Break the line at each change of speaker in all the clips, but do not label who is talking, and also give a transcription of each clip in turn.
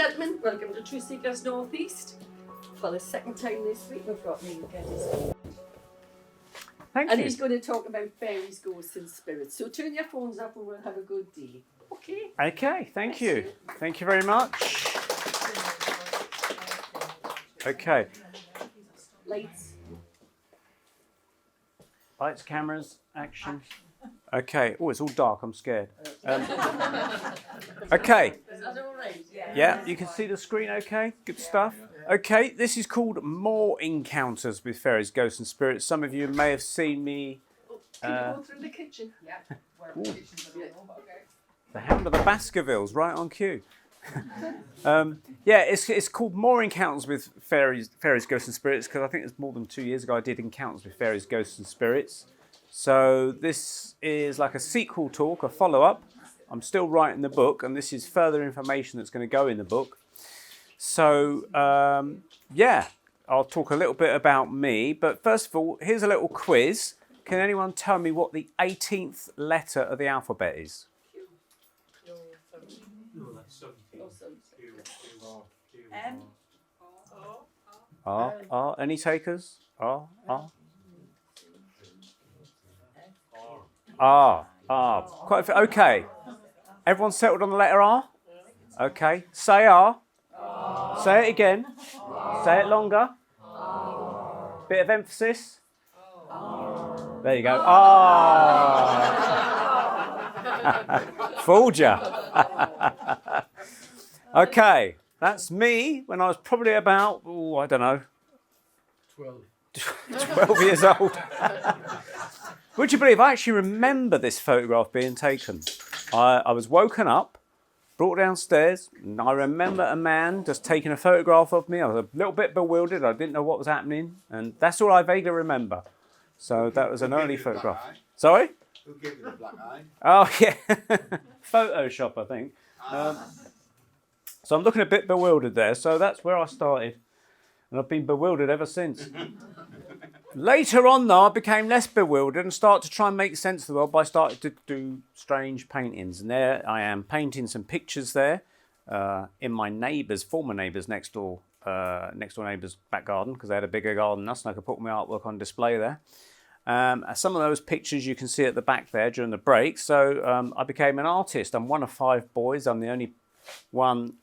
gentlemen, welcome to True Seekers North East. For the second time this week, we've got Neil Geddes.
Thank
and
you.
he's going to talk about fairies, ghosts and spirits. So turn your phones up and we'll have a good day. Okay?
Okay, thank you. Thank you very much. Okay.
Lights.
Lights, cameras, action. Okay. Oh, it's all dark. I'm scared. Okay.
Is that all right?
Yeah, you can see the screen okay? Good stuff. Okay, this is called More Encounters with Fairies, Ghosts and Spirits. Some of you may have seen me...
Can you go through the kitchen? Yeah.
The Hound of the Baskervilles, right on cue. Yeah, it's called More Encounters with Fairies, Ghosts and Spirits, because I think it's more than 2 years ago I did Encounters with Fairies, Ghosts and Spirits. So this is like a sequel talk, a follow-up. I'm still writing the book, and this is further information that's going to go in the book. So, yeah, I'll talk a little bit about me. But first of all, here's a little quiz. Can anyone tell me what the 18th letter of the alphabet is?
M.
R. Any takers? R. Quite a few. Okay. Everyone settled on the letter R? Okay. Say R. Say it again. Say it longer. Bit of emphasis. There you go. Fooled ya. Okay. That's me when I was probably about, I don't know. 12 years old. Would you believe I actually remember this photograph being taken? I was woken up, brought downstairs, and I remember a man just taking a photograph of me. I was a little bit bewildered. I didn't know what was happening, and that's all I vaguely remember. So that was an early photograph. Sorry?
Who gave you the black eye?
Oh, yeah. Photoshop, I think. So I'm looking a bit bewildered there. So that's where I started. And I've been bewildered ever since. Later on, though, I became less bewildered and started to try and make sense of the world by starting to do strange paintings. And there I am painting some pictures there in my former neighbours next door neighbours' back garden, because they had a bigger garden than us, and I could put my artwork on display there. Some of those pictures you can see at the back there during the break. So I became an artist. I'm one of 5 boys. I'm the only one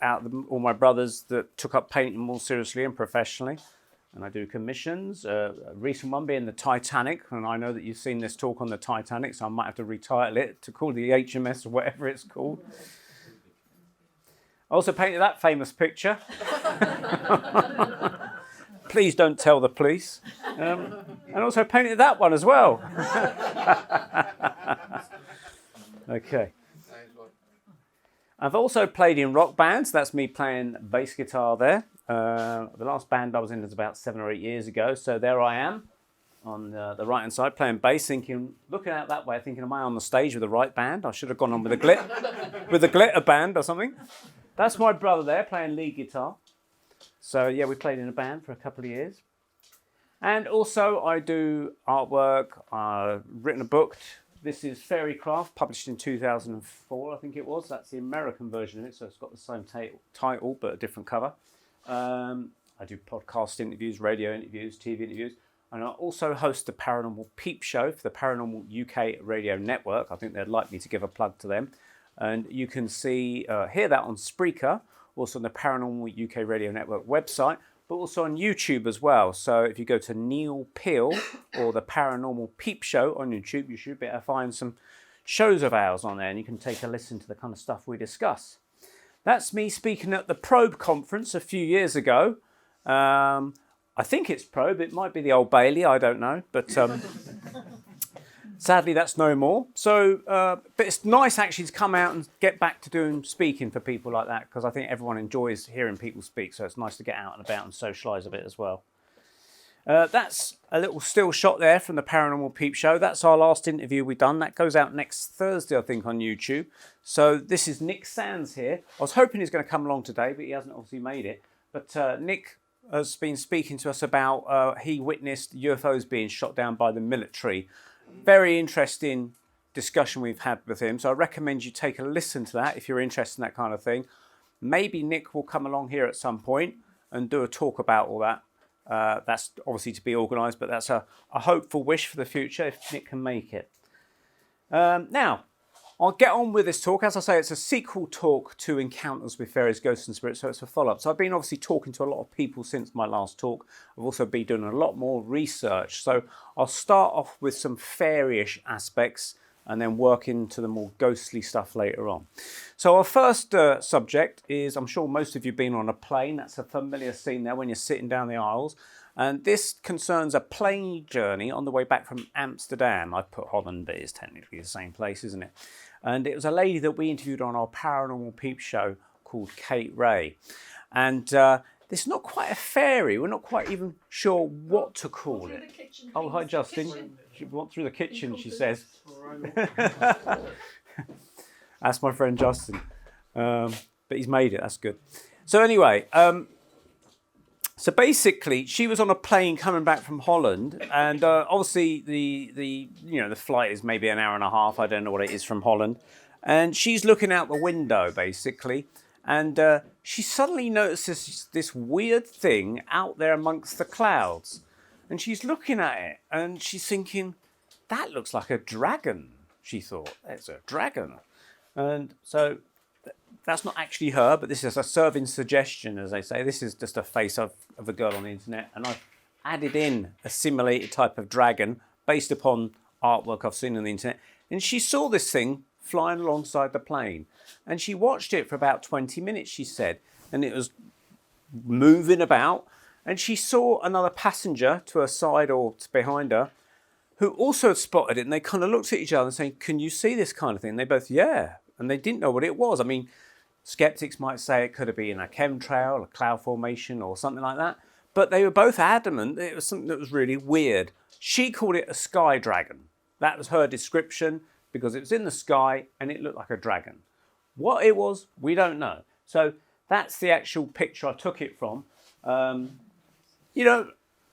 out of all my brothers that took up painting more seriously and professionally. And I do commissions, a recent one being the Titanic. And I know that you've seen this talk on the Titanic, so I might have to retitle it to call the HMS or whatever it's called. I also painted that famous picture. Please don't tell the police. And also painted that one as well. Okay. I've also played in rock bands. That's me playing bass guitar there. The last band I was in was about 7 or 8 years ago. So there I am on the right-hand side playing bass, looking out that way, thinking, am I on the stage with the right band? I should have gone on with a glitter band or something. That's my brother there playing lead guitar. So yeah, we played in a band for a couple of years. And also I do artwork. I've written a book. This is Fairycraft, published in 2004, I think it was. That's the American version of it, so it's got the same title, but a different cover. I do podcast interviews, radio interviews, TV interviews, and I also host the Paranormal Peep Show for the Paranormal UK Radio Network. I think they'd like me to give a plug to them. And you can hear that on Spreaker, also on the Paranormal UK Radio Network website, but also on YouTube as well. So if you go to Neil Peel or the Paranormal Peep Show on YouTube, you should be able to find some shows of ours on there, and you can take a listen to the kind of stuff we discuss. That's me speaking at the Probe conference a few years ago. I think it's Probe. It might be the Old Bailey. I don't know. But sadly, that's no more. So, but it's nice actually to come out and get back to doing speaking for people like that, because I think everyone enjoys hearing people speak. So it's nice to get out and about and socialise a bit as well. That's a little still shot there from the Paranormal Peep Show. That's our last interview we've done. That goes out next Thursday, I think, on YouTube. So this is Nick Sands here. I was hoping he's going to come along today, but he hasn't obviously made it. But Nick has been speaking to us about he witnessed UFOs being shot down by the military. Very interesting discussion we've had with him. So I recommend you take a listen to that if you're interested in that kind of thing. Maybe Nick will come along here at some point and do a talk about all that. That's obviously to be organised, but that's a hopeful wish for the future if Nick can make it. Now, I'll get on with this talk. As I say, it's a sequel talk to Encounters with Fairies, Ghosts and Spirits, so it's a follow-up. So I've been obviously talking to a lot of people since my last talk. I've also been doing a lot more research. So I'll start off with some fairy-ish aspects and then work into the more ghostly stuff later on. So our first subject is, I'm sure most of you have been on a plane. That's a familiar scene there when you're sitting down the aisles. And this concerns a plane journey on the way back from Amsterdam. I've put Holland, but it's technically the same place, isn't it? And it was a lady that we interviewed on our Paranormal Peep Show called Kate Ray. And this is not quite a fairy. We're not quite even sure what to call it. Oh, hi, Justin. She went through the kitchen, she says. That's my friend Justin. But he's made it. That's good. So anyway, so basically, she was on a plane coming back from Holland, and obviously the flight is maybe an hour and a half. I don't know what it is from Holland, and she's looking out the window basically, and she suddenly notices this weird thing out there amongst the clouds, and she's looking at it, and she's thinking, "That looks like a dragon." She thought, "It's a dragon," and so. That's not actually her, but this is a serving suggestion, as they say. This is just a face of a girl on the internet, and I've added in a simulated type of dragon based upon artwork I've seen on the internet. And she saw this thing flying alongside the plane, and she watched it for about 20 minutes, she said, and it was moving about, and she saw another passenger to her side or behind her who also had spotted it, and they kind of looked at each other and saying, "Can you see this kind of thing?" And they both, "Yeah." And they didn't know what it was. I mean, skeptics might say it could have been a chemtrail, a cloud formation or something like that. But they were both adamant that it was something that was really weird. She called it a sky dragon. That was her description because it was in the sky and it looked like a dragon. What it was, we don't know. So that's the actual picture I took it from.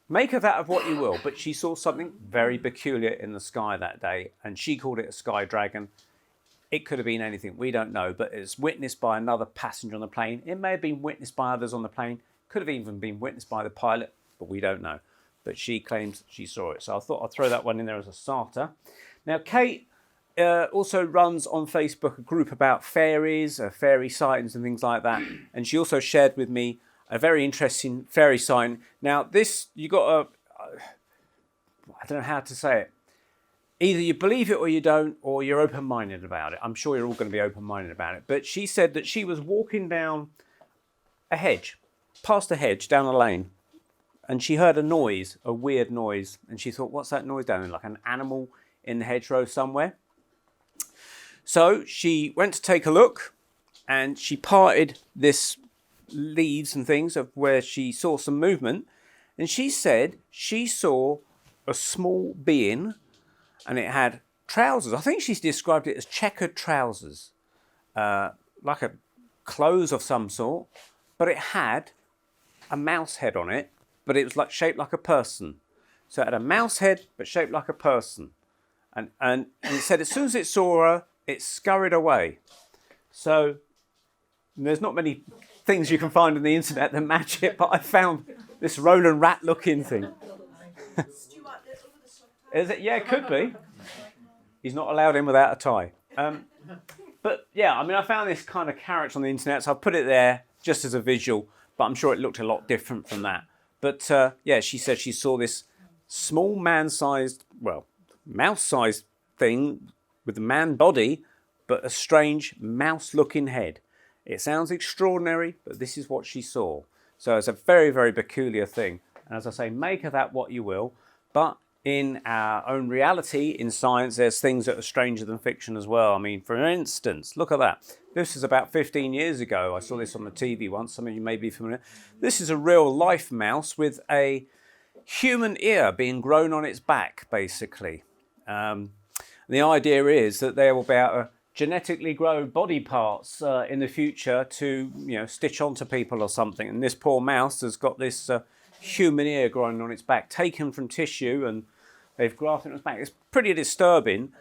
Make of that of what you will. But she saw something very peculiar in the sky that day and she called it a sky dragon. It could have been anything, we don't know, but it's witnessed by another passenger on the plane. It may have been witnessed by others on the plane, could have even been witnessed by the pilot, but we don't know. But she claims she saw it. So I thought I'd throw that one in there as a starter. Now, Kate also runs on Facebook a group about fairies, fairy sightings and things like that. And she also shared with me a very interesting fairy sighting. Now, this, you got I don't know how to say it. Either you believe it or you don't, or you're open-minded about it. I'm sure you're all going to be open-minded about it. But she said that she was walking down a hedge, past a hedge, down a lane, and she heard a noise, a weird noise, and she thought, what's that noise down there? Like an animal in the hedgerow somewhere. So she went to take a look, and she parted this leaves and things of where she saw some movement, and she said she saw a small being, and it had trousers. I think she's described it as checkered trousers, like a clothes of some sort, but it had a mouse head on it, but it was like shaped like a person. So it had a mouse head, but shaped like a person. And it said as soon as it saw her, it scurried away. So there's not many things you can find on the internet that match it, but I found this Roland rat looking thing. Is it? Yeah, it could be. He's not allowed in without a tie. But yeah, I mean, I found this kind of character on the internet, so I put it there just as a visual, but I'm sure it looked a lot different from that. But yeah, she said she saw this small man-sized, well, mouse-sized thing with a man body, but a strange mouse-looking head. It sounds extraordinary, but this is what she saw. So it's a very, very peculiar thing. And as I say, make of that what you will, but in our own reality, in science, there's things that are stranger than fiction as well. I mean, for instance, look at that. This is about 15 years ago. I saw this on the TV once. Some of you may be familiar. This is a real life mouse with a human ear being grown on its back, basically. The idea is that they will be able to genetically grow body parts in the future to, stitch onto people or something. And this poor mouse has got this human ear growing on its back, taken from tissue, and they've grafted it on its back. It's pretty disturbing.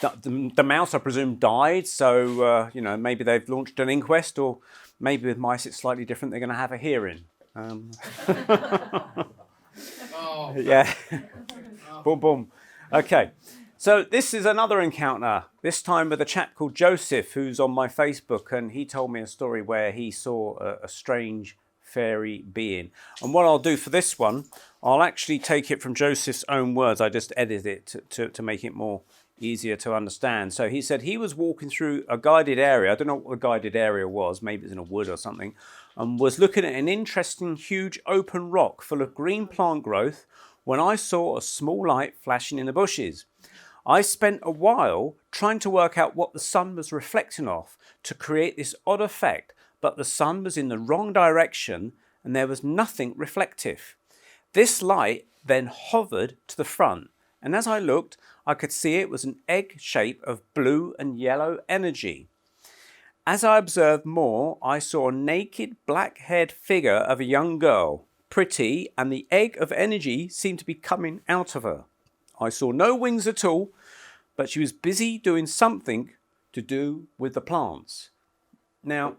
the mouse, I presume, died. So, maybe they've launched an inquest, or maybe with mice it's slightly different. They're going to have a hearing. Yeah. Boom, boom. Okay. So this is another encounter, this time with a chap called Joseph, who's on my Facebook, and he told me a story where he saw a strange fairy being. And what I'll do for this one, I'll actually take it from Joseph's own words. I just edited it to make it more easier to understand. So he said he was walking through a guided area. I don't know what the guided area was. Maybe it's in a wood or something. And was looking at an interesting, huge open rock full of green plant growth when I saw a small light flashing in the bushes. I spent a while trying to work out what the sun was reflecting off to create this odd effect, but the sun was in the wrong direction and there was nothing reflective. This light then hovered to the front, and as I looked, I could see it was an egg shape of blue and yellow energy. As I observed more, I saw a naked, black-haired figure of a young girl, pretty, and the egg of energy seemed to be coming out of her. I saw no wings at all, but she was busy doing something to do with the plants. Now,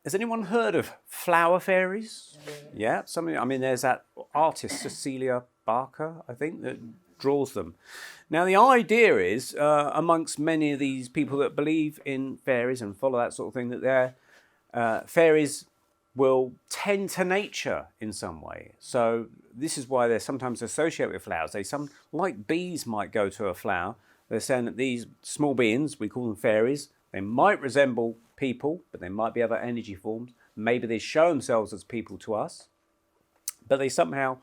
has anyone heard of flower fairies? Yeah, there's that artist, Cecilia Barker, I think, that draws them. Now, the idea is, amongst many of these people that believe in fairies and follow that sort of thing, that their fairies will tend to nature in some way. So this is why they're sometimes associated with flowers. Like bees might go to a flower. They're saying that these small beings, we call them fairies, they might resemble people, but they might be other energy forms. Maybe they show themselves as people to us, but they somehow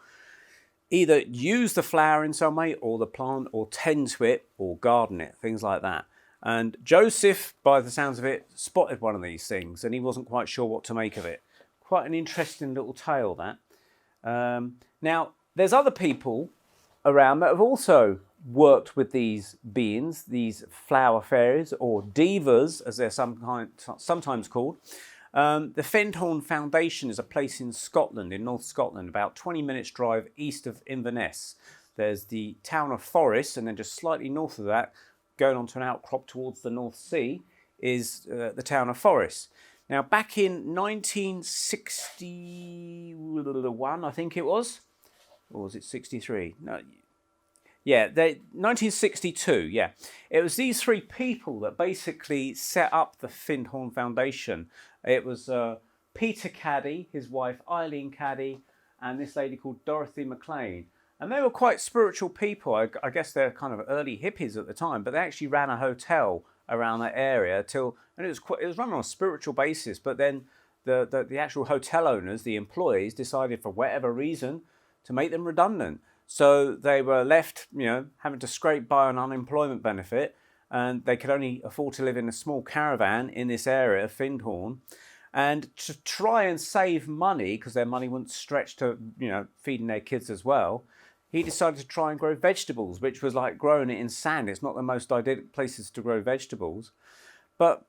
either use the flower in some way, or the plant, or tend to it, or garden it, things like that. And Joseph, by the sounds of it, spotted one of these things, and he wasn't quite sure what to make of it. Quite an interesting little tale, that. Now, there's other people around that have also worked with these beings, these flower fairies, or divas, as they're sometimes called. The Finnhorn Foundation is a place in Scotland, in North Scotland, about 20 minutes drive east of Inverness. There's the town of Forres, and then just slightly north of that, going onto an outcrop towards the North Sea, is the town of Forres. Now, back in 1961, I think it was, or was it 63? No, yeah, 1962, yeah. It was these three people that basically set up the Finnhorn Foundation. It was Peter Caddy, his wife Eileen Caddy, and this lady called Dorothy McLean. And they were quite spiritual people. I guess they're kind of early hippies at the time, but they actually ran a hotel around that area and it was run on a spiritual basis. But then the actual hotel owners, the employees, decided for whatever reason to make them redundant. So they were left, having to scrape by an unemployment benefit, and they could only afford to live in a small caravan in this area of Finnhorn. And to try and save money, because their money wouldn't stretch to, feeding their kids as well, he decided to try and grow vegetables, which was like growing it in sand. It's not the most idyllic places to grow vegetables. But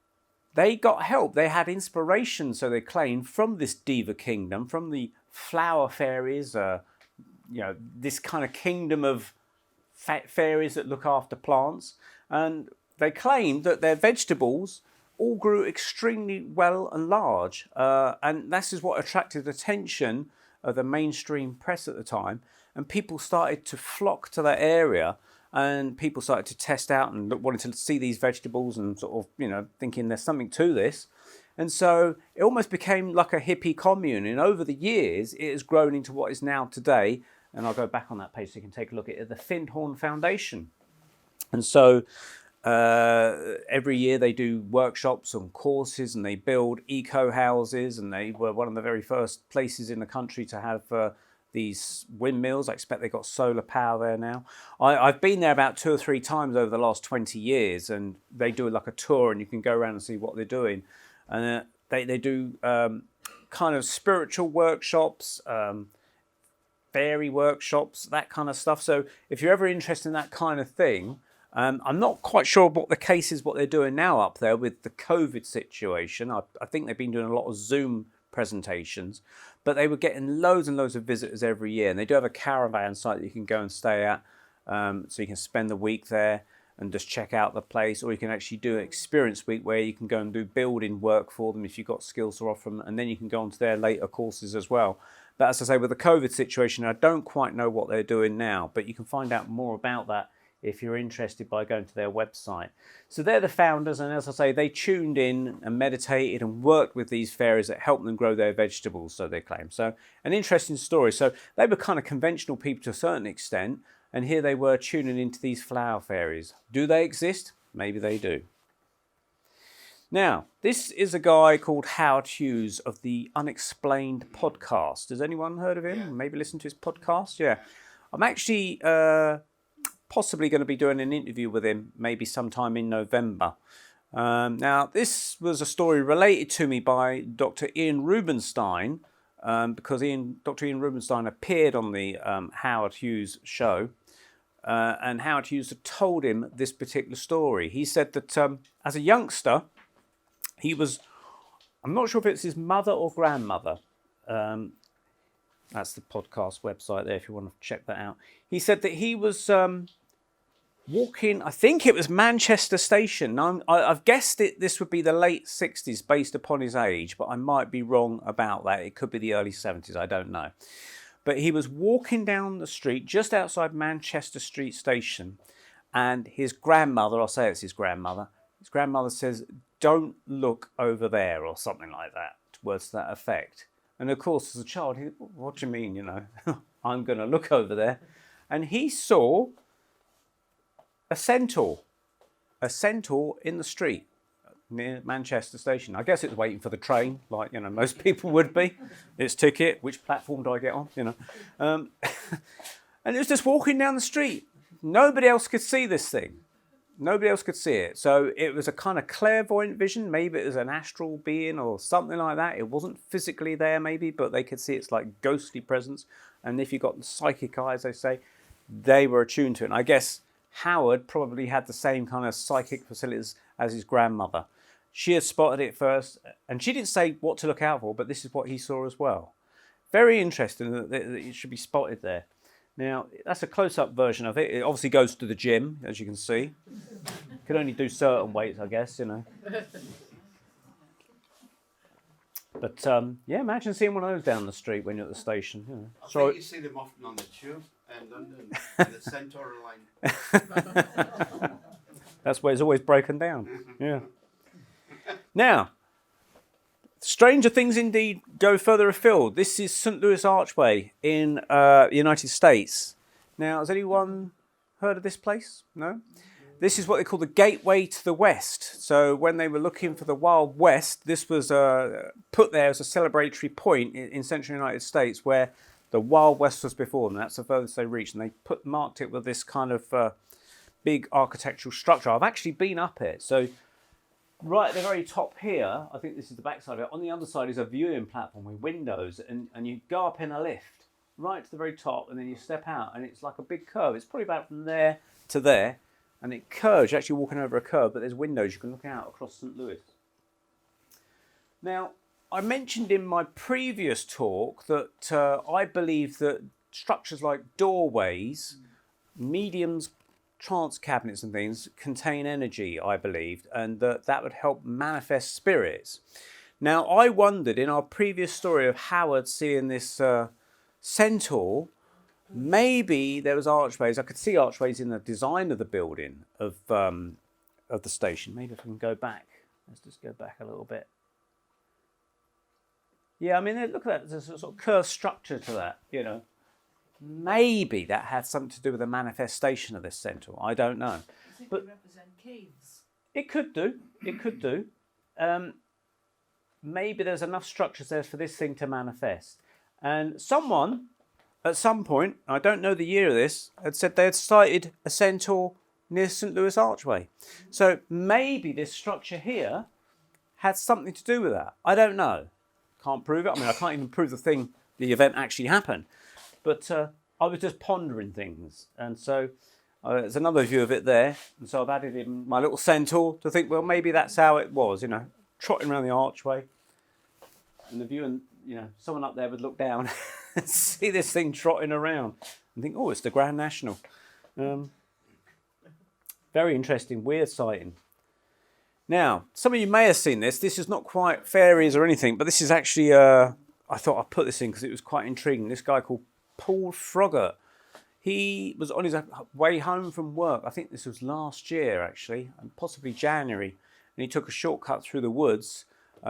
they got help. They had inspiration, so they claimed, from this diva kingdom, from the flower fairies, this kind of kingdom of fairies that look after plants. And they claimed that their vegetables all grew extremely well and large. And this is what attracted attention of the mainstream press at the time. And people started to flock to that area, and people started to test out and wanted to see these vegetables and sort of, thinking there's something to this. And so it almost became like a hippie commune. And over the years, it has grown into what is now today. And I'll go back on that page so you can take a look at it, the Finnhorn Foundation. And so every year they do workshops and courses, and they build eco houses, and they were one of the very first places in the country to have these windmills. I expect they've got solar power there now. I've been there about 2 or 3 times over the last 20 years, and they do like a tour, and you can go around and see what they're doing. And they do kind of spiritual workshops, fairy workshops, that kind of stuff. So if you're ever interested in that kind of thing, I'm not quite sure what the case is, what they're doing now up there with the COVID situation. I think they've been doing a lot of Zoom presentations, but they were getting loads and loads of visitors every year. And they do have a caravan site that you can go and stay at, so you can spend the week there. and just check out the place, or you can actually do an experience week where you can go and do building work for them if you've got skills to offer them, and then you can go on to their later courses as well. But as I say, with the COVID situation, I don't quite know what they're doing now, but you can find out more about that if you're interested by going to their website. So they're the founders, and as I say, they tuned in and meditated and worked with these fairies that helped them grow their vegetables, so they claim. So an interesting story. So they were kind of conventional people to a certain extent, and here they were tuning into these flower fairies. Do they exist? Maybe they do. Now, this is a guy called Howard Hughes of the Unexplained podcast. Has anyone heard of him? Yeah. Maybe listen to his podcast? Yeah. I'm actually possibly going to be doing an interview with him maybe sometime in November. Now, this was a story related to me by Dr. Ian Rubenstein, because Dr. Ian Rubenstein appeared on the Howard Hughes show, and Howard Hughes had told him this particular story. He said that as a youngster, he was, I'm not sure if it's his mother or grandmother. That's the podcast website there if you want to check that out. He said that he was walking, I think it was Manchester Station. Now, I've guessed this would be the late 60s based upon his age, but I might be wrong about that. It could be the early 70s, I don't know. But he was walking down the street just outside Manchester Street Station, and his grandmother, I'll say it's his grandmother says, "Don't look over there," or something like that, words to that effect. And of course, as a child, what do you mean, you know, I'm going to look over there. And he saw a centaur in the street near Manchester Station. I guess it was waiting for the train, like, you know, most people would be. Its ticket, which platform do I get on, you know. And it was just walking down the street. Nobody else could see this thing. Nobody else could see it. So it was a kind of clairvoyant vision. Maybe it was an astral being or something like that. It wasn't physically there maybe, but they could see it's like ghostly presence. And if you got the psychic eyes, they say, they were attuned to it. And I guess Howard probably had the same kind of psychic facilities as his grandmother. She had spotted it first, and she didn't say what to look out for, but this is what he saw as well. Very interesting that it should be spotted there. Now, that's a close-up version of it. It obviously goes to the gym, as you can see. Can only do certain weights, I guess, you know. But, yeah, imagine seeing one of those down the street when you're at the station. You know.
I think you see them often on the tube in London, in the Centaur line.
That's where it's always broken down. Yeah. Now, stranger things indeed go further afield. This is St. Louis Archway in the United States. Now, has anyone heard of this place? No? This is what they call the gateway to the West. So when they were looking for the Wild West, this was put there as a celebratory point in central United States where the Wild West was before them. That's the furthest they reached. And they marked it with this kind of big architectural structure. I've actually been up it. So right at the very top here, I think this is the back side of it. On the other side is a viewing platform with windows, and you go up in a lift right to the very top, and then you step out, and it's like a big curve. It's probably about from there to there, and it curves. You're actually walking over a curve, but there's windows you can look out across St. Louis. Now, I mentioned in my previous talk that I believe that structures like doorways, mediums, trance cabinets and things contain energy, I believed, and that would help manifest spirits. Now, I wondered in our previous story of Howard seeing this centaur, maybe there was archways. I could see archways in the design of the building of the station. Maybe if I can go back. Let's just go back a little bit. Yeah, I mean, look at that. There's a sort of curved structure to that, you know. Maybe that had something to do with the manifestation of this centaur. I don't know.
I think
but
they represent caves.
It could do. It could do. Maybe there's enough structures there for this thing to manifest. And someone, at some point, I don't know the year of this, had said they had sighted a centaur near St. Louis Archway. So maybe this structure here had something to do with that. I don't know. Can't prove it. I mean, I can't even prove the event actually happened. But I was just pondering things. And so there's another view of it there. And so I've added in my little centaur to think, well, maybe that's how it was, you know, trotting around the archway. And the view, and, you know, someone up there would look down and see this thing trotting around and think, oh, it's the Grand National. Very interesting, weird sighting. Now, some of you may have seen this. This is not quite fairies or anything, but this is actually, I thought I'd put this in because it was quite intriguing. This guy called Paul Froggatt. He was on his way home from work. I think this was last year, actually, and possibly January. And he took a shortcut through the woods.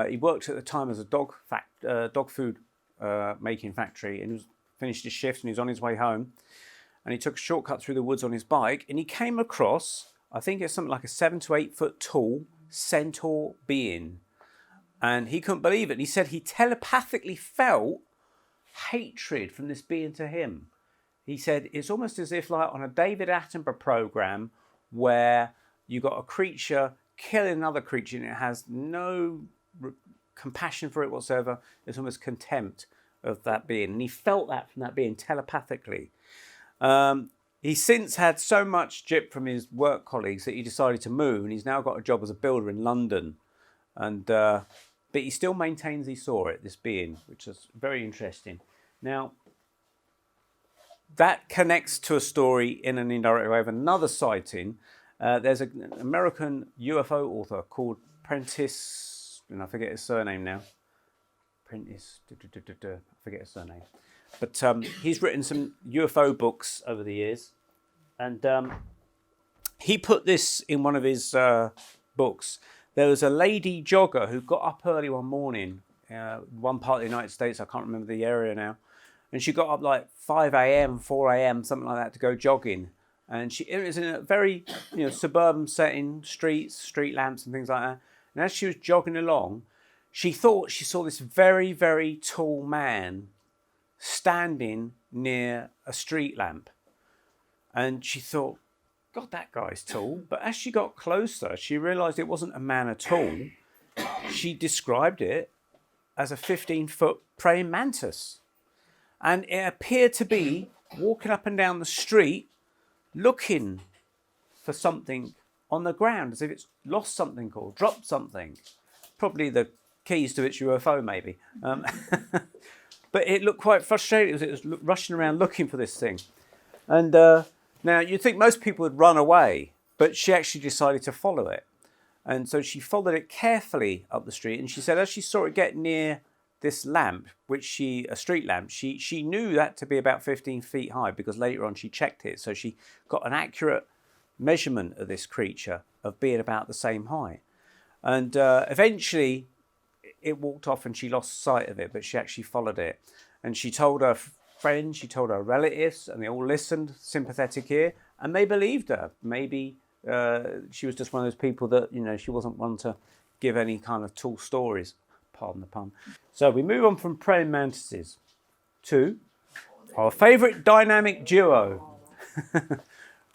He worked at the time as a dog food making factory, and he was finished his shift and he was on his way home. And he took a shortcut through the woods on his bike, and he came across, I think it's something like a 7 to 8 foot tall centaur being. And he couldn't believe it. He said he telepathically felt hatred from this being to him. He said it's almost as if like on a David Attenborough program where you got a creature killing another creature and it has no compassion for it whatsoever. It's almost contempt of that being. And he felt that from that being telepathically. He's since had so much jip from his work colleagues that he decided to move, and he's now got a job as a builder in London. And but he still maintains he saw it, this being, which is very interesting. Now, that connects to a story in an indirect way of another sighting. There's an American UFO author called Prentice, and I forget his surname now. Prentice, I forget his surname. But he's written some UFO books over the years. And he put this in one of his books. There was a lady jogger who got up early one morning, one part of the United States, I can't remember the area now. And she got up like 5 a.m., 4 a.m., something like that to go jogging. And it was in a very suburban setting, streets, street lamps and things like that. And as she was jogging along, she thought she saw this very, very tall man standing near a street lamp. And she thought, God, that guy's tall. But as she got closer, she realised it wasn't a man at all. She described it as a 15-foot praying mantis. And it appeared to be walking up and down the street looking for something on the ground, as if it's lost something or dropped something. Probably the keys to its UFO, maybe. But it looked quite frustrated. It was rushing around looking for this thing. And now, you'd think most people would run away, but she actually decided to follow it. And so she followed it carefully up the street. And she said as she saw it get near this lamp, a street lamp, she knew that to be about 15 feet high because later on she checked it. So she got an accurate measurement of this creature of being about the same height. And eventually it walked off and she lost sight of it, but she actually followed it. And she told her friends, she told her relatives, and they all listened, sympathetic ear, and they believed her. Maybe she was just one of those people that, she wasn't one to give any kind of tall stories. Pardon the pun. So we move on from praying mantises to our favourite dynamic duo,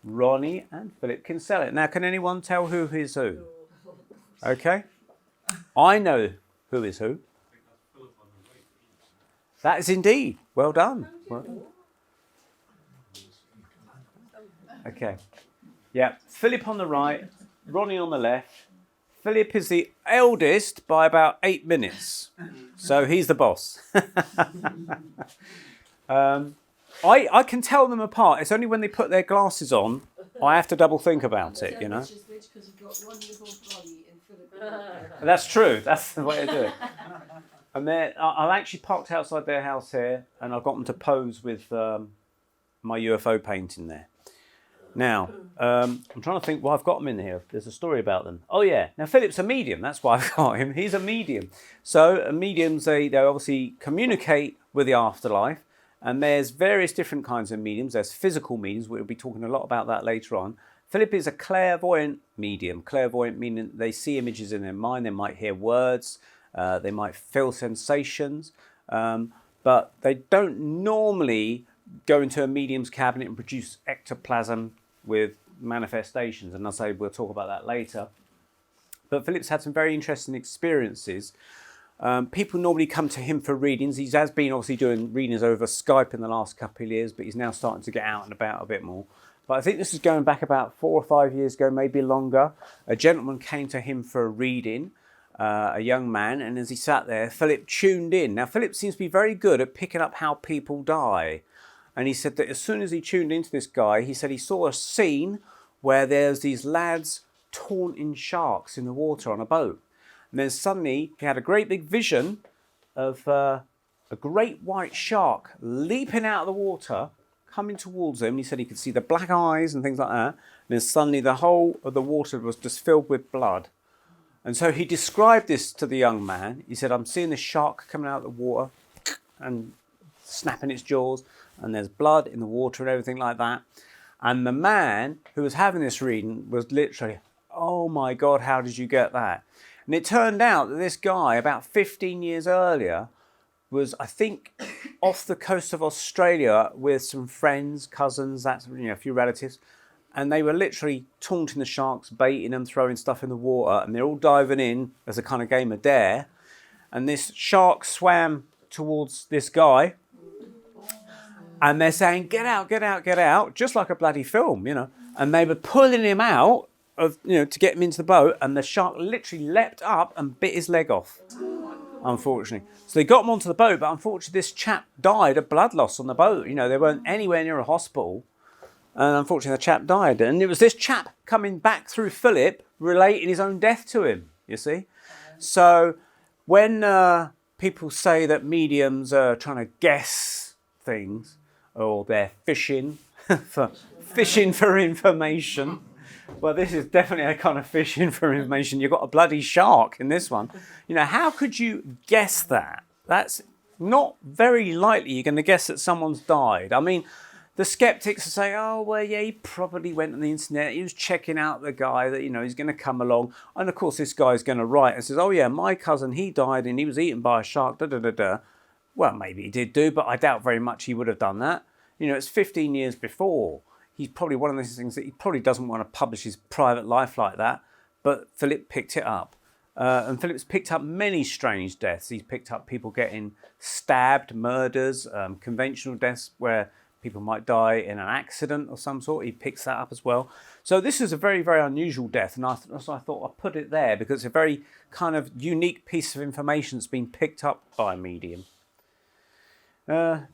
Ronnie and Philip Kinsella. Now, can anyone tell who is who? Okay. I know who is who. That is indeed. Well done. Well done. Okay. Yeah. Philip on the right, Ronnie on the left. Philip is the eldest by about 8 minutes. So he's the boss. I can tell them apart. It's only when they put their glasses on, I have to double think about it,
Which is which, because you've got one little Ronnie and Philip.
That's true. That's the way to do it. And I've actually parked outside their house here, and I've got them to pose with my UFO painting there. Now, I'm trying to think why I've got them in here. There's a story about them. Oh, yeah. Now, Philip's a medium. That's why I've got him. He's a medium. So, mediums, they obviously communicate with the afterlife. And there's various different kinds of mediums. There's physical mediums. We'll be talking a lot about that later on. Philip is a clairvoyant medium. Clairvoyant meaning they see images in their mind. They might hear words. They might feel sensations. But they don't normally go into a medium's cabinet and produce ectoplasm with manifestations. And we'll talk about that later. But Philip's had some very interesting experiences. People normally come to him for readings. He has been obviously doing readings over Skype in the last couple of years, but he's now starting to get out and about a bit more. But I think this is going back about 4 or 5 years ago, maybe longer. A gentleman came to him for a reading, a young man, and as he sat there, Philip tuned in. Now, Philip seems to be very good at picking up how people die. And he said that as soon as he tuned into this guy, he said he saw a scene where there's these lads taunting sharks in the water on a boat. And then suddenly he had a great big vision of a great white shark leaping out of the water, coming towards him. He said he could see the black eyes and things like that. And then suddenly the whole of the water was just filled with blood. And so he described this to the young man. He said, I'm seeing this shark coming out of the water and snapping its jaws, and there's blood in the water and everything like that. And the man who was having this reading was literally, oh my God, how did you get that? And it turned out that this guy, about 15 years earlier, was, I think, off the coast of Australia with some friends, cousins, that's, a few relatives. And they were literally taunting the sharks, baiting them, throwing stuff in the water. And they're all diving in as a kind of game of dare. And this shark swam towards this guy. And they're saying, get out, get out, get out, just like a bloody film, And they were pulling him out to get him into the boat. And the shark literally leapt up and bit his leg off, unfortunately. So they got him onto the boat, but unfortunately this chap died of blood loss on the boat. They weren't anywhere near a hospital. And unfortunately the chap died. And it was this chap coming back through Philip relating his own death to him, you see. So when people say that mediums are trying to guess things, or they're fishing for information. Well, this is definitely a kind of fishing for information. You've got a bloody shark in this one. How could you guess that? That's not very likely you're going to guess that someone's died. I mean, the skeptics will say, oh, well, yeah, he probably went on the internet. He was checking out the guy that, he's going to come along. And, of course, this guy's going to write and says, oh, yeah, my cousin, he died and he was eaten by a shark, da-da-da-da. Well, maybe he did do, but I doubt very much he would have done that. It's 15 years before. He's probably one of those things that he probably doesn't want to publish his private life like that. But Philip picked it up. And Philip's picked up many strange deaths. He's picked up people getting stabbed, murders, conventional deaths where people might die in an accident of some sort. He picks that up as well. So this is a very, very unusual death. And so I thought I'd put it there because it's a very kind of unique piece of information that's been picked up by a medium. Now,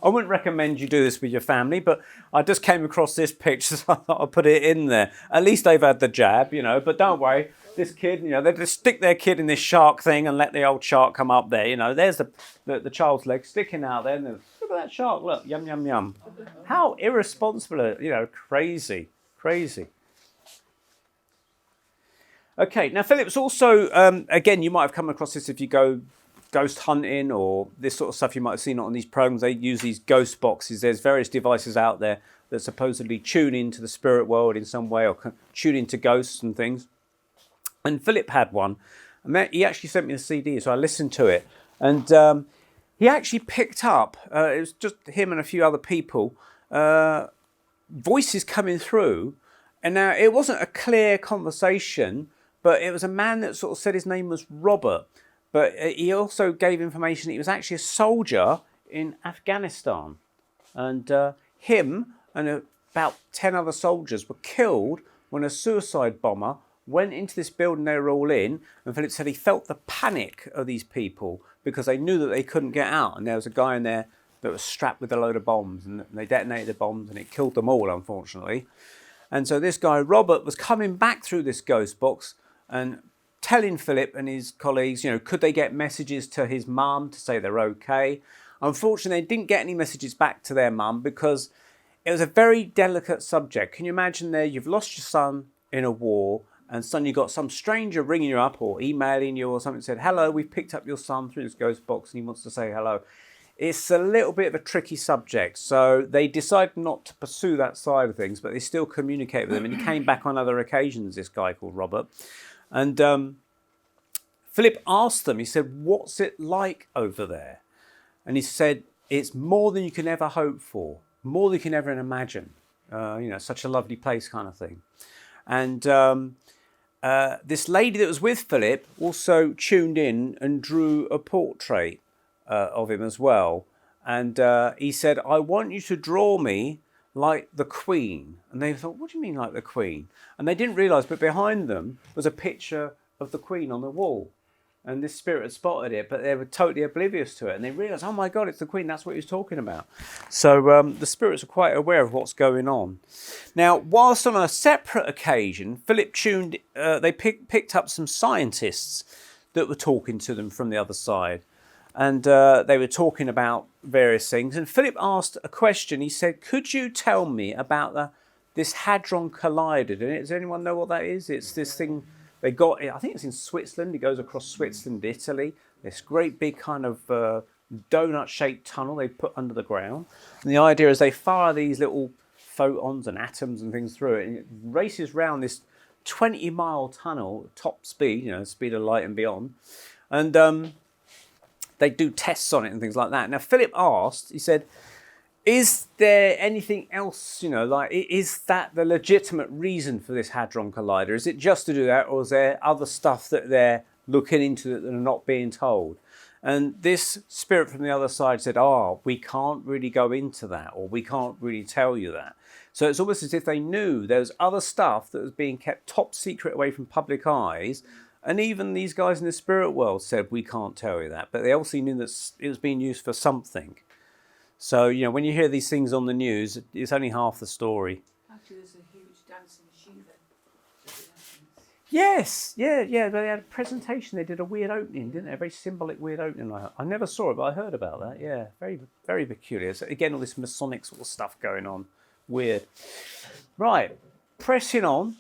I wouldn't recommend you do this with your family, but I just came across this picture, so I thought I'd put it in there. At least they've had the jab, but don't worry. This kid, they just stick their kid in this shark thing and let the old shark come up there. There's the child's leg sticking out there. And look at that shark, look, yum, yum, yum. How irresponsible, crazy. Okay, now Philip's also, again, you might have come across this if you go ghost hunting or this sort of stuff. You might have seen it on these programs. They use these ghost boxes. There's various devices out there that supposedly tune into the spirit world in some way or tune into ghosts and things. And Philip had one. And he actually sent me the CD, so I listened to it. And he actually picked up, it was just him and a few other people, voices coming through. And now it wasn't a clear conversation, but it was a man that sort of said his name was Robert. But he also gave information that he was actually a soldier in Afghanistan. And him and about 10 other soldiers were killed when a suicide bomber went into this building they were all in. And Philip said he felt the panic of these people because they knew that they couldn't get out. And there was a guy in there that was strapped with a load of bombs. And they detonated the bombs and it killed them all, unfortunately. And so this guy, Robert, was coming back through this ghost box and telling Philip and his colleagues, could they get messages to his mum to say they're okay? Unfortunately, they didn't get any messages back to their mum because it was a very delicate subject. Can you imagine there, you've lost your son in a war and suddenly you've got some stranger ringing you up or emailing you or something that said, hello, we've picked up your son through this ghost box and he wants to say hello. It's a little bit of a tricky subject. So they decided not to pursue that side of things, but they still communicate with him. And he came back on other occasions, this guy called Robert. And Philip asked them, he said, what's it like over there? And he said, it's more than you can ever hope for, more than you can ever imagine. Such a lovely place kind of thing. And this lady that was with Philip also tuned in and drew a portrait of him as well. And he said, I want you to draw me like the Queen. And they thought, what do you mean like the Queen? And they didn't realise, but behind them was a picture of the Queen on the wall. And this spirit had spotted it, but they were totally oblivious to it. And they realised, oh my God, it's the Queen. That's what he was talking about. So the spirits are quite aware of what's going on. Now, whilst on a separate occasion, Philip they picked up some scientists that were talking to them from the other side. And they were talking about various things. And Philip asked a question. He said, could you tell me about this Hadron Collider? Does anyone know what that is? It's this thing they got, I think it's in Switzerland. It goes across Switzerland, Italy. This great big kind of donut-shaped tunnel they put under the ground. And the idea is they fire these little photons and atoms and things through it. And it races round this 20-mile tunnel, top speed, speed of light and beyond. And they do tests on it and things like that. Now, Philip asked, he said, is there anything else, is that the legitimate reason for this Hadron Collider? Is it just to do that, or is there other stuff that they're looking into that they're not being told? And this spirit from the other side said, we can't really go into that, or we can't really tell you that. So it's almost as if they knew there was other stuff that was being kept top secret away from public eyes. And even these guys in the spirit world said, we can't tell you that. But they obviously knew that it was being used for something. So, when you hear these things on the news, it's only half the story.
Actually, there's a huge dancing machine there.
Yes, yeah. They had a presentation. They did a weird opening, didn't they? A very symbolic weird opening. I never saw it, but I heard about that. Yeah, very, very peculiar. So again, all this Masonic sort of stuff going on. Weird. Right, pressing on.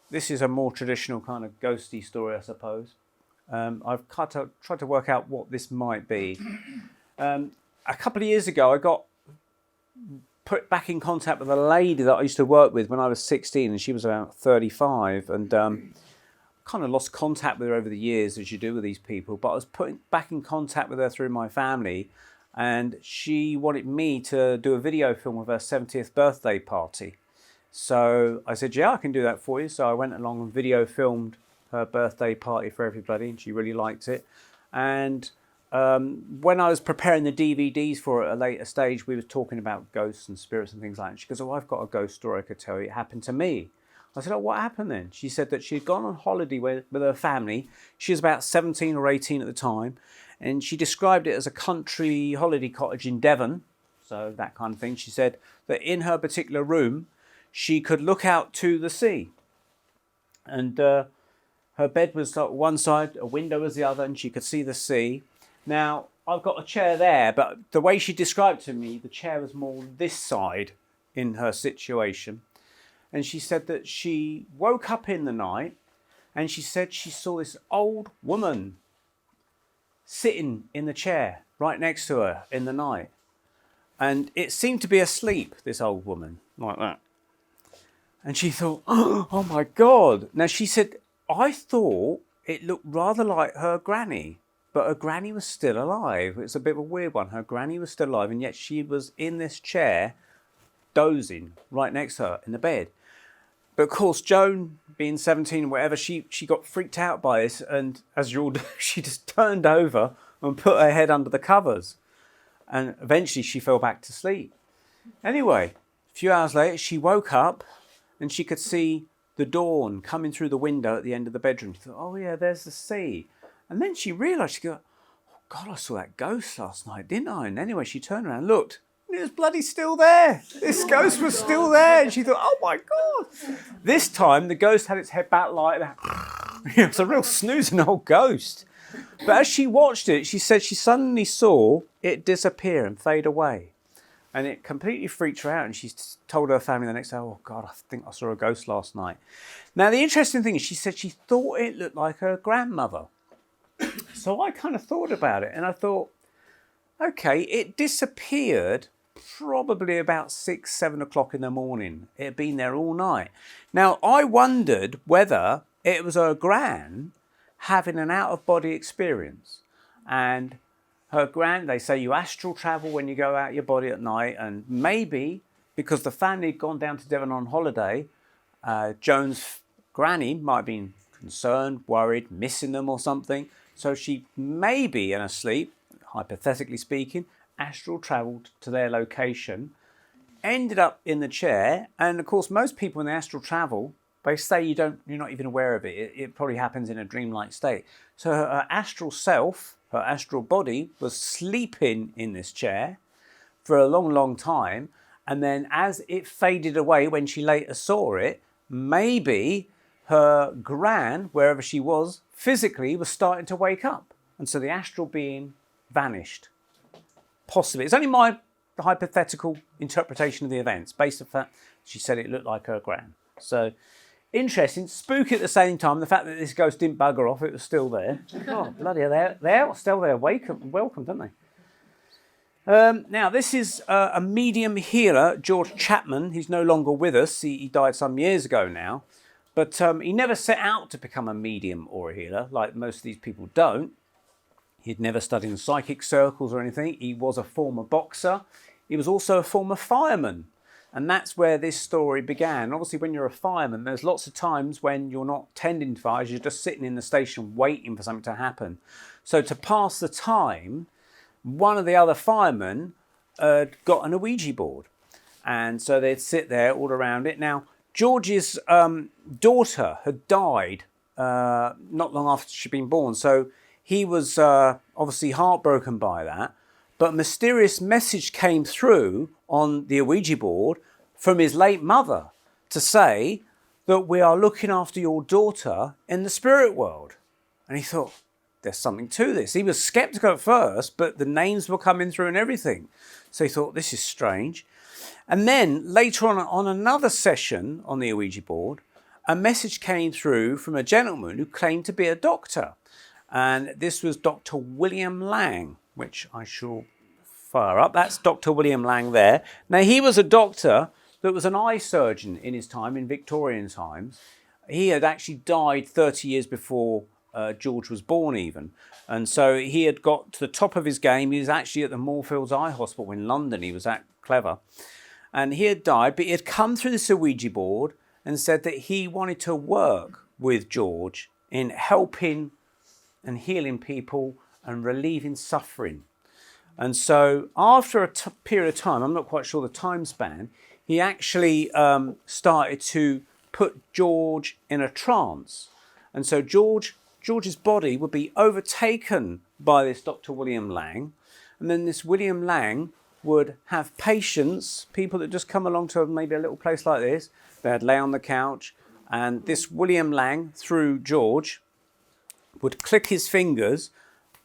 This is a more traditional kind of ghosty story, I suppose. I've tried to work out what this might be. A couple of years ago, I got put back in contact with a lady that I used to work with when I was 16, and she was about 35, and kind of lost contact with her over the years, as you do with these people, but I was put back in contact with her through my family, and she wanted me to do a video film of her 70th birthday party. So I said, yeah, I can do that for you. So I went along and video filmed her birthday party for everybody, and she really liked it. And when I was preparing the DVDs for it at a later stage, we were talking about ghosts and spirits and things like that. She goes, I've got a ghost story I could tell you. It happened to me. I said, what happened then? She said that she'd gone on holiday with her family. She was about 17 or 18 at the time. And she described it as a country holiday cottage in Devon. So that kind of thing. She said that in her particular room, she could look out to the sea. And her bed was like one side, a window was the other, and she could see the sea. Now, I've got a chair there, but the way she described to me, the chair was more this side in her situation. And she said that she woke up in the night, and she said she saw this old woman sitting in the chair right next to her in the night. And it seemed to be asleep, this old woman, like that. And she thought, oh my God. Now, she said, I thought it looked rather like her granny. But her granny was still alive. It's a bit of a weird one. Her granny was still alive, and yet she was in this chair, dozing right next to her in the bed. But of course, Joan, being 17 or whatever, she got freaked out by this, and as you all do, she just turned over and put her head under the covers. And eventually she fell back to sleep. Anyway, a few hours later, she woke up, and she could see the dawn coming through the window at the end of the bedroom. She thought, oh yeah, there's the sea. And then she realised, she go, oh God, I saw that ghost last night, didn't I? And anyway, she turned around and looked, and it was bloody still there. This ghost was still there. And she thought, oh my God. This time, the ghost had its head back like that. It was a real snoozing old ghost. But as she watched it, she said she suddenly saw it disappear and fade away. And it completely freaked her out. And she told her family the next day, oh God, I think I saw a ghost last night. Now, the interesting thing is she said she thought it looked like her grandmother. So I kind of thought about it, and I thought, okay, it disappeared probably about 6, 7 o'clock in the morning. It had been there all night. Now, I wondered whether it was her gran having an out-of-body experience. And her gran, they say you astral travel when you go out your body at night, and maybe because the family had gone down to Devon on holiday, Joan's granny might have been concerned, worried, missing them or something. So she maybe in her sleep, hypothetically speaking, astral travelled to their location, ended up in the chair. And of course, most people when they astral travel, They say you're not even aware of it. It probably happens in a dreamlike state. So her astral self, her astral body, was sleeping in this chair for a long, long time. And then as it faded away when she later saw it, maybe her gran, wherever she was, physically was starting to wake up. And so the astral being vanished. Possibly. It's only my hypothetical interpretation of the events, based on the fact she said it looked like her gran. So, interesting, spooky at the same time. The fact that this ghost didn't bugger off, it was still there. Oh, bloody hell, they're still there, welcome, don't they? Now, this is a medium healer, George Chapman. He's no longer with us. He died some years ago now. But he never set out to become a medium or a healer, like most of these people don't. He'd never studied in psychic circles or anything. He was a former boxer. He was also a former fireman. And that's where this story began. Obviously, when you're a fireman, there's lots of times when you're not tending to fires, you're just sitting in the station waiting for something to happen. So to pass the time, one of the other firemen got an Ouija board. And so they'd sit there all around it. Now, George's daughter had died not long after she'd been born. So he was obviously heartbroken by that. But a mysterious message came through on the Ouija board from his late mother to say that we are looking after your daughter in the spirit world. And he thought, there's something to this. He was skeptical at first, but the names were coming through and everything. So he thought, this is strange. And then later on another session on the Ouija board, a message came through from a gentleman who claimed to be a doctor. And this was Dr. William Lang, which I shall fire up. That's Dr. William Lang there. Now, he was a doctor that was an eye surgeon in his time, in Victorian times. He had actually died 30 years before George was born even. And so he had got to the top of his game. He was actually at the Moorfields Eye Hospital in London. He was that clever. And he had died, but he had come through this Ouija board and said that he wanted to work with George in helping and healing people and relieving suffering. And so after a period of time, I'm not quite sure the time span, he actually started to put George in a trance. And so George's body would be overtaken by this Dr. William Lang. And then this William Lang would have patients, people that just come along to maybe a little place like this. They'd lay on the couch. And this William Lang, through George, would click his fingers.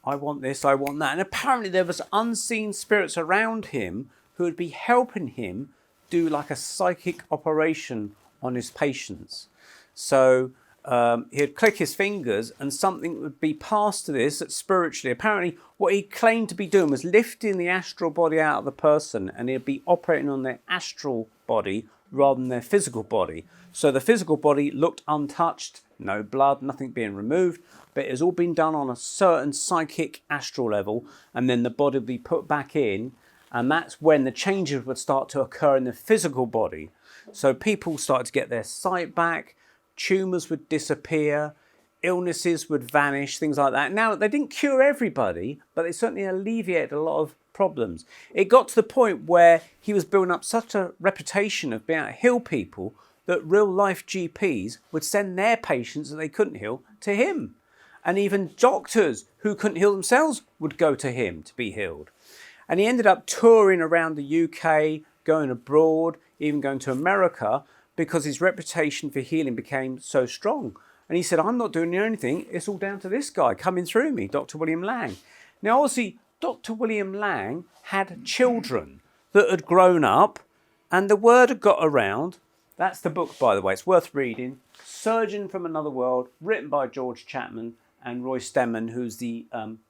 I want this, I want that. And apparently there was unseen spirits around him who would be helping him do like a psychic operation on his patients. So he'd click his fingers and something would be passed to this that spiritually, apparently what he claimed to be doing was lifting the astral body out of the person, and he'd be operating on their astral body rather than their physical body. So the physical body looked untouched, no blood, nothing being removed, but it has all been done on a certain psychic astral level, and then the body would be put back in, and that's when the changes would start to occur in the physical body. So people started to get their sight back, tumours would disappear, illnesses would vanish, things like that. Now, they didn't cure everybody, but they certainly alleviated a lot of problems. It got to the point where he was building up such a reputation of being able to heal people that real-life GPs would send their patients that they couldn't heal to him. And even doctors who couldn't heal themselves would go to him to be healed. And he ended up touring around the UK, going abroad, even going to America, because his reputation for healing became so strong. And he said, I'm not doing anything, it's all down to this guy coming through me, Dr. William Lang. Now, obviously, Dr. William Lang had children that had grown up, and the word had got around. That's the book, by the way, it's worth reading. Surgeon from Another World, written by George Chapman and Roy Stemman, who's the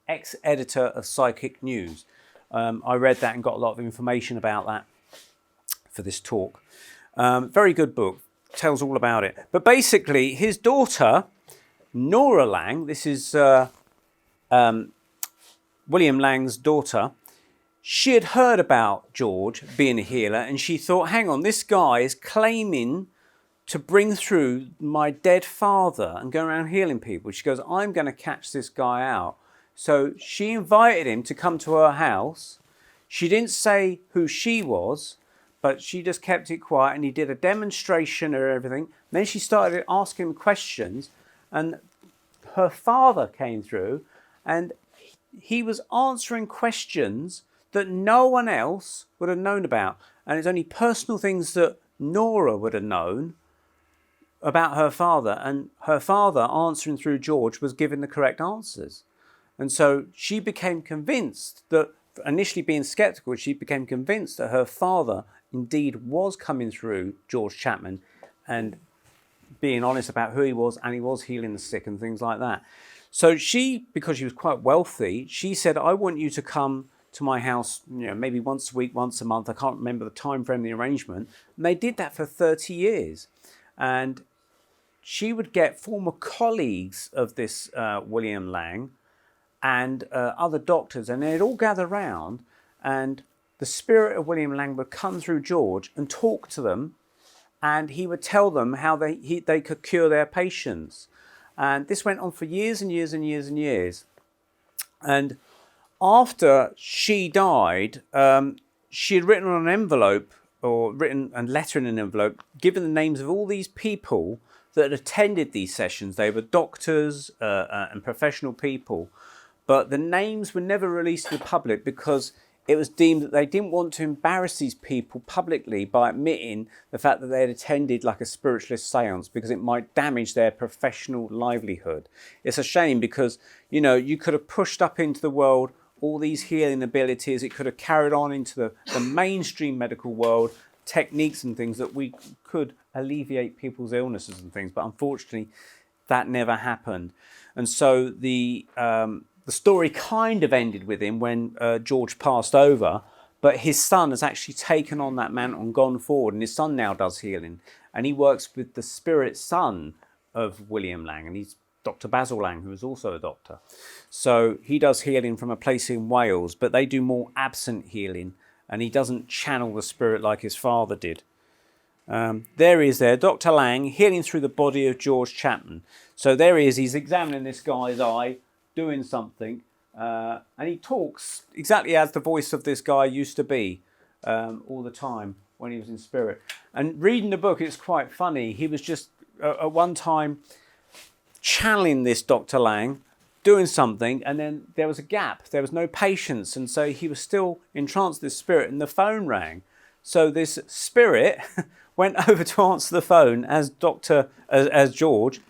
ex-editor of Psychic News. I read that and got a lot of information about that for this talk. Very good book, tells all about it. But basically, his daughter, Nora Lang, this is William Lang's daughter, she had heard about George being a healer, and she thought, hang on, this guy is claiming to bring through my dead father and go around healing people. She goes, I'm going to catch this guy out. So she invited him to come to her house. She didn't say who she was, but she just kept it quiet, and he did a demonstration of everything. Then she started asking him questions, and her father came through, and he was answering questions that no one else would have known about. And it's only personal things that Nora would have known about her father, and her father, answering through George, was giving the correct answers. And so she became convinced that, initially being sceptical, she became convinced that her father indeed was coming through George Chapman and being honest about who he was, and he was healing the sick and things like that. So she, because she was quite wealthy, she said, I want you to come to my house, maybe once a week, once a month. I can't remember the time frame, the arrangement. And they did that for 30 years. And she would get former colleagues of this William Lang and other doctors, and they'd all gather round, and the spirit of William Lang would come through George and talk to them, and he would tell them how they could cure their patients. And this went on for years and years and years and years. And after she died, she had written on an envelope, or written a letter in an envelope, given the names of all these people that had attended these sessions. They were doctors and professional people, but the names were never released to the public because it was deemed that they didn't want to embarrass these people publicly by admitting the fact that they had attended like a spiritualist seance, because it might damage their professional livelihood. It's a shame because, you could have pushed up into the world all these healing abilities. It could have carried on into the mainstream medical world, techniques and things that we could alleviate people's illnesses and things. But unfortunately, that never happened. And so the story kind of ended with him when George passed over, but his son has actually taken on that mantle and gone forward, and his son now does healing, and he works with the spirit son of William Lang, and he's Dr. Basil Lang, who is also a doctor. So he does healing from a place in Wales, but they do more absent healing, and he doesn't channel the spirit like his father did. There he is there, Dr. Lang, healing through the body of George Chapman. So there he is, he's examining this guy's eye, doing something, and he talks exactly as the voice of this guy used to be all the time when he was in spirit. And reading the book, it's quite funny. He was just at one time channeling this Dr. Lang, doing something, and then there was a gap. There was no patience, and so he was still entranced with this spirit, and the phone rang. So this spirit went over to answer the phone as George.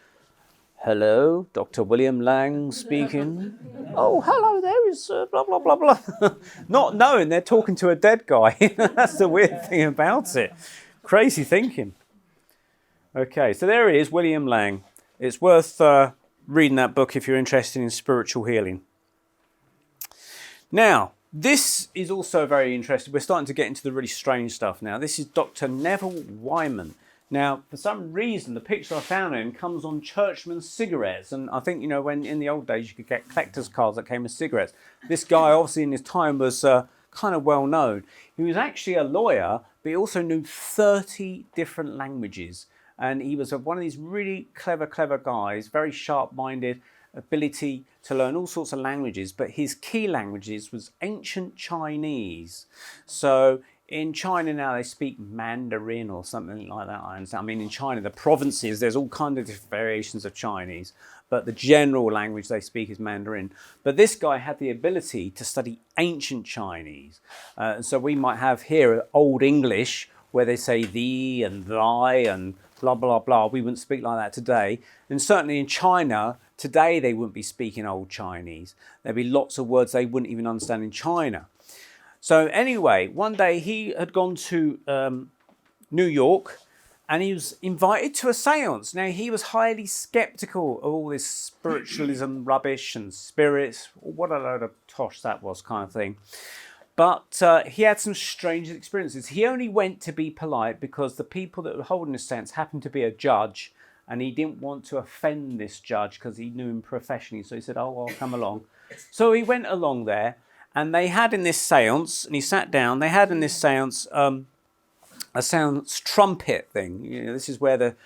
Hello, Dr. William Lang speaking. Oh, hello there, is blah, blah, blah, blah. Not knowing they're talking to a dead guy. That's the weird thing about it. Crazy thinking. Okay, so there he is, William Lang. It's worth reading that book if you're interested in spiritual healing. Now, this is also very interesting. We're starting to get into the really strange stuff now. This is Dr. Neville Wyman. Now, for some reason, the picture I found in comes on Churchman's cigarettes. And I think, when in the old days you could get collector's cards that came with cigarettes. This guy, obviously, in his time was kind of well known. He was actually a lawyer, but he also knew 30 different languages. And he was one of these really clever guys, very sharp-minded, ability to learn all sorts of languages. But his key languages was ancient Chinese. So in China now they speak Mandarin or something like that, I understand. I mean, in China, the provinces, there's all kinds of different variations of Chinese, but the general language they speak is Mandarin. But this guy had the ability to study ancient Chinese. So we might have here Old English, where they say thee and thy and blah, blah, blah. We wouldn't speak like that today. And certainly in China, today they wouldn't be speaking Old Chinese. There'd be lots of words they wouldn't even understand in China. So anyway, one day he had gone to New York, and he was invited to a seance. Now, he was highly skeptical of all this spiritualism rubbish and spirits. What a load of tosh that was, kind of thing. But he had some strange experiences. He only went to be polite because the people that were holding this seance happened to be a judge, and he didn't want to offend this judge because he knew him professionally. So he said, oh, I'll come along. So he went along there. And they had in this seance, and he sat down, they had in this seance a seance trumpet thing. This is where the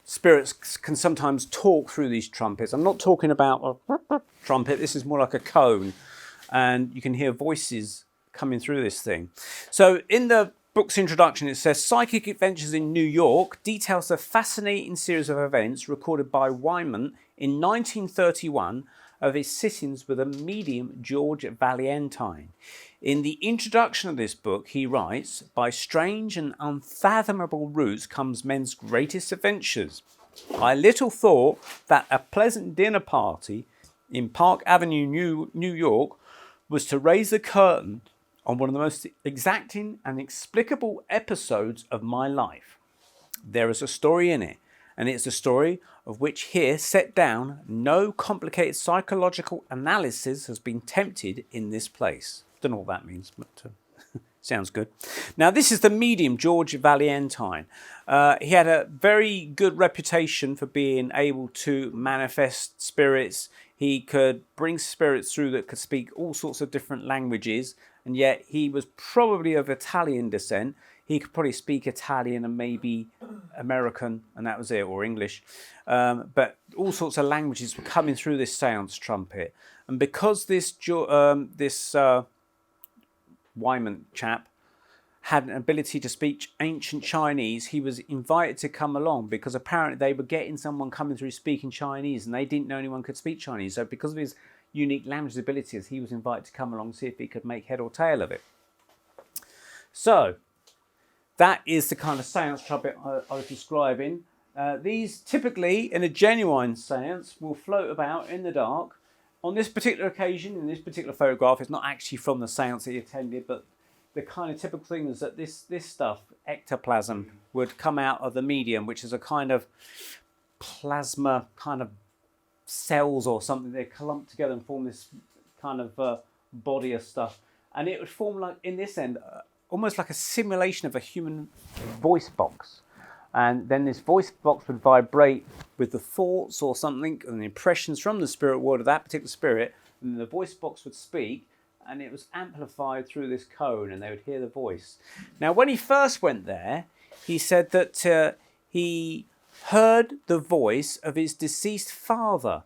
spirits can sometimes talk through these trumpets. I'm not talking about a trumpet, this is more like a cone. And you can hear voices coming through this thing. So in the book's introduction, it says, Psychic Adventures in New York details a fascinating series of events recorded by Wyman in 1931 of his sittings with a medium, George Valentine. In the introduction of this book, he writes, by strange and unfathomable routes comes men's greatest adventures. I little thought that a pleasant dinner party in Park Avenue, New York, was to raise the curtain on one of the most exacting and inexplicable episodes of my life. There is a story in it, and it's a story of which here set down no complicated psychological analysis has been attempted in this place. Don't know what that means, but sounds good. Now, this is the medium, George Valentine. He had a very good reputation for being able to manifest spirits. He could bring spirits through that could speak all sorts of different languages, and yet he was probably of Italian descent. He could probably speak Italian and maybe American, and that was it, or English. But all sorts of languages were coming through this seance trumpet. And because this Wyman chap had an ability to speak ancient Chinese, he was invited to come along because apparently they were getting someone coming through speaking Chinese and they didn't know anyone could speak Chinese. So because of his unique language abilities, he was invited to come along and see if he could make head or tail of it. So that is the kind of seance trumpet I was describing. These typically, in a genuine seance, will float about in the dark. On this particular occasion, in this particular photograph, it's not actually from the seance that he attended, but the kind of typical thing is that this stuff, ectoplasm, would come out of the medium, which is a kind of plasma kind of cells or something. They clump together and form this kind of body of stuff. And it would form, like in this end, almost like a simulation of a human voice box. And then this voice box would vibrate with the thoughts or something and the impressions from the spirit world of that particular spirit. And the voice box would speak, and it was amplified through this cone, and they would hear the voice. Now, when he first went there, he said that he heard the voice of his deceased father,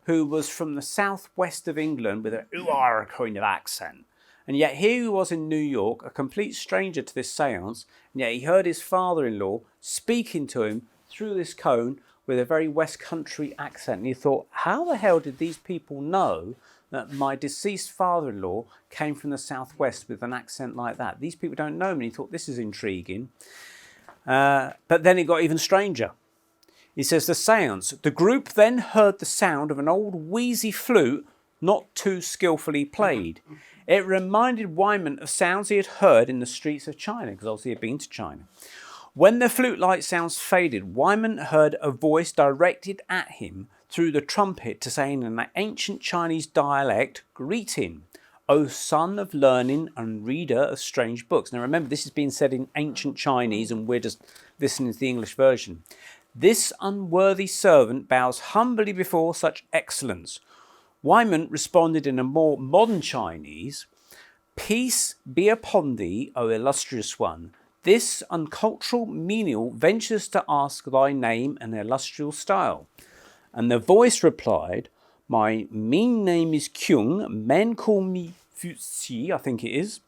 who was from the southwest of England with a ooh-ah kind of accent. And yet here he was in New York, a complete stranger to this seance, and yet he heard his father-in-law speaking to him through this cone with a very West Country accent. And he thought, how the hell did these people know that my deceased father-in-law came from the southwest with an accent like that? These people don't know me. He thought, this is intriguing. But then it got even stranger. He says, the seance. The group then heard the sound of an old wheezy flute, not too skillfully played. It reminded Wyman of sounds he had heard in the streets of China, because obviously he had been to China. When the flute-like sounds faded, Wyman heard a voice directed at him through the trumpet to say in an ancient Chinese dialect, greeting, O son of learning and reader of strange books. Now remember, this is being said in ancient Chinese and we're just listening to the English version. This unworthy servant bows humbly before such excellence. Wyman responded in a more modern Chinese, peace be upon thee, O illustrious one. This uncultural menial ventures to ask thy name and illustrious style. And the voice replied, my mean name is Kyung, men call me Fuxi, I think it is,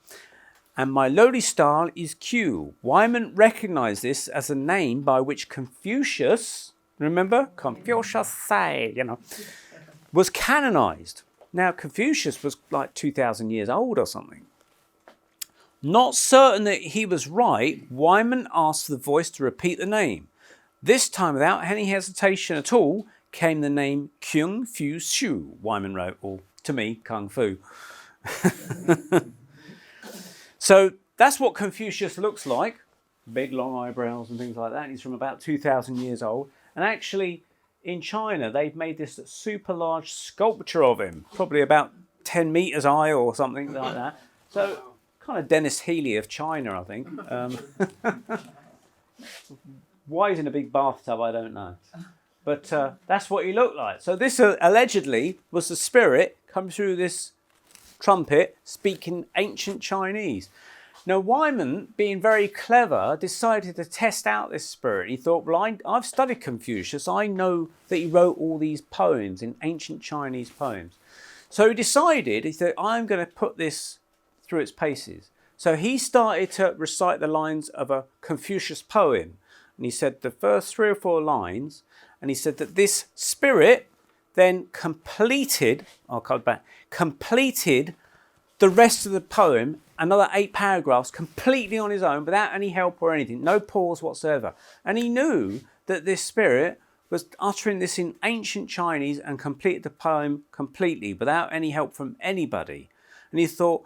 and my lowly style is Q. Wyman recognized this as a name by which Confucius, remember? Confucius say, was canonized. Now, Confucius was like 2,000 years old or something. Not certain that he was right, Wyman asked the voice to repeat the name. This time, without any hesitation at all, came the name Kung Fu Shu, Wyman wrote, or to me, Kung Fu. So that's what Confucius looks like. Big long eyebrows and things like that. He's from about 2,000 years old. And actually, in China, they've made this super large sculpture of him, probably about 10 meters high or something like that. So kind of Dennis Healy of China, I think. Why he's in a big bathtub, I don't know. But that's what he looked like. So this allegedly was the spirit come through this trumpet speaking ancient Chinese. Now Wyman, being very clever, decided to test out this spirit. He thought, well, I've studied Confucius. I know that he wrote all these poems in ancient Chinese poems. So he said, I'm going to put this through its paces. So he started to recite the lines of a Confucius poem. And he said the first 3 or 4 lines, and he said that this spirit then completed the rest of the poem, another 8 paragraphs, completely on his own, without any help or anything, no pause whatsoever. And he knew that this spirit was uttering this in ancient Chinese and completed the poem completely without any help from anybody. And he thought,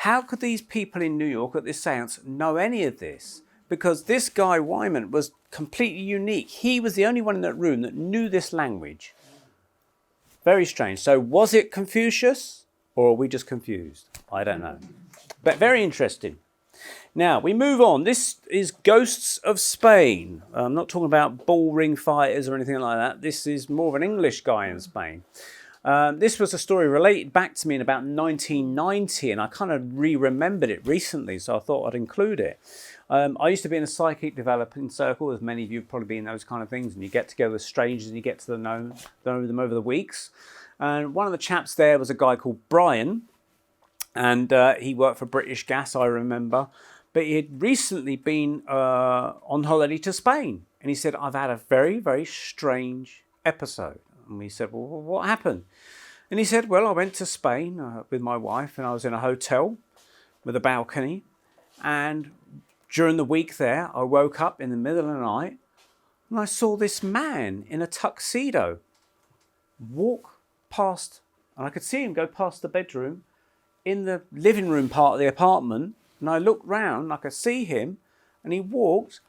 how could these people in New York at this seance know any of this? Because this guy, Wyman, was completely unique. He was the only one in that room that knew this language. Very strange. So was it Confucius, or are we just confused? I don't know. But very interesting. Now, we move on. This is Ghosts of Spain. I'm not talking about bull ring fighters or anything like that. This is more of an English guy in Spain. This was a story related back to me in about 1990, and I kind of re-remembered it recently, so I thought I'd include it. I used to be in a psychic developing circle, as many of you have probably been in those kind of things, and you get together with strangers and you get to know them over the weeks. And one of the chaps there was a guy called Brian, and he worked for British Gas, I remember. But he had recently been on holiday to Spain, and he said, I've had a very, very strange episode. And we said, well, what happened? And he said, well, I went to Spain with my wife, and I was in a hotel with a balcony. And during the week there, I woke up in the middle of the night, and I saw this man in a tuxedo walk past, and I could see him go past the bedroom in the living room part of the apartment. And I looked round, and I could see him, and he walked,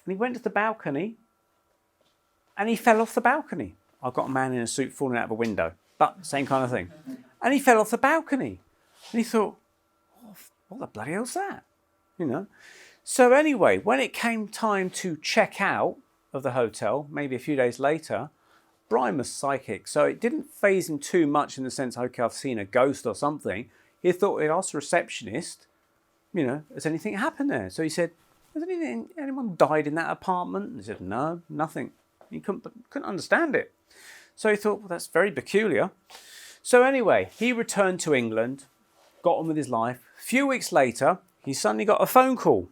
and he went to the balcony, and he fell off the balcony. I've got a man in a suit falling out of a window, but same kind of thing. And he fell off the balcony. And he thought, oh, what the bloody hell's that? You know. So anyway, when it came time to check out of the hotel, maybe a few days later, Brian was psychic. So it didn't faze him too much in the sense, okay, I've seen a ghost or something. He thought he'd asked the receptionist, you know, has anything happened there? So he said, has anyone died in that apartment? And he said, no, nothing. He couldn't understand it. So he thought, well, that's very peculiar. So anyway, he returned to England, got on with his life. A few weeks later, he suddenly got a phone call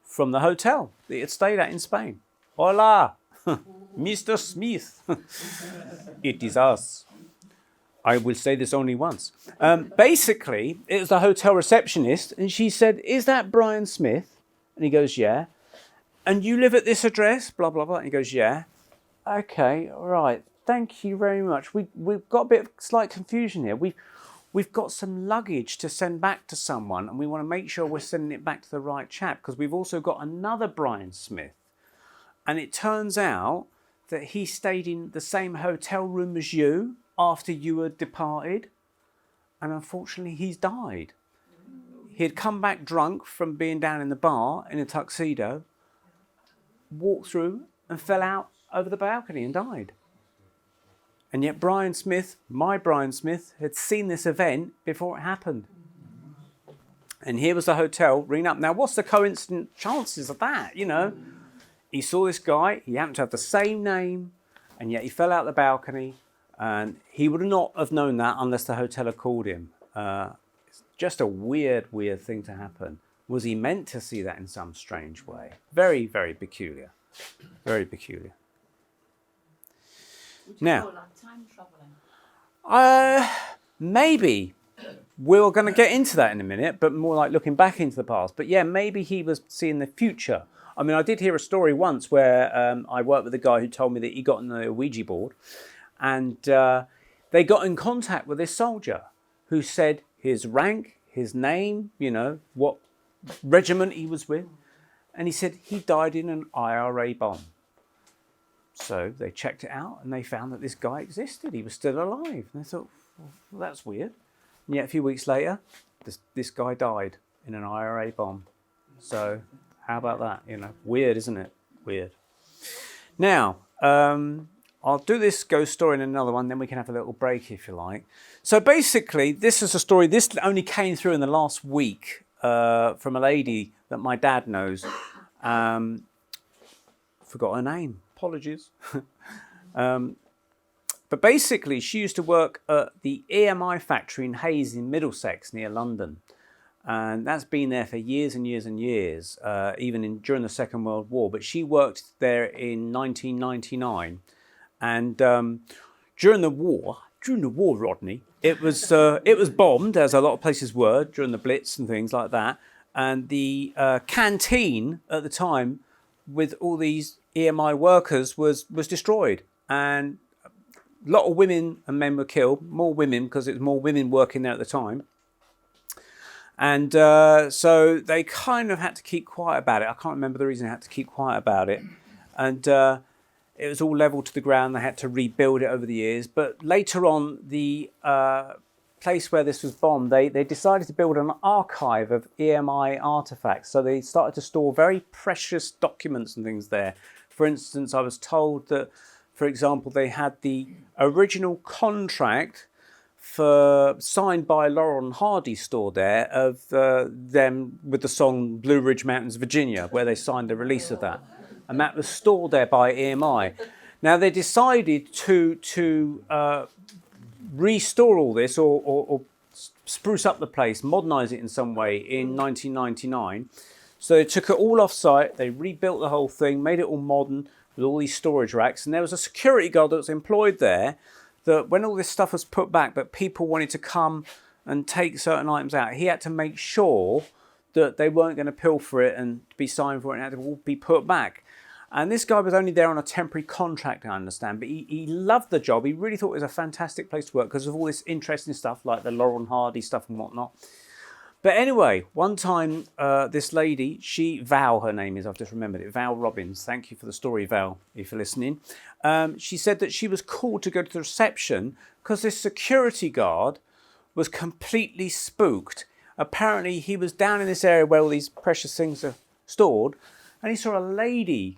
from the hotel that he had stayed at in Spain. Hola, Mr. Smith. It is us. I will say this only once. Basically, it was the hotel receptionist, and she said, is that Brian Smith? And he goes, yeah. And you live at this address? Blah, blah, blah. And he goes, yeah. Okay, all right. Thank you very much. We've got a bit of slight confusion here. We've got some luggage to send back to someone, and we want to make sure we're sending it back to the right chap, because we've also got another Brian Smith. And it turns out that he stayed in the same hotel room as you after you had departed, and unfortunately he's died. He had come back drunk from being down in the bar in a tuxedo, walked through and fell out over the balcony and died. And yet Brian Smith, my Brian Smith, had seen this event before it happened. And here was the hotel ringing up. Now, what's the coincident chances of that, you know? He saw this guy, he happened to have the same name, and yet he fell out the balcony, and he would not have known that unless the hotel had called him. It's just a weird, weird thing to happen. Was he meant to see that in some strange way? Very, very peculiar. Very peculiar.
Would you
Now,
call that time travelling?
Maybe. We're going to get into that in a minute, but more like looking back into the past. But yeah, maybe he was seeing the future. I mean, I did hear a story once where I worked with a guy who told me that he got on the Ouija board, and they got in contact with this soldier who said his rank, his name, you know, what regiment he was with. And he said he died in an IRA bomb. So they checked it out and they found that this guy existed. He was still alive. And they thought, well, that's weird. And yet a few weeks later, this guy died in an IRA bomb. So how about that? You know, weird, isn't it? Weird. Now, I'll do this ghost story in another one, then we can have a little break if you like. So basically, this is a story, this only came through in the last week from a lady that my dad knows. Forgot her name. Apologies. But basically, she used to work at the EMI factory in Hayes in Middlesex, near London. And that's been there for years and years and years, even during the Second World War. But she worked there in 1999. And during the war, Rodney, it was bombed, as a lot of places were, during the Blitz and things like that. And the canteen at the time with all these EMI workers was destroyed. And a lot of women and men were killed, more women because it was more women working there at the time. And so they kind of had to keep quiet about it. I can't remember the reason they had to keep quiet about it. And it was all leveled to the ground. They had to rebuild it over the years. But later on, the place where this was bombed, they decided to build an archive of EMI artifacts. So they started to store very precious documents and things there. For instance, I was told that, for example, they had the original contract signed by Laurel and Hardy stored there of them with the song Blue Ridge Mountains, Virginia, where they signed the release of that. And that was stored there by EMI. Now, they decided to restore all this or spruce up the place, modernise it in some way in 1999. So they took it all off-site, they rebuilt the whole thing, made it all modern with all these storage racks. And there was a security guard that was employed there that when all this stuff was put back, but people wanted to come and take certain items out, he had to make sure that they weren't going to pilfer it and be signed for it and it had to all be put back. And this guy was only there on a temporary contract, I understand, but he loved the job. He really thought it was a fantastic place to work because of all this interesting stuff like the Laurel and Hardy stuff and whatnot. But anyway, one time this lady, Val, her name is, I've just remembered it, Val Robbins. Thank you for the story, Val, if you're listening. She said that she was called to go to the reception because this security guard was completely spooked. Apparently, he was down in this area where all these precious things are stored, and he saw a lady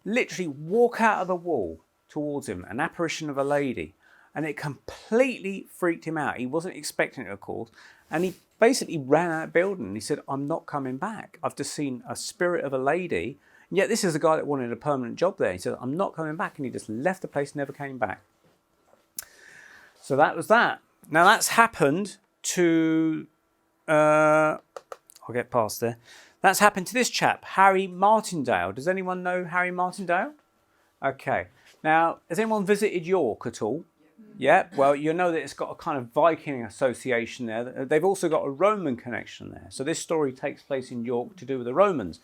literally walk out of the wall towards him, an apparition of a lady, and it completely freaked him out. He wasn't expecting it, of course, and he basically ran out of the building and he said, I'm not coming back. I've just seen a spirit of a lady, and yet this is a guy that wanted a permanent job there. He said, I'm not coming back, and he just left the place, never came back. So that was that. Now that's happened to, I'll get past there. That's happened to this chap, Harry Martingdale. Does anyone know Harry Martingdale? Okay. Now, has anyone visited York at all? Yeah. Well, you know that it's got a kind of Viking association there. They've also got a Roman connection there. So this story takes place in York to do with the Romans.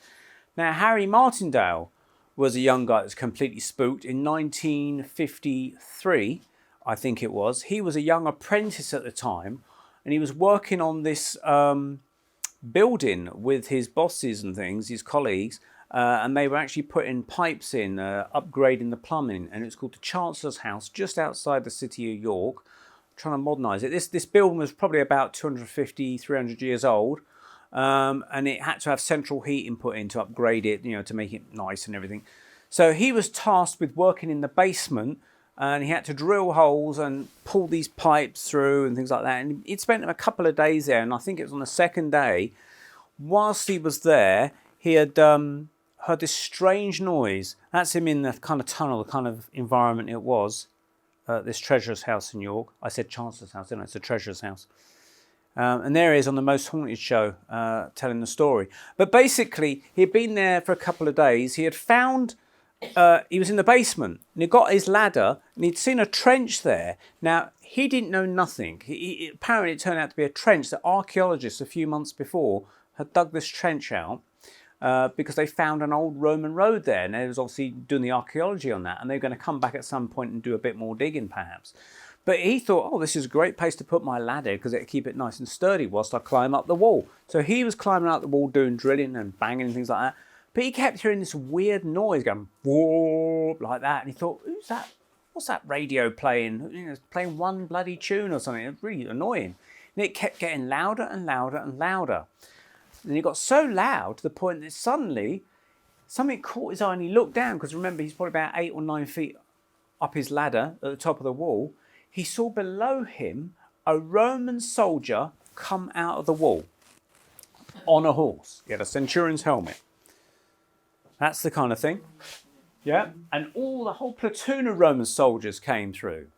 Now, Harry Martingdale was a young guy that was completely spooked in 1953, I think it was. He was a young apprentice at the time, and he was working on this building with his bosses and things, his colleagues, and they were actually putting pipes in, upgrading the plumbing, and it's called the Chancellor's House, just outside the city of York, trying to modernise it. This building was probably about 250, 300 years old, and it had to have central heating put in to upgrade it, you know, to make it nice and everything. So he was tasked with working in the basement, and he had to drill holes and pull these pipes through and things like that. And he'd spent a couple of days there, and I think it was on the second day. Whilst he was there, he had heard this strange noise. That's him in the kind of tunnel, the kind of environment it was. This treasurer's house in York. I said Chancellor's house, didn't I? It's a treasurer's house. And there he is on the Most Haunted show telling the story. But basically, he had been there for a couple of days. He had found... he was in the basement and he got his ladder and he'd seen a trench there. Now, he didn't know nothing. Apparently, it turned out to be a trench that archaeologists a few months before had dug this trench out because they found an old Roman road there. And they was obviously doing the archaeology on that, and they were going to come back at some point and do a bit more digging perhaps. But he thought, oh, this is a great place to put my ladder because it'll keep it nice and sturdy whilst I climb up the wall. So he was climbing up the wall doing drilling and banging and things like that. But he kept hearing this weird noise going, whoa, like that. And he thought, who's that? What's that radio playing? You know, it's playing one bloody tune or something. It's really annoying. And it kept getting louder and louder and louder. And it got so loud to the point that suddenly something caught his eye and he looked down, because remember, he's probably about 8 or 9 feet up his ladder at the top of the wall. He saw below him a Roman soldier come out of the wall on a horse. He had a centurion's helmet. That's the kind of thing. Yeah. And the whole platoon of Roman soldiers came through.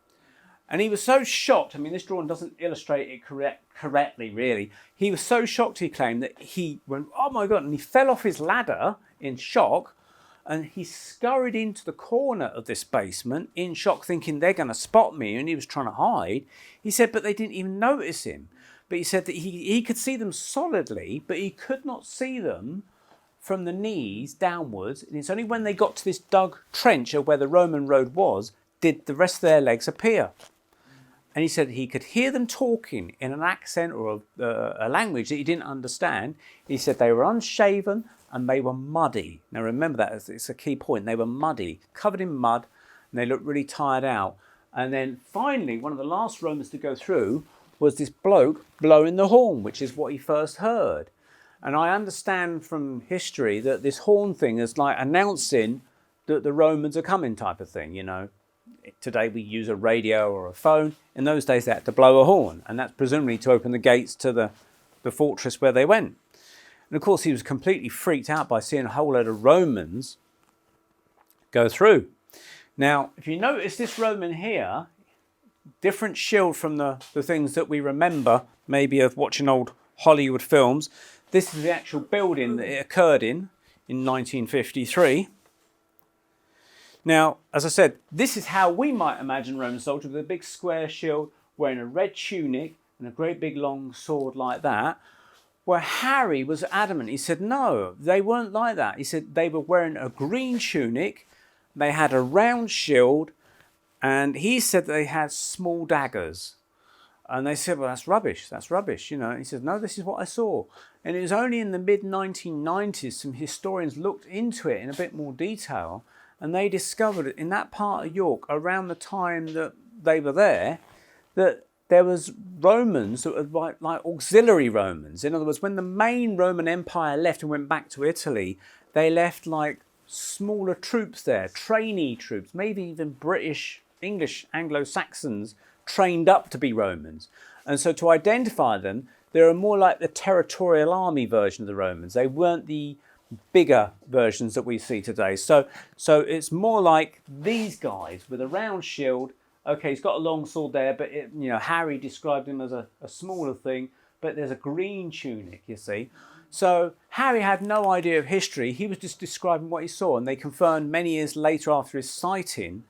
And he was so shocked. I mean, this drawing doesn't illustrate it correctly, really. He was so shocked, he claimed, that he went, oh my God, and he fell off his ladder in shock. And he scurried into the corner of this basement in shock, thinking they're going to spot me. And he was trying to hide. He said, but they didn't even notice him. But he said that he could see them solidly, but he could not see them from the knees downwards. And it's only when they got to this dug trench of where the Roman road was, did the rest of their legs appear. And he said he could hear them talking in an accent or a language that he didn't understand. He said they were unshaven and they were muddy. Now remember that, it's a key point. They were muddy, covered in mud, and they looked really tired out. And then finally, one of the last Romans to go through was this bloke blowing the horn, which is what he first heard. And I understand from history that this horn thing is like announcing that the Romans are coming type of thing, you know. Today we use a radio or a phone. In those days they had to blow a horn, and that's presumably to open the gates to the fortress where they went. And of course he was completely freaked out by seeing a whole load of Romans go through. Now, if you notice this Roman here, different shield from the things that we remember maybe of watching old Hollywood films. This is the actual building that it occurred in 1953. Now, as I said, this is how we might imagine Roman soldier, with a big square shield, wearing a red tunic and a great big long sword like that. Where Harry was adamant. He said, no, they weren't like that. He said they were wearing a green tunic, they had a round shield, and he said they had small daggers. And they said, well, that's rubbish, you know. And he said, no, this is what I saw. And it was only in the mid-1990s some historians looked into it in a bit more detail, and they discovered in that part of York, around the time that they were there, that there was Romans that were like auxiliary Romans. In other words, when the main Roman Empire left and went back to Italy, they left like smaller troops there, trainee troops, maybe even British, English, Anglo-Saxons trained up to be Romans. And so to identify them, they were more like the territorial army version of the Romans. They weren't the bigger versions that we see today. So it's more like these guys with a round shield. Okay, he's got a long sword there, but Harry described him as a smaller thing, but there's a green tunic, you see. So Harry had no idea of history. He was just describing what he saw, and they confirmed many years later after his sighting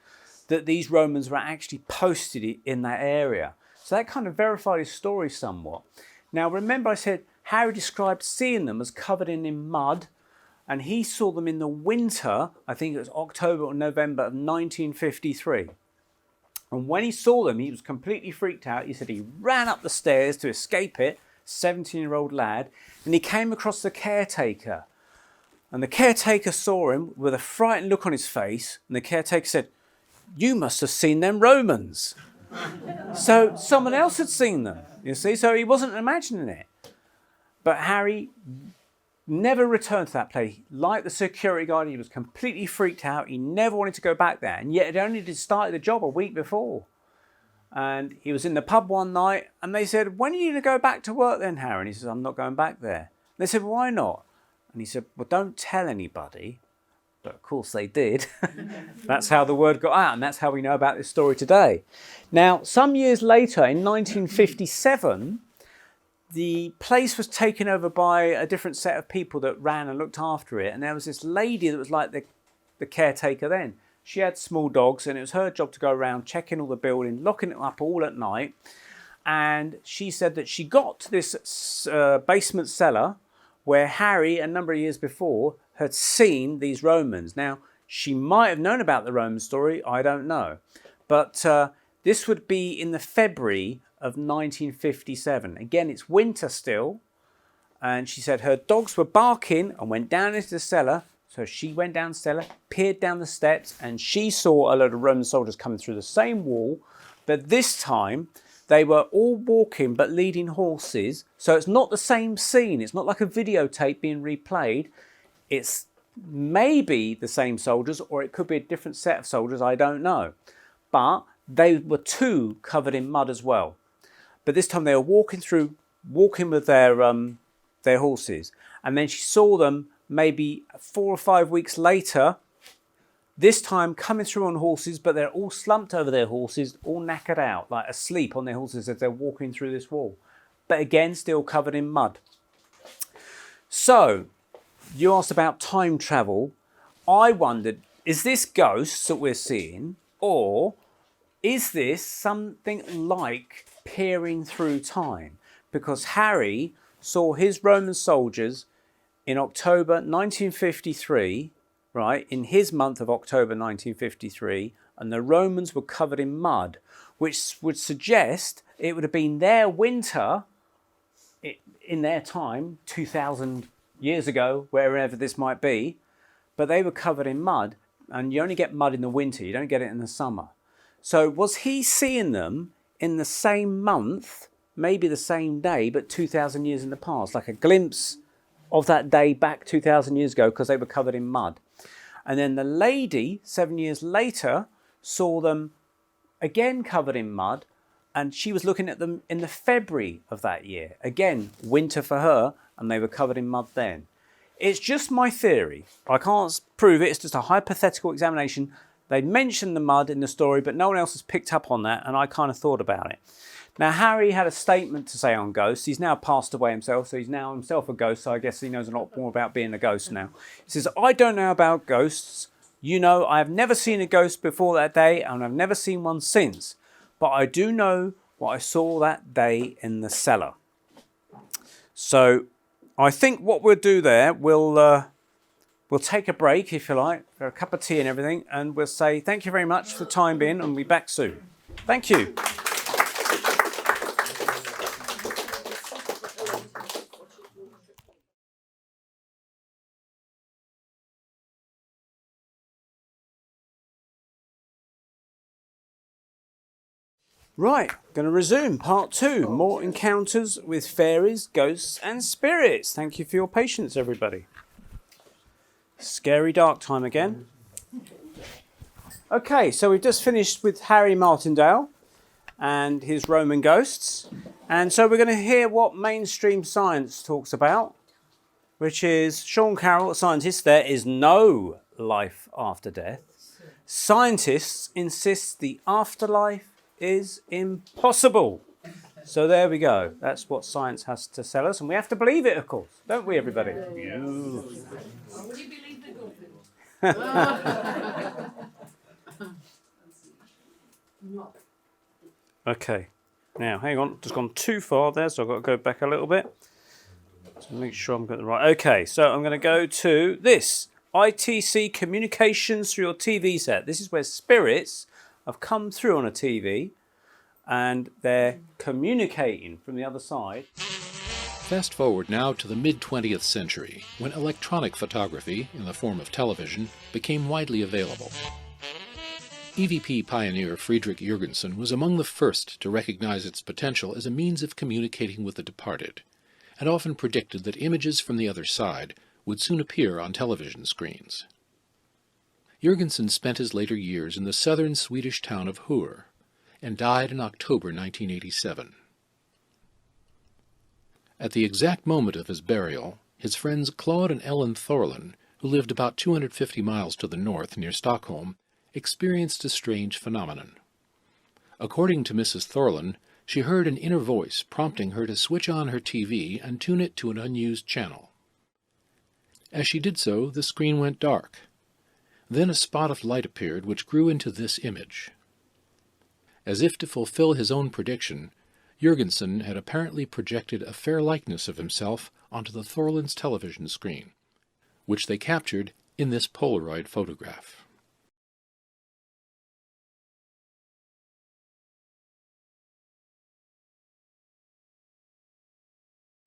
that these Romans were actually posted in that area. So that kind of verified his story somewhat. Now, remember I said Harry described seeing them as covered in mud, and he saw them in the winter, I think it was October or November of 1953. And when he saw them, he was completely freaked out. He said he ran up the stairs to escape it, 17-year-old lad, and he came across the caretaker. And the caretaker saw him with a frightened look on his face, and the caretaker said, you must have seen them Romans. So someone else had seen them, you see, so he wasn't imagining it. But Harry never returned to that place. Like the security guard, he was completely freaked out. He never wanted to go back there. And yet it only just started the job a week before. And he was in the pub one night and they said, when are you going to go back to work then, Harry? And he says, I'm not going back there. And they said, why not? And he said, well, don't tell anybody. But of course they did. That's how the word got out, and that's how we know about this story today. Now, some years later, in 1957, the place was taken over by a different set of people that ran and looked after it. And there was this lady that was like the caretaker then. She had small dogs, and it was her job to go around checking all the building, locking it up all at night. And she said that she got to this basement cellar where Harry, a number of years before, had seen these Romans. Now, she might have known about the Roman story, I don't know. But this would be in the February of 1957. Again, it's winter still. And she said her dogs were barking and went down into the cellar. So she went down the cellar, peered down the steps, and she saw a load of Roman soldiers coming through the same wall. But this time, they were all walking but leading horses. So it's not the same scene. It's not like a videotape being replayed. It's maybe the same soldiers, or it could be a different set of soldiers, I don't know. But they were too covered in mud as well. But this time they were walking with their horses. And then she saw them maybe 4 or 5 weeks later This time coming through on horses, but they're all slumped over their horses, all knackered out, like asleep on their horses as they're walking through this wall. But again, still covered in mud. So, you asked about time travel. I wondered, is this ghosts that we're seeing, or is this something like peering through time? Because Harry saw his Roman soldiers in October 1953, right, in his month of October 1953, and the Romans were covered in mud, which would suggest it would have been their winter in their time, 2,000 years ago, wherever this might be, but they were covered in mud, and you only get mud in the winter, you don't get it in the summer. So was he seeing them in the same month, maybe the same day, but 2,000 years in the past, like a glimpse of that day back 2,000 years ago because they were covered in mud? And then the lady, 7 years later, saw them again covered in mud, and she was looking at them in the February of that year. Again, winter for her, and they were covered in mud then. It's just my theory. I can't prove it. It's just a hypothetical examination. They mentioned the mud in the story, but no one else has picked up on that, and I kind of thought about it. Now, Harry had a statement to say on ghosts. He's now passed away himself, so he's now himself a ghost, so I guess he knows a lot more about being a ghost now. He says, I don't know about ghosts. You know, I have never seen a ghost before that day, and I've never seen one since. But I do know what I saw that day in the cellar. So I think what we'll do there, we'll take a break, if you like, for a cup of tea and everything, and we'll say thank you very much for the time being, and we'll be back soon. Thank you. Right, going to resume part 2. More encounters with fairies, ghosts and spirits. Thank you for your patience, everybody. Scary dark time again. Okay, so we've just finished with Harry Martingdale and his Roman ghosts. And so we're going to hear what mainstream science talks about, which is Sean Carroll, a scientist. There is no life after death. Scientists insist the afterlife is impossible. So there we go. That's what science has to tell us, and we have to believe it, of course, don't we, everybody?
Yeah. Will you believe the dolphins?
Okay. Now, hang on. Just gone too far there, so I've got to go back a little bit to make sure I'm got the right. Okay, so I'm going to go to this. ITC communications through your TV set. This is where spirits have come through on a TV and they're communicating from the other side.
Fast forward now to the mid-20th century, when electronic photography, in the form of television, became widely available. EVP pioneer Friedrich Jürgensen was among the first to recognize its potential as a means of communicating with the departed, and often predicted that images from the other side would soon appear on television screens. Jürgensen spent his later years in the southern Swedish town of Hur, and died in October 1987. At the exact moment of his burial, his friends Claude and Ellen Thorlin, who lived about 250 miles to the north near Stockholm, experienced a strange phenomenon. According to Mrs. Thorlin, she heard an inner voice prompting her to switch on her TV and tune it to an unused channel. As she did so, the screen went dark. Then a spot of light appeared which grew into this image. As if to fulfill his own prediction, Jürgensen had apparently projected a fair likeness of himself onto the Thorlins' television screen, which they captured in this Polaroid photograph.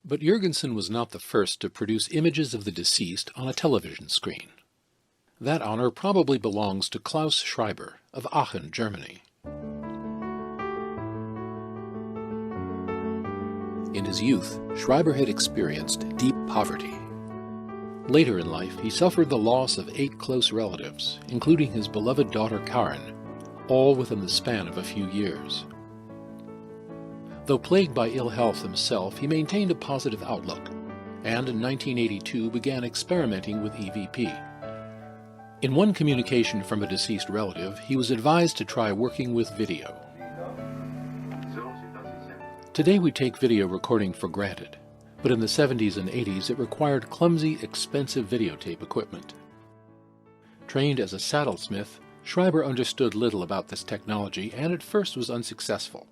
But Jürgensen was not the first to produce images of the deceased on a television screen. That honor probably belongs to Klaus Schreiber of Aachen, Germany. In his youth, Schreiber had experienced deep poverty. Later in life, he suffered the loss of 8 close relatives, including his beloved daughter Karen, all within the span of a few years. Though plagued by ill health himself, he maintained a positive outlook, and in 1982 began experimenting with EVP. In one communication from a deceased relative, he was advised to try working with video. Today we take video recording for granted, but in the 70s and 80s it required clumsy, expensive videotape equipment. Trained as a saddlesmith, Schreiber understood little about this technology and at first was unsuccessful.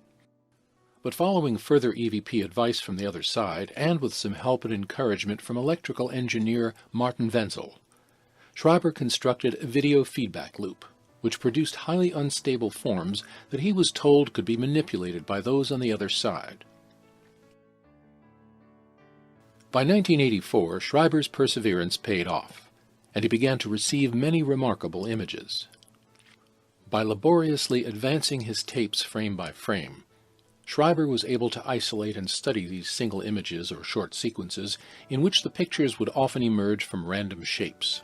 But following further EVP advice from the other side, and with some help and encouragement from electrical engineer Martin Wenzel, Schreiber constructed a video feedback loop, which produced highly unstable forms that he was told could be manipulated by those on the other side. By 1984, Schreiber's perseverance paid off, and he began to receive many remarkable images. By laboriously advancing his tapes frame by frame, Schreiber was able to isolate and study these single images or short sequences in which the pictures would often emerge from random shapes.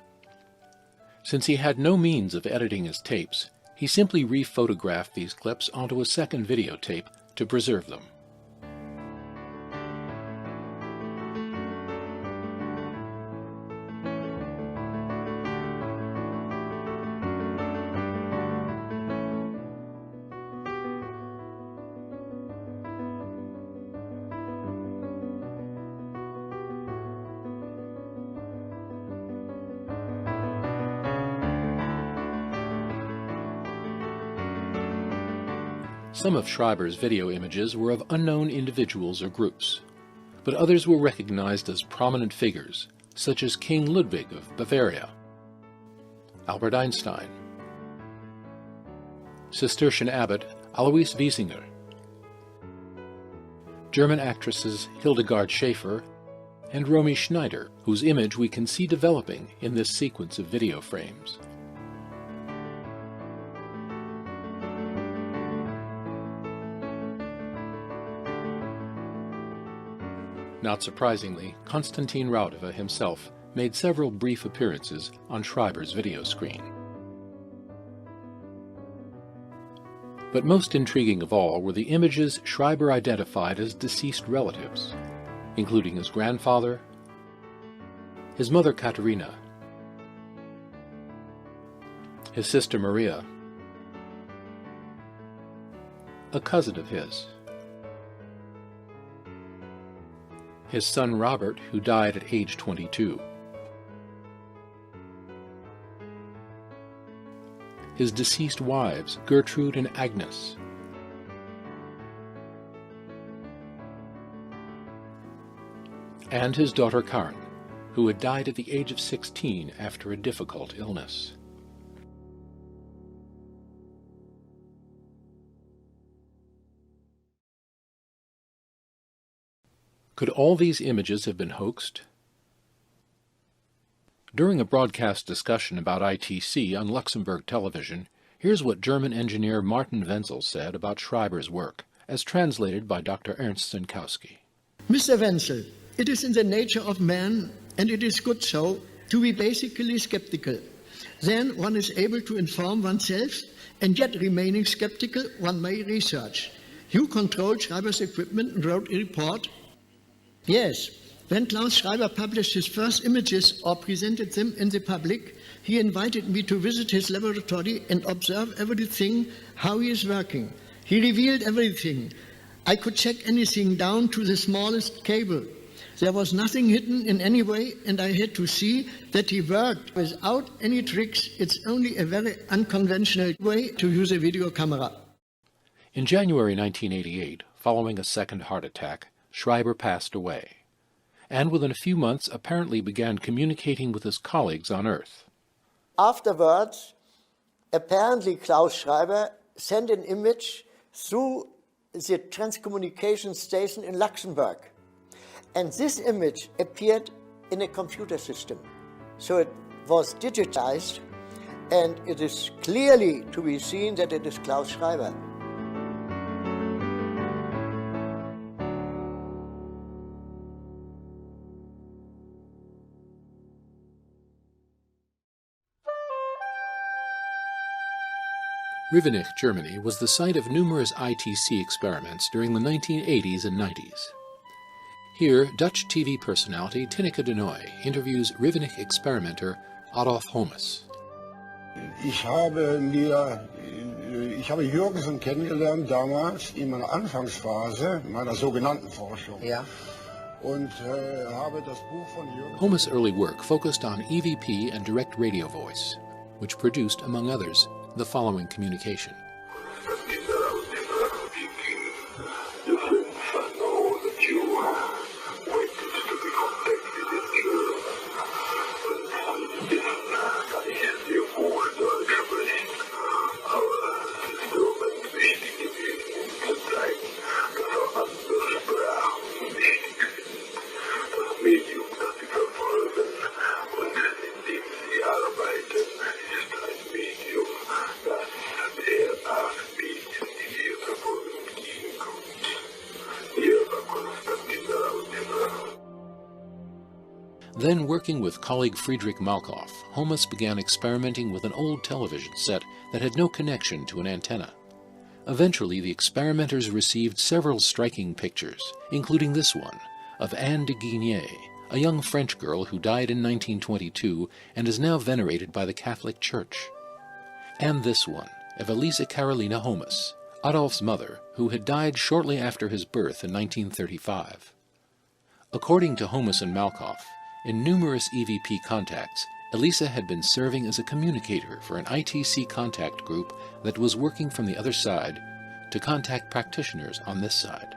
Since he had no means of editing his tapes, he simply rephotographed these clips onto a second videotape to preserve them. Some of Schreiber's video images were of unknown individuals or groups, but others were recognized as prominent figures, such as King Ludwig of Bavaria, Albert Einstein, Cistercian abbot Alois Wiesinger, German actresses Hildegard Schaefer and Romy Schneider, whose image we can see developing in this sequence of video frames. Not surprisingly, Konstantin Raudova himself made several brief appearances on Schreiber's video screen. But most intriguing of all were the images Schreiber identified as deceased relatives, including his grandfather, his mother Katerina, his sister Maria, a cousin of his son Robert, who died at age 22, his deceased wives Gertrude and Agnes, and his daughter Karen, who had died at the age of 16 after a difficult illness. Could all these images have been hoaxed? During a broadcast discussion about ITC on Luxembourg television, here's what German engineer Martin Wenzel said about Schreiber's work, as translated by Dr. Ernst Zinkowski.
Mr. Wenzel, it is in the nature of man, and it is good so, to be basically skeptical. Then one is able to inform oneself, and yet remaining skeptical, one may research. You controlled Schreiber's equipment and wrote a report. Yes, when Klaus Schreiber published his first images or presented them in the public, he invited me to visit his laboratory and observe everything, how he is working. He revealed everything. I could check anything down to the smallest cable. There was nothing hidden in any way, and I had to see that he worked without any tricks. It's only a very unconventional way to use a video camera.
In January 1988, following a second heart attack, Schreiber passed away, and within a few months apparently began communicating with his colleagues on Earth.
Afterwards, apparently Klaus Schreiber sent an image through the transcommunication station in Luxembourg. And this image appeared in a computer system. So it was digitized, and it is clearly to be seen that it is Klaus Schreiber.
Rievenich, Germany, was the site of numerous ITC experiments during the 1980s and 90s. Here, Dutch TV personality Tineke de Nooi interviews Rievenich experimenter Adolf Holmes.
Ich habe Jürgensen kennengelernt damals in meiner Anfangsphase meiner sogenannten Forschung.
Ja.
Und habe das Buch von Jürgensen...
Holmes' early work focused on EVP and direct radio voice, which produced, among others, the following communication. Then, working with colleague Friedrich Malkoff, Holmes began experimenting with an old television set that had no connection to an antenna. Eventually, the experimenters received several striking pictures, including this one of Anne de Guigné, a young French girl who died in 1922 and is now venerated by the Catholic Church. And this one of Elisa Carolina Holmes, Adolf's mother, who had died shortly after his birth in 1935. According to Holmes and Malkoff, in numerous EVP contacts, Elisa had been serving as a communicator for an ITC contact group that was working from the other side to contact practitioners on this side.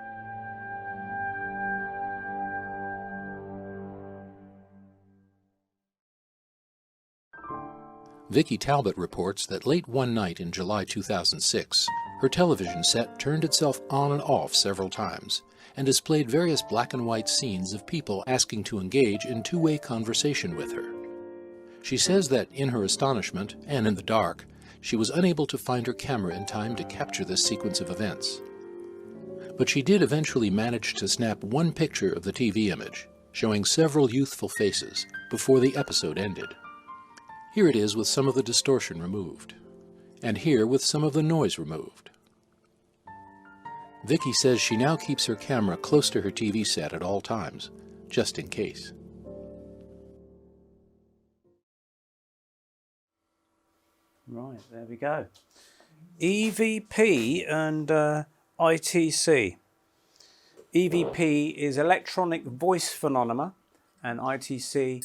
Vicki Talbott reports that late one night in July 2006, her television set turned itself on and off several times and displayed various black and white scenes of people asking to engage in two-way conversation with her. She says that, in her astonishment and in the dark, she was unable to find her camera in time to capture this sequence of events. But she did eventually manage to snap one picture of the TV image, showing several youthful faces, before the episode ended. Here it is with some of the distortion removed, and here with some of the noise removed. Vicki says she now keeps her camera close to her TV set at all times, just in case.
Right, there we go. EVP and ITC. EVP is electronic voice phenomena, and ITC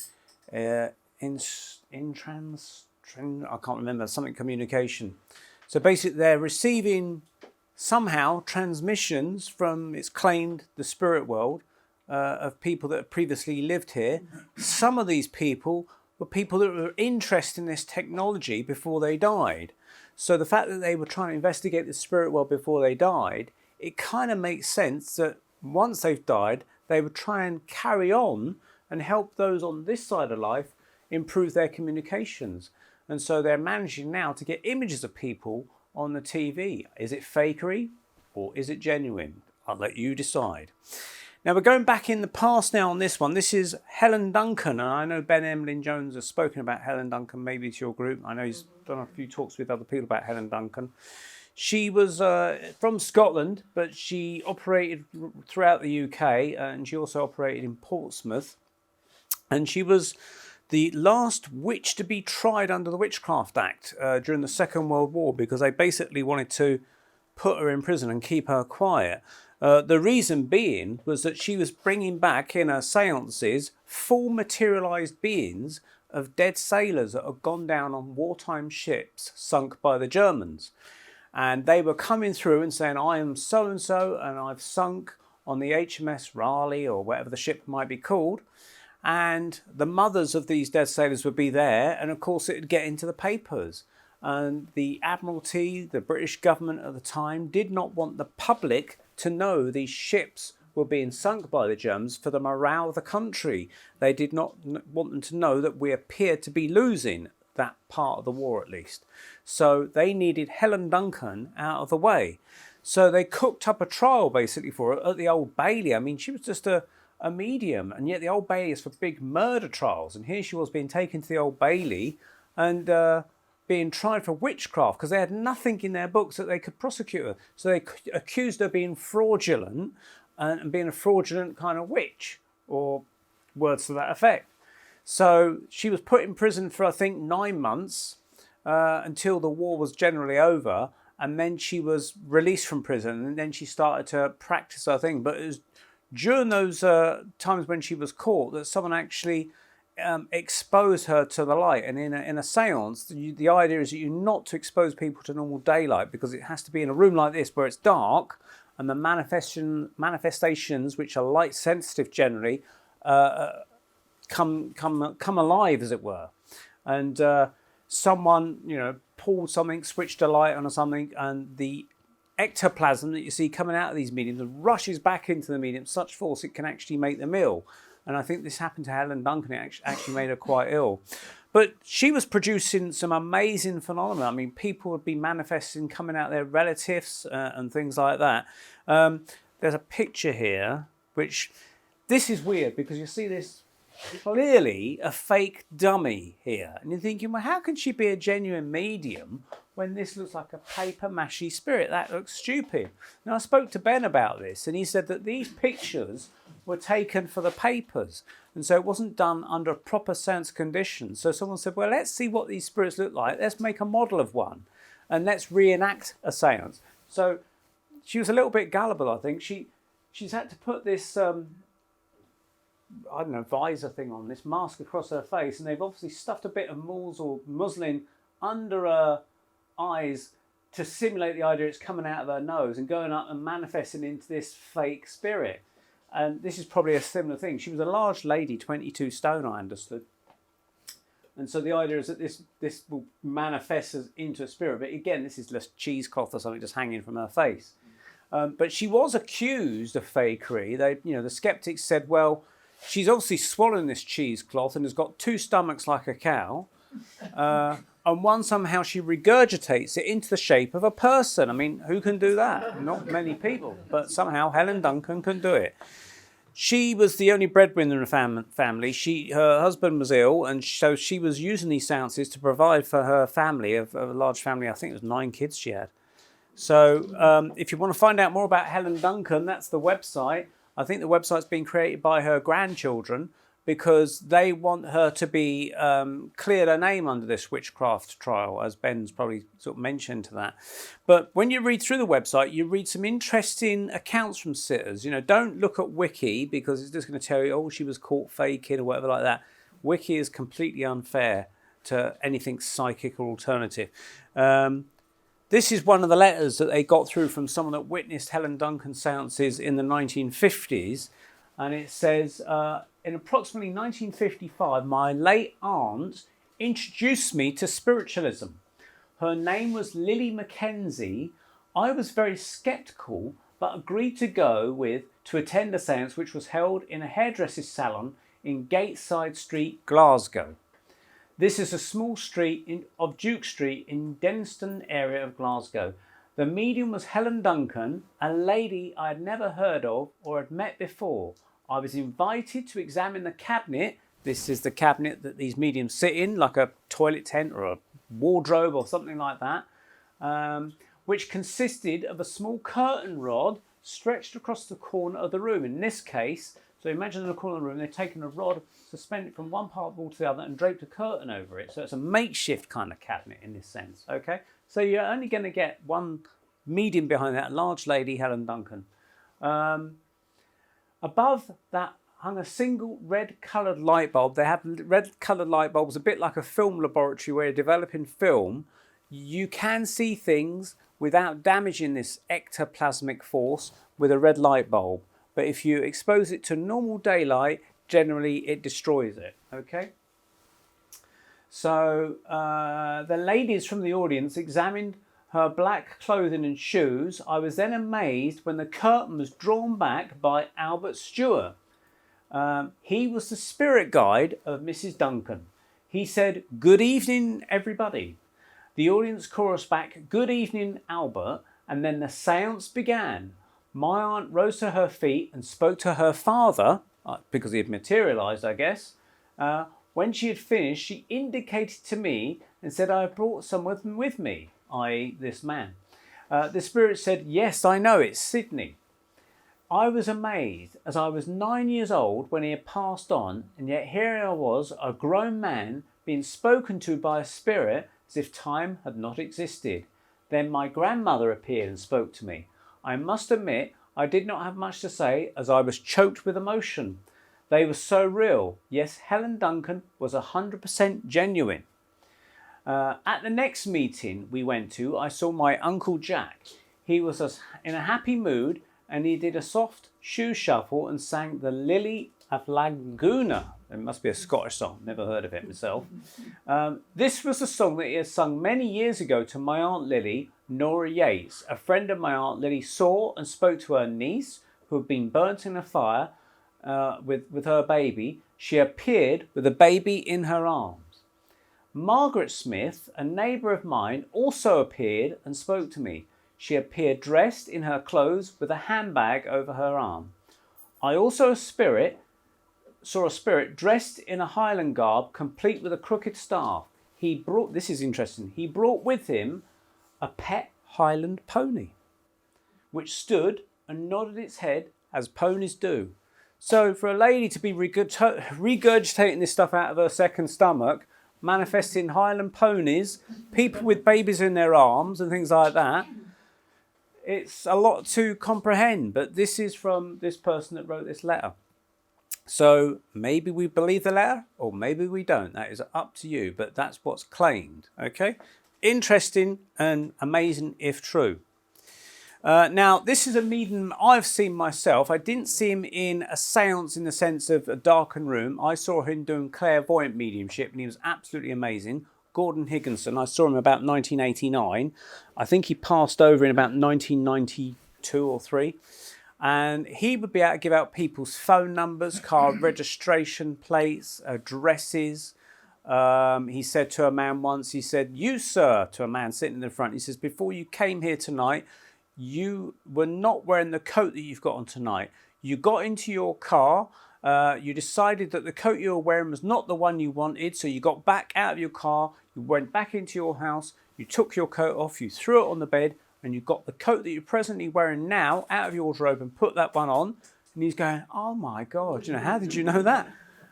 I can't remember, something communication. So basically they're receiving somehow transmissions from, it's claimed, the spirit world of people that have previously lived here. Some of these people were people that were interested in this technology before they died. So the fact that they were trying to investigate the spirit world before they died, it kind of makes sense that once they've died, they would try and carry on and help those on this side of life improve their communications. And so they're managing now to get images of people on the TV. Is it fakery or is it genuine? I'll let you decide. Now we're going back in the past now on this one. This is Helen Duncan, and I know Ben Emlyn Jones has spoken about Helen Duncan maybe to your group. I know he's done a few talks with other people about Helen Duncan. She was from Scotland, but she operated throughout the UK, and she also operated in Portsmouth. And she was the last witch to be tried under the Witchcraft Act during the Second World War, because they basically wanted to put her in prison and keep her quiet. The reason being was that she was bringing back in her seances full materialised beings of dead sailors that had gone down on wartime ships sunk by the Germans. And they were coming through and saying, I am so-and-so and I've sunk on the HMS Raleigh or whatever the ship might be called. And the mothers of these dead sailors would be there, and of course it would get into the papers. And the Admiralty, the British government at the time, did not want the public to know these ships were being sunk by the Germans for the morale of the country. They did not want them to know that we appeared to be losing that part of the war, at least. So they needed Helen Duncan out of the way. So they cooked up a trial basically for her at the Old Bailey. I mean, she was just a medium, and yet the Old Bailey is for big murder trials, and here she was being taken to the Old Bailey and being tried for witchcraft because they had nothing in their books that they could prosecute her. So they accused her of being fraudulent and being a fraudulent kind of witch, or words to that effect. So she was put in prison for, I think, 9 months, until the war was generally over, and then she was released from prison, and then she started to practice her thing. But it was during those times when she was caught that someone actually expose her to the light. And in a seance, the idea is that you're not to expose people to normal daylight, because it has to be in a room like this where it's dark, and the manifestations, which are light sensitive generally, come alive, as it were. And someone, pulled something, switched a light on or something, and the ectoplasm that you see coming out of these mediums rushes back into the medium such force it can actually make them ill. And I think this happened to Helen Duncan. It actually made her quite ill. But she was producing some amazing phenomena. I mean, people would be manifesting, coming out their relatives and things like that. There's a picture here, which this is weird because you see this clearly a fake dummy here. And you're thinking, well, how can she be a genuine medium when this looks like a paper mache spirit? That looks stupid. Now, I spoke to Ben about this, and he said that these pictures were taken for the papers, and so it wasn't done under proper sense conditions. So someone said, well, let's see what these spirits look like. Let's make a model of one, and let's reenact a seance. So she was a little bit gullible, I think. She's had to put this visor thing on, this mask across her face, and they've obviously stuffed a bit of mousse or muslin under her eyes to simulate the idea it's coming out of her nose and going up and manifesting into this fake spirit. And this is probably a similar thing. She was a large lady, 22 stone, I understood. And so the idea is that this will manifest as into a spirit. But again, this is just cheesecloth or something just hanging from her face. But she was accused of fakery. The skeptics said, well, she's obviously swallowing this cheesecloth and has got two stomachs like a cow. And one, somehow she regurgitates it into the shape of a person. I mean, who can do that? Not many people. But somehow Helen Duncan can do it. She was the only breadwinner in the family. Her husband was ill, and so she was using these seances to provide for her family, a large family. I think it was 9 kids she had. So if you want to find out more about Helen Duncan, that's the website. I think the website's been created by her grandchildren, because they want her to be cleared her name under this witchcraft trial, as Ben's probably sort of mentioned to that. But when you read through the website, you read some interesting accounts from sitters. Don't look at Wiki, because it's just going to tell you, oh, she was caught faking or whatever like that. Wiki is completely unfair to anything psychic or alternative. This is one of the letters that they got through from someone that witnessed Helen Duncan seances in the 1950s. And it says, in approximately 1955, my late aunt introduced me to spiritualism. Her name was Lily Mackenzie. I was very sceptical, but agreed to to attend a seance which was held in a hairdresser's salon in Gateside Street, Glasgow. This is a small street of Duke Street in Denstone area of Glasgow. The medium was Helen Duncan, a lady I had never heard of or had met before. I was invited to examine the cabinet. This is the cabinet that these mediums sit in, like a toilet tent or a wardrobe or something like that, which consisted of a small curtain rod stretched across the corner of the room. In this case, so imagine in the corner of the room, they've taken a rod, suspended from one part of the wall to the other, and draped a curtain over it. So it's a makeshift kind of cabinet in this sense, okay? So you're only going to get one medium behind that, large lady, Helen Duncan. Above that hung a single red-coloured light bulb. They have red-coloured light bulbs, a bit like a film laboratory where you're developing film. You can see things without damaging this ectoplasmic force with a red light bulb. But if you expose it to normal daylight, generally it destroys it, okay? So the ladies from the audience examined her black clothing and shoes. I was then amazed when the curtain was drawn back by Albert Stewart. He was the spirit guide of Mrs. Duncan. He said, "Good evening, everybody." The audience chorused back, "Good evening, Albert," and then the seance began. My aunt rose to her feet and spoke to her father, because he had materialised, I guess. When she had finished, she indicated to me and said, "I have brought someone with me," i.e. this man. The spirit said, "Yes, I know, it's Sydney." I was amazed, as I was 9 years old when he had passed on, and yet here I was, a grown man, being spoken to by a spirit, as if time had not existed. Then my grandmother appeared and spoke to me. I must admit, I did not have much to say, as I was choked with emotion. They were so real. Yes, Helen Duncan was 100% genuine. At the next meeting we went to, I saw my Uncle Jack. He was in a happy mood, and he did a soft shoe shuffle and sang the Lily of Laguna. It must be a Scottish song, never heard of it myself. This was a song that he had sung many years ago to my Aunt Lily, Nora Yates. A friend of my Aunt Lily saw and spoke to her niece, who had been burnt in a fire with her baby. She appeared with a baby in her arms. Margaret Smith, a neighbour of mine, also appeared and spoke to me. She appeared dressed in her clothes with a handbag over her arm. I also saw a spirit dressed in a Highland garb, complete with a crooked staff. This is interesting, he brought with him a pet Highland pony, which stood and nodded its head as ponies do. So for a lady to be regurgitating this stuff out of her second stomach, manifesting Highland ponies, people with babies in their arms and things like that, it's a lot to comprehend. But this is from this person that wrote this letter. So maybe we believe the letter or maybe we don't. That is up to you, but that's what's claimed. Okay, interesting and amazing if true. Now, this is a medium I've seen myself. I didn't see him in a seance in the sense of a darkened room. I saw him doing clairvoyant mediumship and he was absolutely amazing. Gordon Higginson, I saw him about 1989. I think he passed over in about 1992 or 3. And he would be able to give out people's phone numbers, car registration plates, addresses. He said to a man once, he said, "You, sir," to a man sitting in the front. He says, "Before you came here tonight, you were not wearing the coat that you've got on tonight. You got into your car, you decided that the coat you were wearing was not the one you wanted, so you got back out of your car, you went back into your house, you took your coat off, you threw it on the bed, and you got the coat that you're presently wearing now out of your wardrobe and put that one on." And he's going, "Oh my God, how did you know that?"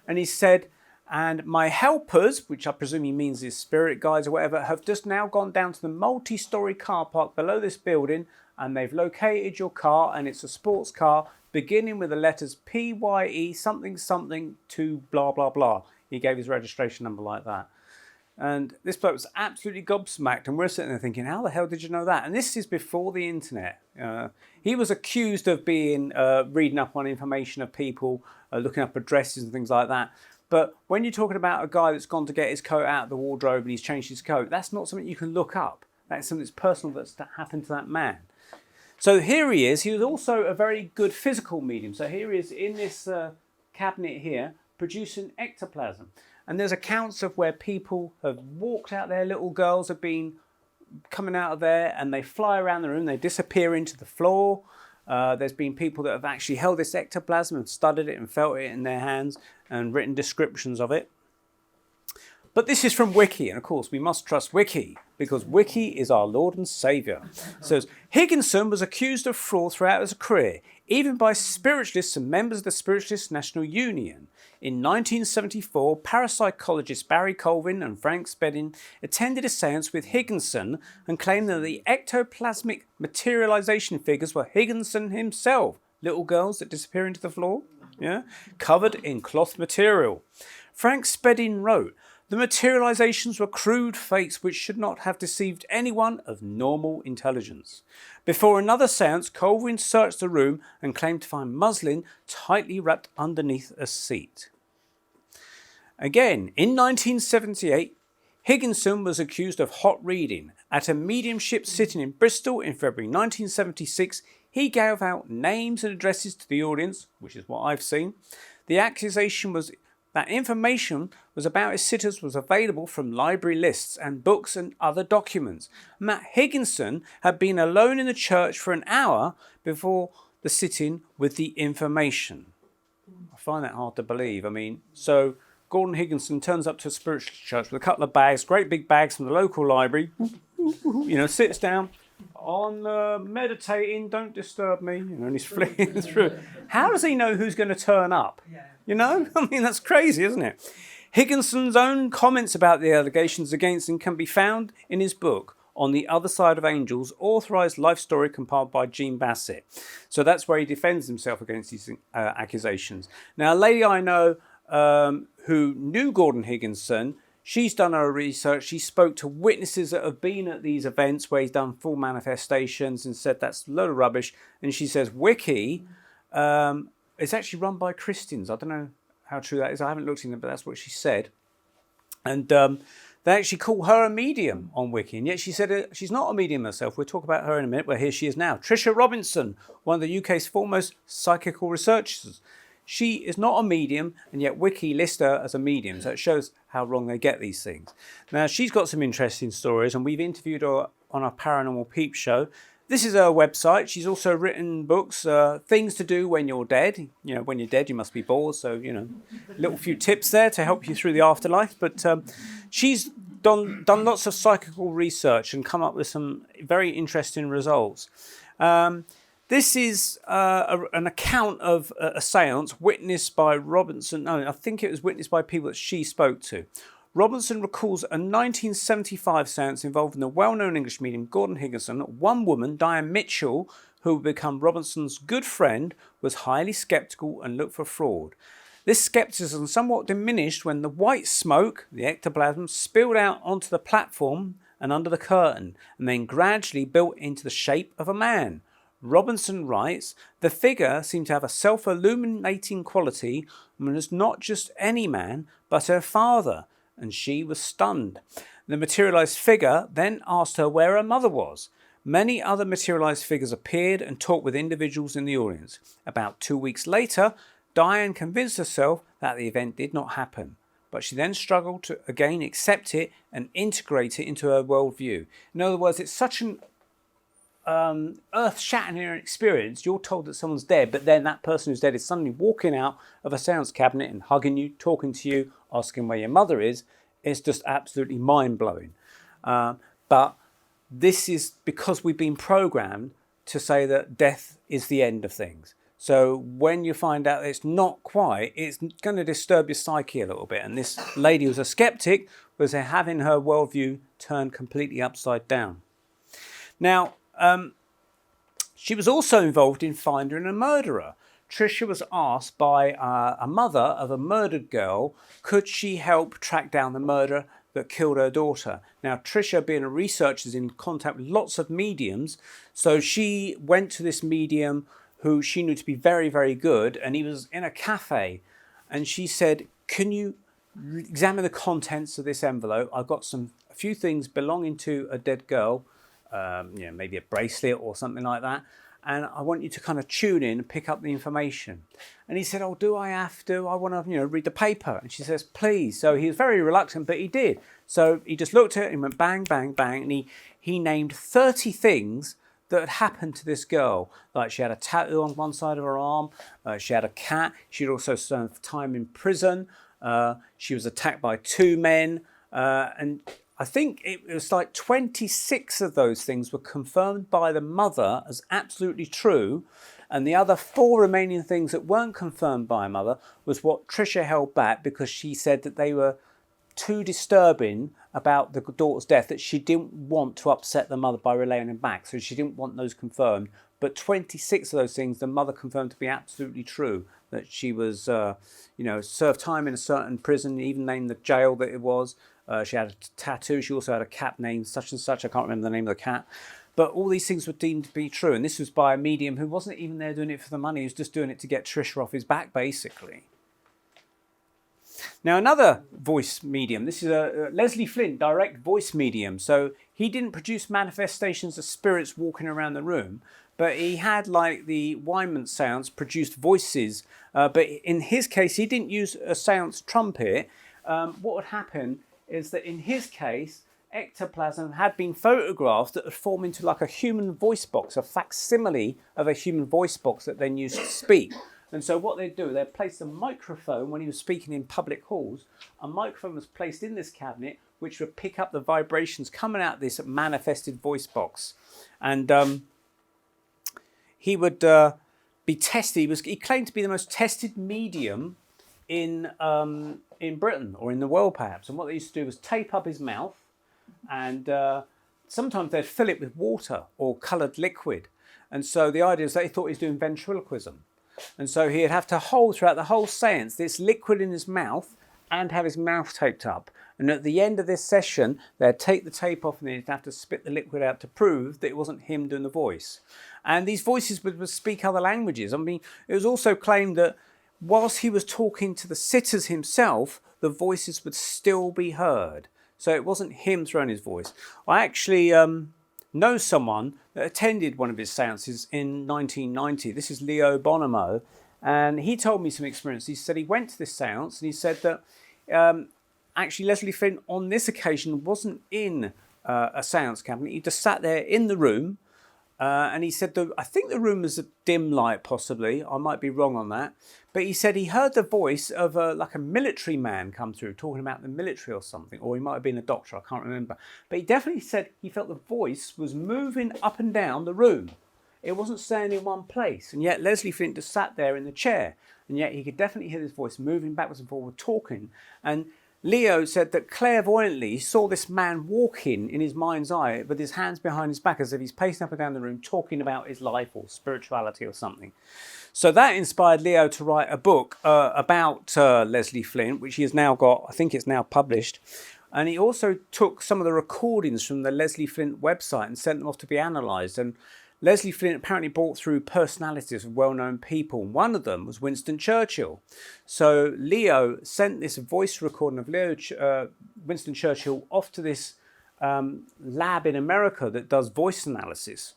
And he said, "And my helpers," which I presume he means his spirit guides or whatever, "have just now gone down to the multi-storey car park below this building, and they've located your car, and it's a sports car beginning with the letters PYE something something to blah blah blah." He gave his registration number like that. And this bloke was absolutely gobsmacked, and we're sitting there thinking, how the hell did you know that? And this is before the internet. He was accused of being reading up on information of people, looking up addresses and things like that. But when you're talking about a guy that's gone to get his coat out of the wardrobe and he's changed his coat, that's not something you can look up. That's something that's personal that's happened to that man. So here he is. He was also a very good physical medium. So here he is in this cabinet here, producing ectoplasm. And there's accounts of where people have walked out there, little girls have been coming out of there and they fly around the room, they disappear into the floor. There's been people that have actually held this ectoplasm and studied it and felt it in their hands and written descriptions of it. But this is from Wiki, and of course we must trust Wiki, because Wiki is our Lord and Saviour. It says, Higginson was accused of fraud throughout his career, even by spiritualists and members of the Spiritualist National Union. In 1974, parapsychologists Barry Colvin and Frank Spedding attended a seance with Higginson and claimed that the ectoplasmic materialization figures were Higginson himself. Little girls that disappear into the floor, covered in cloth material. Frank Spedding wrote, "The materializations were crude fakes which should not have deceived anyone of normal intelligence." Before another seance, Colvin searched the room and claimed to find muslin tightly wrapped underneath a seat. Again, in 1978, Higginson was accused of hot reading. At a mediumship sitting in Bristol in February 1976, he gave out names and addresses to the audience, which is what I've seen. The accusation was that information was about his sitters was available from library lists and books and other documents. Matt Higginson had been alone in the church for an hour before the sitting with the information. I find that hard to believe. So Gordon Higginson turns up to a spiritual church with a couple of bags, great big bags from the local library, sits down, on meditating, don't disturb me, and he's flicking through. How does he know who's going to turn up? That's crazy, isn't it? Higginson's own comments about the allegations against him can be found in his book, On the Other Side of Angels, authorised life story compiled by Jean Bassett. So that's where he defends himself against these accusations. Now, a lady I know who knew Gordon Higginson, she's done her research. She spoke to witnesses that have been at these events where he's done full manifestations and said that's a load of rubbish. And she says Wiki is actually run by Christians. I don't know how true that is. I haven't looked into it, but that's what she said. And they actually call her a medium on Wiki, and yet she said she's not a medium herself. We'll talk about her in a minute, but here she is now. Trisha Robinson, one of the UK's foremost psychical researchers. She is not a medium, and yet Wiki lists her as a medium, so it shows how wrong they get these things. Now, she's got some interesting stories, and we've interviewed her on our Paranormal Peep Show. This is her website. She's also written books, things to do when you're dead. You know, when you're dead, you must be bored. So, you know, little few tips there to help you through the afterlife. But she's done lots of psychical research and come up with some very interesting results. This is an account of a seance witnessed by Robinson. No, I think it was witnessed by people that she spoke to. Robinson recalls a 1975 seance involving the well-known English medium Gordon Higginson. One woman, Diane Mitchell, who would become Robinson's good friend, was highly sceptical and looked for fraud. This scepticism somewhat diminished when the white smoke, the ectoplasm, spilled out onto the platform and under the curtain, and then gradually built into the shape of a man. Robinson writes, the figure seemed to have a self-illuminating quality and was not just any man, but her father, and she was stunned. The materialised figure then asked her where her mother was. Many other materialised figures appeared and talked with individuals in the audience. About 2 weeks later, Diane convinced herself that the event did not happen, but she then struggled to again accept it and integrate it into her worldview. In other words, it's such an earth-shattering experience. You're told that someone's dead, but then that person who's dead is suddenly walking out of a seance cabinet and hugging you, talking to you, asking where your mother is. It's just absolutely mind-blowing. But this is because we've been programmed to say that death is the end of things. So when you find out it's not quite, it's going to disturb your psyche a little bit. And this lady who's a skeptic was having her worldview turned completely upside down. Now, she was also involved in finding a murderer. Trisha was asked by a mother of a murdered girl, could she help track down the murderer that killed her daughter? Now, Trisha, being a researcher, is in contact with lots of mediums, so she went to this medium who she knew to be very, very good, and he was in a cafe, and she said, can you examine the contents of this envelope? I've got a few things belonging to a dead girl, maybe a bracelet or something like that, and I want you to kind of tune in and pick up the information. And he said, oh, do I have to? I want to, read the paper. And she says, please. So he was very reluctant, but he did. So he just looked at it and went bang, bang, bang, and he named 30 things that had happened to this girl. Like she had a tattoo on one side of her arm, she had a cat, she'd also served time in prison, she was attacked by 2 men, and I think it was like 26 of those things were confirmed by the mother as absolutely true, and the other 4 remaining things that weren't confirmed by a mother was what Trisha held back because she said that they were too disturbing about the daughter's death, that she didn't want to upset the mother by relaying them back, so she didn't want those confirmed. But 26 of those things the mother confirmed to be absolutely true, that she was served time in a certain prison, even named the jail that it was. She had a tattoo. She also had a cat named such and such. I can't remember the name of the cat. But all these things were deemed to be true. And this was by a medium who wasn't even there doing it for the money. He was just doing it to get Trisha off his back, basically. Now, another voice medium. This is a Leslie Flynn, direct voice medium. So he didn't produce manifestations of spirits walking around the room, but he had, like the Wyman seance, produced voices. But in his case, he didn't use a seance trumpet. What would happen is that in his case, ectoplasm had been photographed that would form into like a human voice box, a facsimile of a human voice box that then used to speak. And so what they'd do, they'd place a microphone when he was speaking in public halls. A microphone was placed in this cabinet, which would pick up the vibrations coming out of this manifested voice box. And he would be tested. He claimed to be the most tested medium in in Britain or in the world perhaps. And what they used to do was tape up his mouth, and sometimes they'd fill it with water or coloured liquid. And so the idea is they thought he was doing ventriloquism. And so he'd have to hold throughout the whole seance this liquid in his mouth and have his mouth taped up. And at the end of this session, they'd take the tape off and they'd have to spit the liquid out to prove that it wasn't him doing the voice. And these voices would speak other languages. I mean, it was also claimed that whilst he was talking to the sitters himself, the voices would still be heard. So it wasn't him throwing his voice. I actually know someone that attended one of his seances in 1990. This is Leo Bonomo. And he told me some experience. He said he went to this seance and he said that actually Leslie Flynn on this occasion wasn't in a seance cabinet. He just sat there in the room. And he said, I think the room was a dim light, possibly. I might be wrong on that. But he said he heard the voice of like a military man come through, talking about the military or something. Or he might have been a doctor, I can't remember. But he definitely said he felt the voice was moving up and down the room. It wasn't staying in one place. And yet Leslie Flint just sat there in the chair. And yet he could definitely hear his voice moving backwards and forward, talking. And Leo said that clairvoyantly he saw this man walking in his mind's eye with his hands behind his back as if he's pacing up and down the room talking about his life or spirituality or something. So that inspired Leo to write a book about Leslie Flint, which he has now got, I think it's now published. And he also took some of the recordings from the Leslie Flint website and sent them off to be analysed. And Leslie Flint apparently brought through personalities of well-known people. One of them was Winston Churchill. So Leo sent this voice recording of Winston Churchill off to this lab in America that does voice analysis.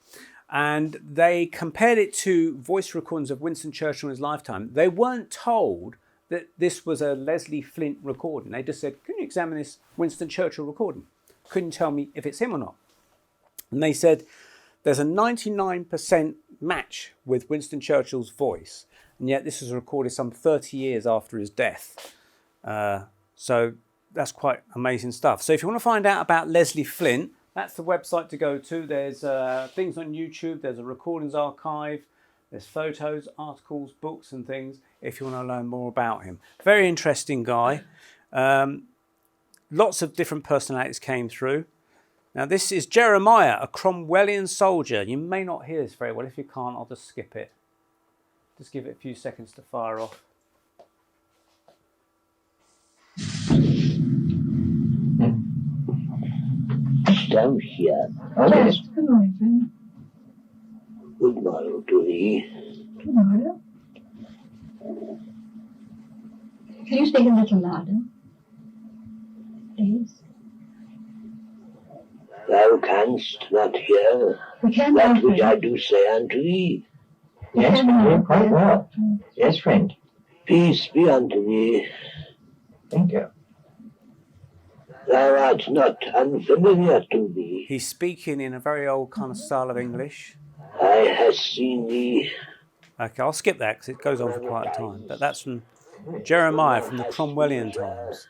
And they compared it to voice recordings of Winston Churchill in his lifetime. They weren't told that this was a Leslie Flint recording. They just said, can you examine this Winston Churchill recording? Couldn't tell me if it's him or not. And they said, there's a 99% match with Winston Churchill's voice, and yet this was recorded some 30 years after his death. So that's quite amazing stuff. So if you want to find out about Leslie Flint, that's the website to go to. There's things on YouTube, there's a recordings archive, there's photos, articles, books and things if you want to learn more about him. Very interesting guy. Lots of different personalities came through. Now this is Jeremiah, a Cromwellian soldier. You may not hear this very well. If you can't, I'll just skip it. Just give it a few seconds to fire off.
Down here.
Yes, good morning, Finn.
Good morning to thee.
Good morning. Can you speak a little louder? Please.
Thou canst not hear
We can
that
now,
which I
friend.
do say unto thee.
We
Yes,
can
we
now,
hear quite
friend.
well. Yes, friend.
Peace be unto thee.
Thank you.
Thou art not unfamiliar to thee.
He's speaking in a very old kind of style of English.
I have seen thee.
Okay, I'll skip that because it goes on for quite a time. But that's from Jeremiah from the Cromwellian times.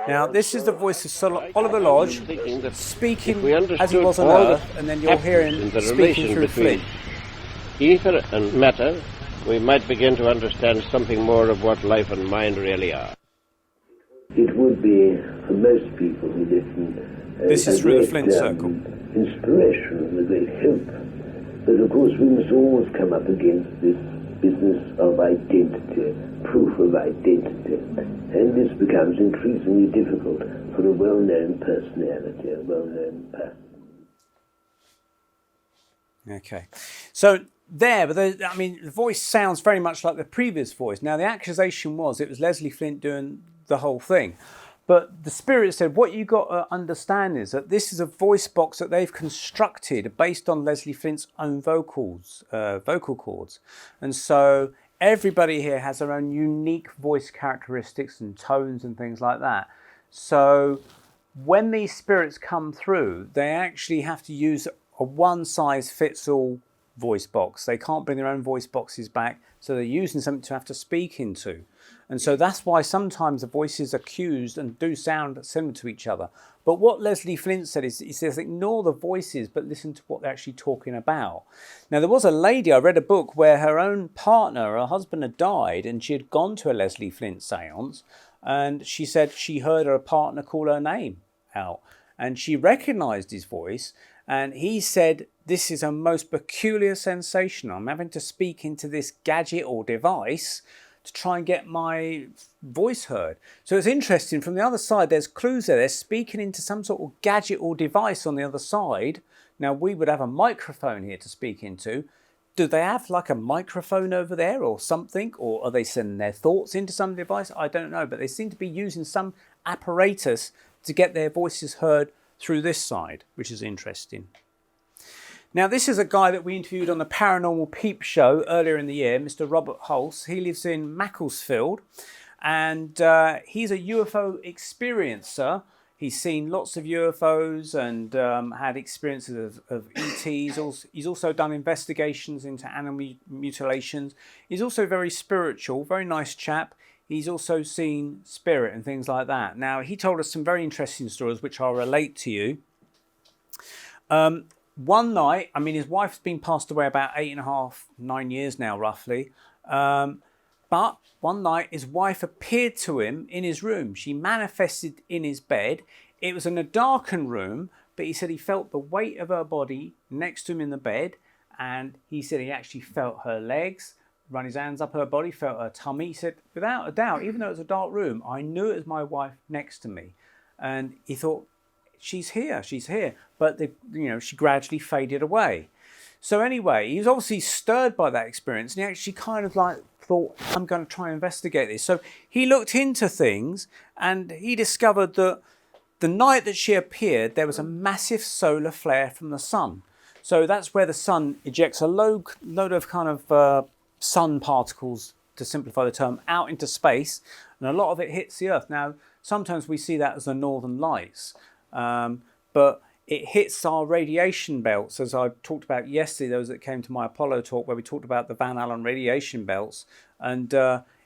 Now, this is the voice of Sir Oliver Lodge speaking as he was on Earth, and then you'll hear him speaking through Flynn.
Ether and matter, we might begin to understand something more of what life and mind really are.
It would be, for most people who listen,
This is through the Flint Circle.
Inspiration and a great help. But of course we must always come up against this business of identity, proof of identity. And this becomes increasingly difficult for a well-known personality, a well-known person.
Okay, so there, but the voice sounds very much like the previous voice. Now, the accusation was it was Leslie Flint doing the whole thing. But the spirit said, what you got to understand is that this is a voice box that they've constructed based on Leslie Flint's own vocal cords. And so everybody here has their own unique voice characteristics and tones and things like that. So when these spirits come through, they actually have to use a one-size-fits-all voice box. They can't bring their own voice boxes back, so they're using something to have to speak into. And so that's why sometimes the voices are accused and do sound similar to each other. But what Leslie Flint said is, he says, ignore the voices, but listen to what they're actually talking about. Now, there was a lady, I read a book where her own partner, her husband had died, and she had gone to a Leslie Flint seance. and she said she heard her partner call her name out, and she recognised his voice, and he said, "This is a most peculiar sensation. I'm having to speak into this gadget or device to try and get my voice heard." So it's interesting, from the other side, there's clues there. They're speaking into some sort of gadget or device on the other side. Now, we would have a microphone here to speak into. Do they have like a microphone over there or something? Or are they sending their thoughts into some device? I don't know, but they seem to be using some apparatus to get their voices heard through this side, which is interesting. Now, this is a guy that we interviewed on the Paranormal Peep Show earlier in the year, Mr. Robert Hulse. He lives in Macclesfield, and he's a UFO experiencer. He's seen lots of UFOs and had experiences of ETs. He's also done investigations into animal mutilations. He's also very spiritual, very nice chap. He's also seen spirit and things like that. Now, he told us some very interesting stories, which I'll relate to you. One night, I mean, his wife's been passed away about 8.5, 9 years now, roughly. But one night, his wife appeared to him in his room. She manifested in his bed. It was in a darkened room, but he said he felt the weight of her body next to him in the bed. And he said he actually felt her legs, run his hands up her body, felt her tummy. He said, without a doubt, even though it was a dark room, I knew it was my wife next to me. And he thought, she's here. But she gradually faded away. So anyway, he was obviously stirred by that experience, and he actually kind of like thought, I'm going to try and investigate this. So he looked into things, and he discovered that the night that she appeared, there was a massive solar flare from the sun. So that's where the sun ejects a load of kind of sun particles, to simplify the term, out into space, and a lot of it hits the Earth. Now, sometimes we see that as the Northern Lights, but it hits our radiation belts, as I talked about yesterday, those that came to my Apollo talk where we talked about the Van Allen radiation belts, and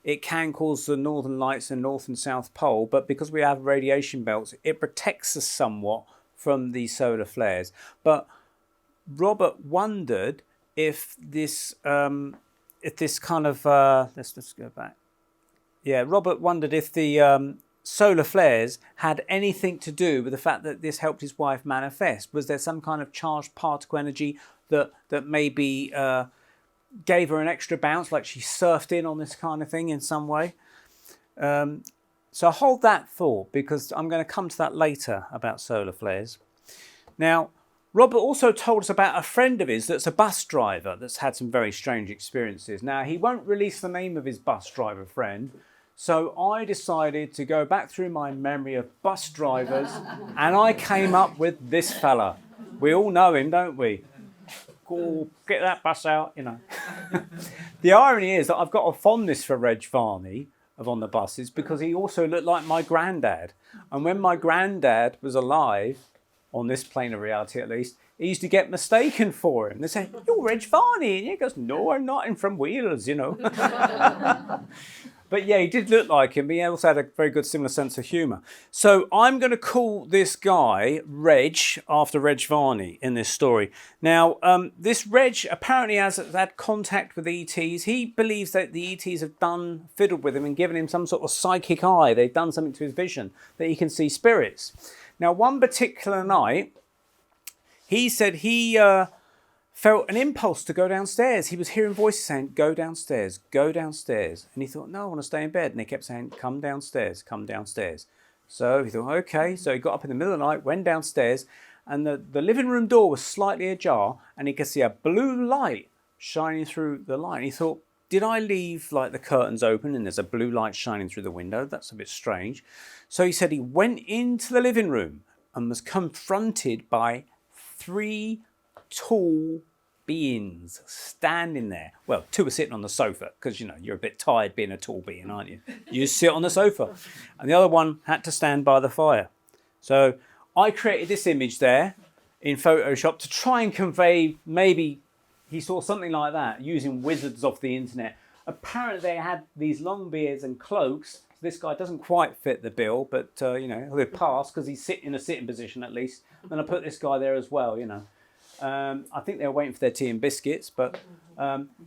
it can cause the Northern Lights and North and South Pole, but because we have radiation belts, it protects us somewhat from these solar flares. But Robert wondered if this kind of, let's go back. Yeah, Robert wondered if the solar flares had anything to do with the fact that this helped his wife manifest. Was there some kind of charged particle energy that maybe gave her an extra bounce, like she surfed in on this kind of thing in some way? So hold that thought, because I'm going to come to that later about solar flares. Now, Robert also told us about a friend of his that's a bus driver that's had some very strange experiences. Now, he won't release the name of his bus driver friend, so I decided to go back through my memory of bus drivers, and I came up with this fella. We all know him, don't we? Go, get that bus out, you know. The irony is that I've got a fondness for Reg Varney of On the Buses, because he also looked like my granddad. And when my granddad was alive, on this plane of reality at least, he used to get mistaken for him. They say, "You're Reg Varney." And he goes, "No, I'm not. I'm from Wales, you know." But yeah, he did look like him. But he also had a very good similar sense of humour. So I'm going to call this guy Reg, after Reg Varney in this story. Now, this Reg apparently has had contact with ETs. He believes that the ETs have fiddled with him and given him some sort of psychic eye. They've done something to his vision, that he can see spirits. Now, one particular night, he said he felt an impulse to go downstairs. He was hearing voices saying, "Go downstairs, go downstairs." And he thought, "No, I want to stay in bed." And they kept saying, "Come downstairs, come downstairs." So he thought, okay. So he got up in the middle of the night, went downstairs, and the living room door was slightly ajar, and he could see a blue light shining through the light. And he thought, did I leave like the curtains open and there's a blue light shining through the window? That's a bit strange. So he said he went into the living room and was confronted by 3 tall beings standing there. Well, 2 were sitting on the sofa, because, you know, you're a bit tired being a tall being, aren't you? You sit on the sofa. And the other one had to stand by the fire. So I created this image there in Photoshop to try and convey, maybe he saw something like that using wizards off the internet. Apparently they had these long beards and cloaks. This guy doesn't quite fit the bill, but, you know, he'll pass because he's in a sitting position at least. And I put this guy there as well, you know. I think they were waiting for their tea and biscuits, but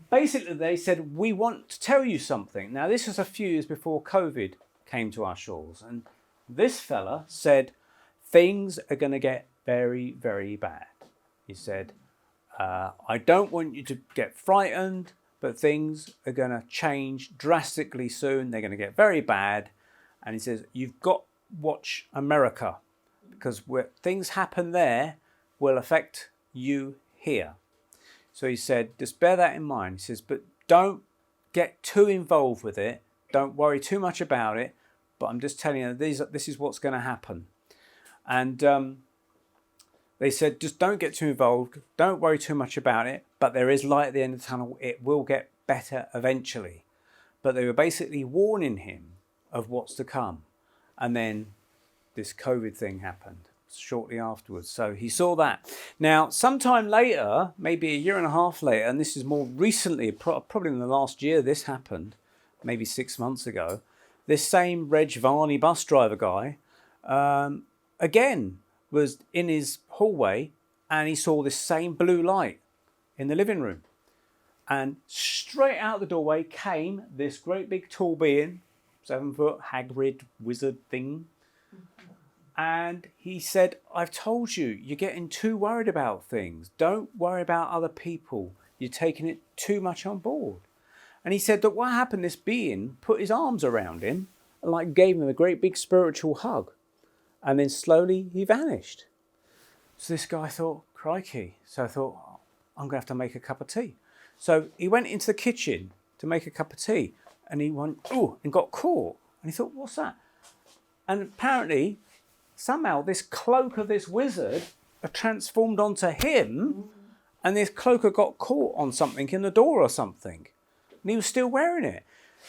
basically they said, "We want to tell you something." Now, this was a few years before COVID came to our shores. And this fella said, things are going to get very, very bad. He said, I don't want you to get frightened, but things are going to change drastically soon. They're going to get very bad. And he says, you've got to watch America, because where things happen there will affect you here. So he said, just bear that in mind. He says, but don't get too involved with it. Don't worry too much about it. But I'm just telling you, this is what's going to happen. And they said, just don't get too involved. Don't worry too much about it. But there is light at the end of the tunnel. It will get better eventually. But they were basically warning him of what's to come. And then this COVID thing happened shortly afterwards. So he saw that. Now, sometime later, maybe a year and a half later, and this is more recently, probably in the last year this happened, maybe 6 months ago, this same Reg Varney bus driver guy, again, was in his hallway and he saw this same blue light in the living room. And straight out the doorway came this great big tall being, 7 foot, Hagrid wizard thing. And he said, I've told you, you're getting too worried about things. Don't worry about other people. You're taking it too much on board. And he said that what happened, this being put his arms around him and like gave him a great big spiritual hug. And then slowly he vanished. So this guy thought, crikey. So I thought, I'm going to have to make a cup of tea. So he went into the kitchen to make a cup of tea. And he went, oh, and got caught. And he thought, what's that? And apparently, somehow this cloak of this wizard had transformed onto him. And this cloak had got caught on something in the door or something. And he was still wearing it.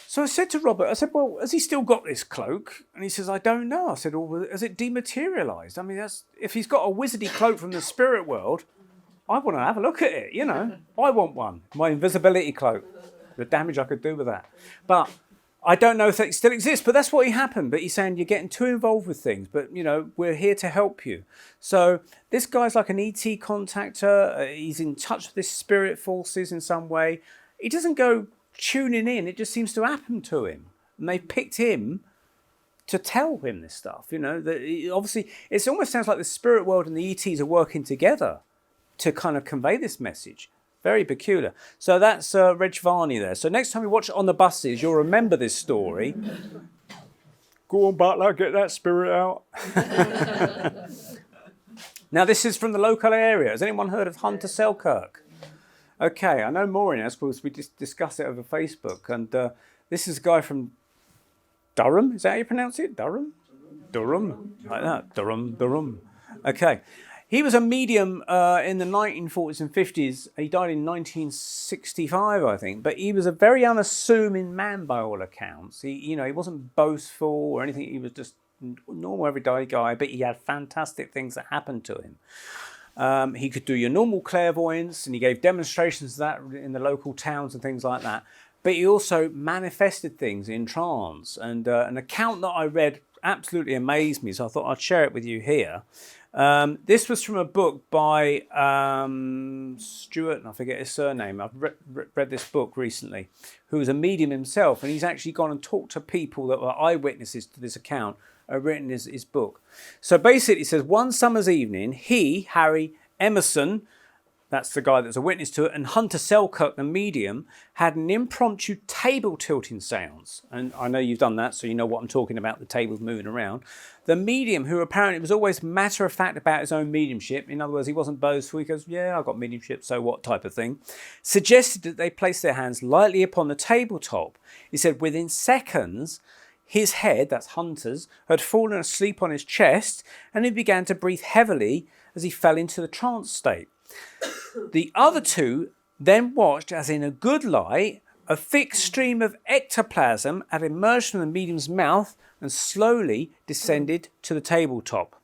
So I said to Robert, I said, well, has he still got this cloak? And he says, I don't know. I said, well, has it dematerialised? I mean, if he's got a wizardy cloak from the spirit world, I want to have a look at it, you know. I want one, my invisibility cloak, the damage I could do with that. But I don't know if it still exists, but that's what happened. But he's saying you're getting too involved with things, but, you know, we're here to help you. So this guy's like an ET contactor. He's in touch with his spirit forces in some way. He doesn't go tuning in, it just seems to happen to him, and they picked him to tell him this stuff, you know. That obviously it almost sounds like the spirit world and the ETs are working together to kind of convey this message. Very peculiar. So that's Reg Varney there. So next time we watch it on the buses, you'll remember this story. Go on, Butler, get that spirit out. Now this is from the local area. Has anyone heard of Hunter Selkirk? Okay, I know Maureen has, because we just discussed it over Facebook. And this is a guy from Durham. Is that how you pronounce it? Durham? Durham. Like that. Durham. Okay. He was a medium in the 1940s and 50s. He died in 1965, I think. But he was a very unassuming man by all accounts. He wasn't boastful or anything. He was just normal, everyday guy. But he had fantastic things that happened to him. He could do your normal clairvoyance, and he gave demonstrations of that in the local towns and things like that. But he also manifested things in trance. And an account that I read absolutely amazed me, so I thought I'd share it with you here. This was from a book by Stuart, and I forget his surname. I've read this book recently, who was a medium himself, and he's actually gone and talked to people that were eyewitnesses to this account, written his book. So basically it says, one summer's evening, he, Harry Emerson, that's the guy that's a witness to it, and Hunter Selkirk, the medium, had an impromptu table tilting seance. And I know you've done that, so you know what I'm talking about, the tables moving around. The medium, who apparently was always matter-of-fact about his own mediumship, in other words, he wasn't boastful, he goes, yeah, I've got mediumship, so what type of thing, suggested that they place their hands lightly upon the tabletop. He said within seconds, his head, that's Hunter's, had fallen asleep on his chest, and he began to breathe heavily as he fell into the trance state. The other two then watched as in a good light, a thick stream of ectoplasm had emerged from the medium's mouth and slowly descended to the tabletop.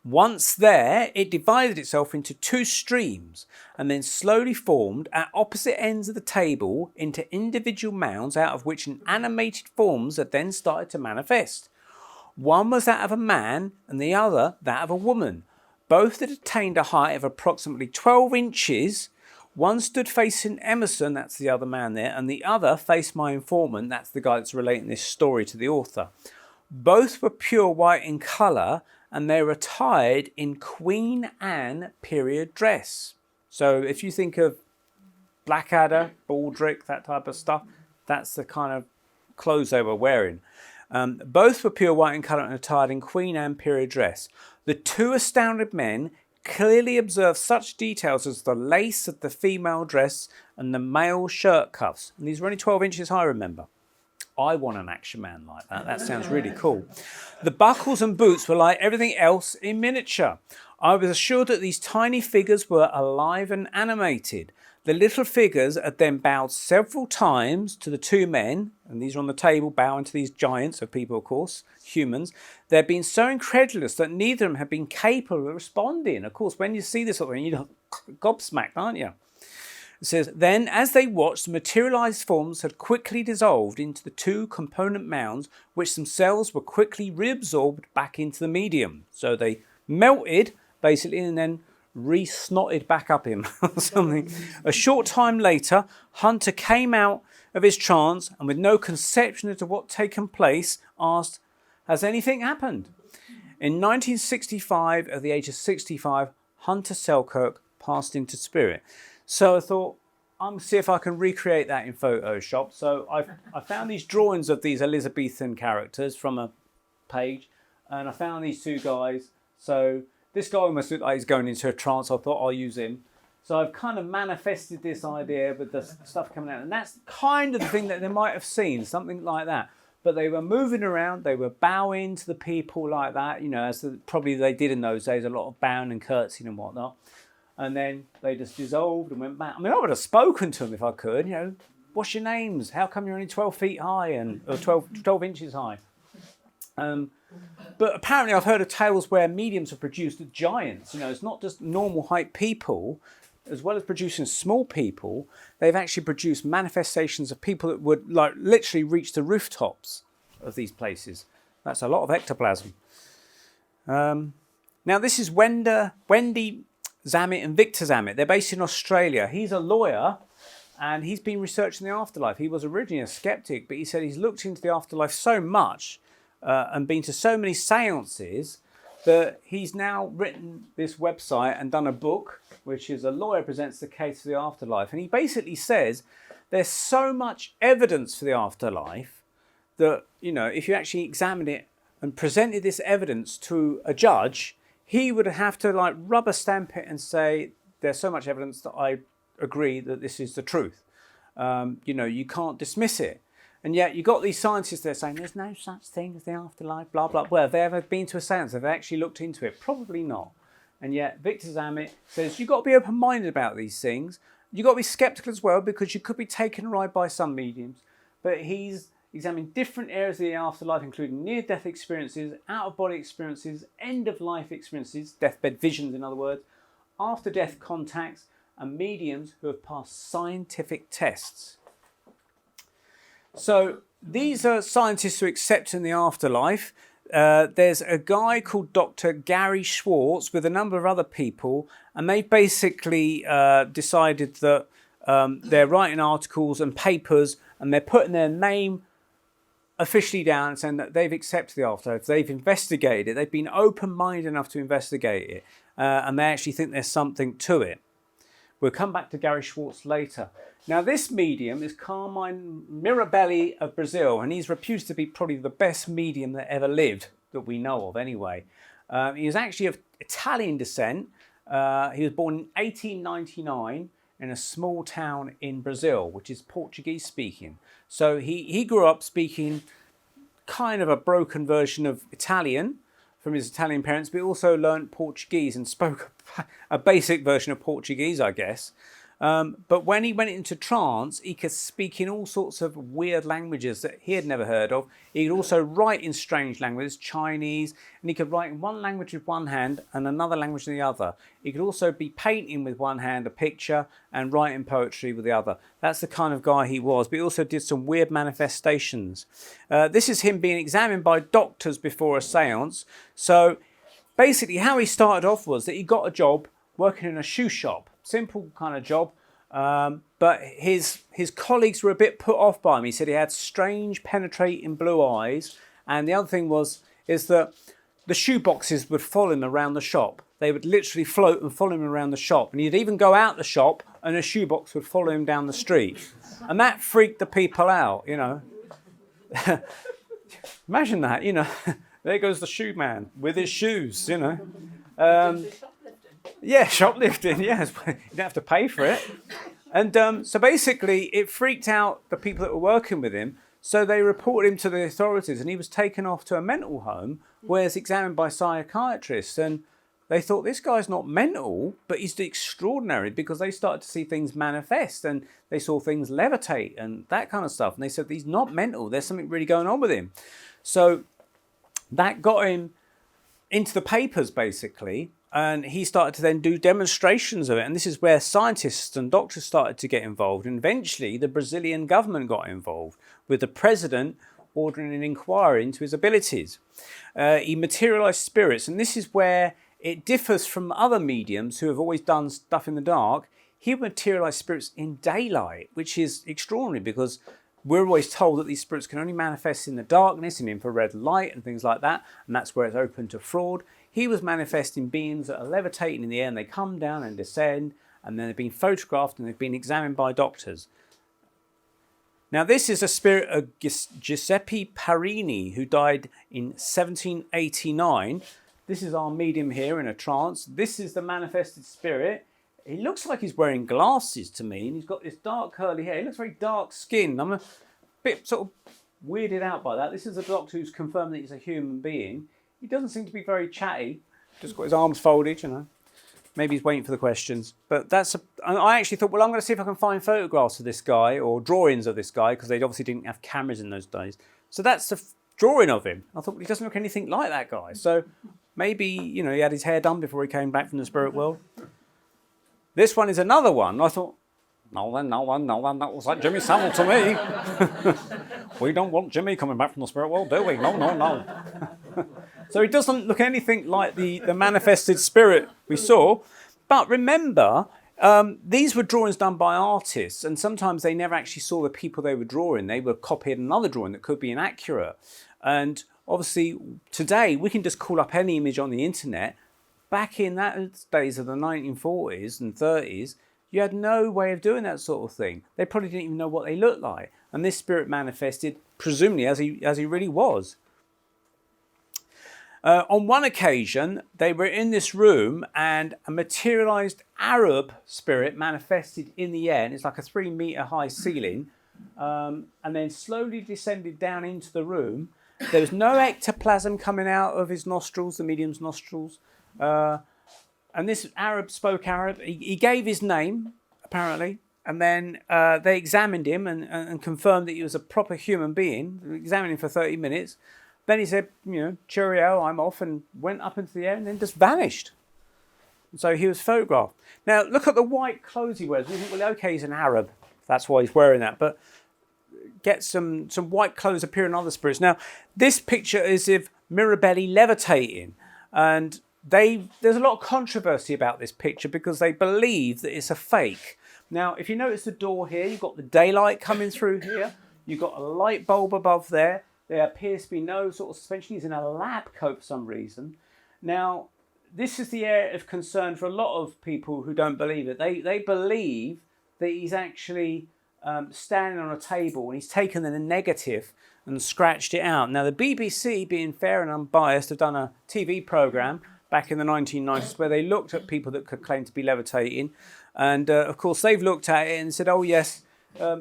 Once there, it divided itself into two streams and then slowly formed at opposite ends of the table into individual mounds, out of which an animated forms had then started to manifest. One was that of a man and the other that of a woman. Both had attained a height of approximately 12 inches. One stood facing Emerson, that's the other man there, and the other faced my informant, that's the guy that's relating this story to the author. Both were pure white in colour, and they were attired in Queen Anne period dress. So if you think of Blackadder, Baldric, that type of stuff, that's the kind of clothes they were wearing. Both were pure white in colour and attired in Queen Anne period dress. The two astounded men clearly observed such details as the lace of the female dress and the male shirt cuffs. And these were only 12 inches high, remember. I want an action man like that. That sounds really cool. The buckles and boots were like everything else in miniature. I was assured that these tiny figures were alive and animated. The little figures had then bowed several times to the two men, and these are on the table bowing to these giants of people, of course, humans. They'd been so incredulous that neither of them had been capable of responding. Of course, when you see this sort of thing, you're gobsmacked, aren't you? It says, then as they watched, the materialised forms had quickly dissolved into the two component mounds, which themselves were quickly reabsorbed back into the medium. So they melted, basically, and then re-snotted back up him or something. A short time later, Hunter came out of his trance and with no conception as to what had taken place, asked, has anything happened? In 1965, at the age of 65, Hunter Selkirk passed into spirit. So I thought, I'm going to see if I can recreate that in Photoshop. So I found these drawings of these Elizabethan characters from a page, and I found these two guys. So this guy almost looked like he's going into a trance. I thought I'll use him. So I've kind of manifested this idea with the stuff coming out. And that's kind of the thing that they might have seen, something like that. But they were moving around. They were bowing to the people like that, you know, as probably they did in those days, a lot of bowing and curtsying and whatnot. And then they just dissolved and went back. I mean, I would have spoken to them if I could, you know, what's your names? How come you're only 12 feet high or 12 inches high? But apparently I've heard of tales where mediums have produced giants. You know, it's not just normal height people. As well as producing small people, they've actually produced manifestations of people that would like literally reach the rooftops of these places. That's a lot of ectoplasm. Now this is Wendy Zamet and Victor Zamet. They're based in Australia. He's a lawyer and he's been researching the afterlife. He was originally a skeptic, but he said he's looked into the afterlife so much and been to so many seances that he's now written this website and done a book, which is A Lawyer Presents the Case for the Afterlife. And he basically says there's so much evidence for the afterlife that, you know, if you actually examined it and presented this evidence to a judge, he would have to like rubber stamp it and say, there's so much evidence that I agree that this is the truth. You know, you can't dismiss it. And yet you've got these scientists there saying there's no such thing as the afterlife, blah, blah. Well, have they ever been to a seance? Have they actually looked into it? Probably not. And yet Victor Zamet says you've got to be open-minded about these things. You've got to be sceptical as well because you could be taken a ride by some mediums. But he's examined different areas of the afterlife, including near-death experiences, out-of-body experiences, end-of-life experiences, deathbed visions in other words, after-death contacts, and mediums who have passed scientific tests. So these are scientists who accept in the afterlife. There's a guy called Dr. Gary Schwartz with a number of other people, and they basically decided that they're writing articles and papers and they're putting their name officially down and saying that they've accepted the afterlife, they've investigated it, they've been open-minded enough to investigate it, and they actually think there's something to it. We'll come back to Gary Schwartz later. Now, this medium is Carmine Mirabelli of Brazil, and he's reputed to be probably the best medium that ever lived, that we know of anyway. He was actually of Italian descent. He was born in 1899 in a small town in Brazil, which is Portuguese speaking. So he grew up speaking kind of a broken version of Italian from his Italian parents, but he also learned Portuguese and spoke a basic version of Portuguese, I guess. But when he went into trance, he could speak in all sorts of weird languages that he had never heard of. He could also write in strange languages, Chinese, and he could write in one language with one hand and another language in the other. He could also be painting with one hand a picture and writing poetry with the other. That's the kind of guy he was, but he also did some weird manifestations. This is him being examined by doctors before a seance. So basically how he started off was that he got a job working in a shoe shop. Simple kind of job. But his colleagues were a bit put off by him. He said he had strange, penetrating blue eyes. And the other thing is that the shoeboxes would follow him around the shop. They would literally float and follow him around the shop. And he'd even go out the shop and a shoebox would follow him down the street. And that freaked the people out, you know. Imagine that, you know. There goes the shoe man with his shoes, you know. Yeah, shoplifting, yes. You don't have to pay for it. And so basically it freaked out the people that were working with him. So they reported him to the authorities and he was taken off to a mental home where he's examined by psychiatrists. And they thought, this guy's not mental, but he's extraordinary, because they started to see things manifest and they saw things levitate and that kind of stuff. And they said, he's not mental. There's something really going on with him. So that got him into the papers, basically. And he started to then do demonstrations of it. And this is where scientists and doctors started to get involved. And eventually the Brazilian government got involved, with the president ordering an inquiry into his abilities. He materialized spirits. And this is where it differs from other mediums who have always done stuff in the dark. He materialized spirits in daylight, which is extraordinary, because we're always told that these spirits can only manifest in the darkness and infrared light and things like that. And that's where it's open to fraud. He was manifesting beings that are levitating in the air, and they come down and descend, and then they've been photographed and they've been examined by doctors. Now, this is a spirit of Giuseppe Parini, who died in 1789. This is our medium here in a trance. This is the manifested spirit. He looks like he's wearing glasses to me, and he's got this dark curly hair. He looks very dark skinned. I'm a bit sort of weirded out by that. This is a doctor who's confirmed that he's a human being. He doesn't seem to be very chatty. Just got his arms folded, you know. Maybe he's waiting for the questions. But I actually thought, well, I'm going to see if I can find photographs of this guy or drawings of this guy, because they obviously didn't have cameras in those days. So that's the drawing of him. I thought, well, he doesn't look anything like that guy. So maybe, you know, he had his hair done before he came back from the spirit world. This one is another one. I thought, no, that was like Jimmy Savile to me. We don't want Jimmy coming back from the spirit world, do we? No. So he doesn't look anything like the manifested spirit we saw. But remember, these were drawings done by artists, and sometimes they never actually saw the people they were drawing. They were copied another drawing that could be inaccurate. And obviously, today, we can just call up any image on the internet. Back in that days of the 1940s and 30s, you had no way of doing that sort of thing. They probably didn't even know what they looked like. And this spirit manifested, presumably, as he really was. On one occasion, they were in this room and a materialized Arab spirit manifested in the air. And it's like a 3-meter high ceiling. And then slowly descended down into the room. There was no ectoplasm coming out of his nostrils, the medium's nostrils. And this Arab spoke Arab. He gave his name, apparently. And then they examined him and confirmed that he was a proper human being. They examined him for 30 minutes. Then he said, you know, cheerio, I'm off, and went up into the air and then just vanished. And so he was photographed. Now, look at the white clothes he wears. You think, well, okay, he's an Arab. That's why he's wearing that. But get some white clothes appear in other spirits. Now, this picture is of Mirabelli levitating. And there's a lot of controversy about this picture because they believe that it's a fake. Now, if you notice the door here, you've got the daylight coming through here. You've got a light bulb above there. There appears to be no sort of suspension. He's in a lab coat for some reason. Now, this is the area of concern for a lot of people who don't believe it. They believe that he's actually standing on a table and he's taken the negative and scratched it out. Now, the BBC, being fair and unbiased, have done a TV programme back in the 1990s where they looked at people that could claim to be levitating. And, of course, they've looked at it and said, oh, yes,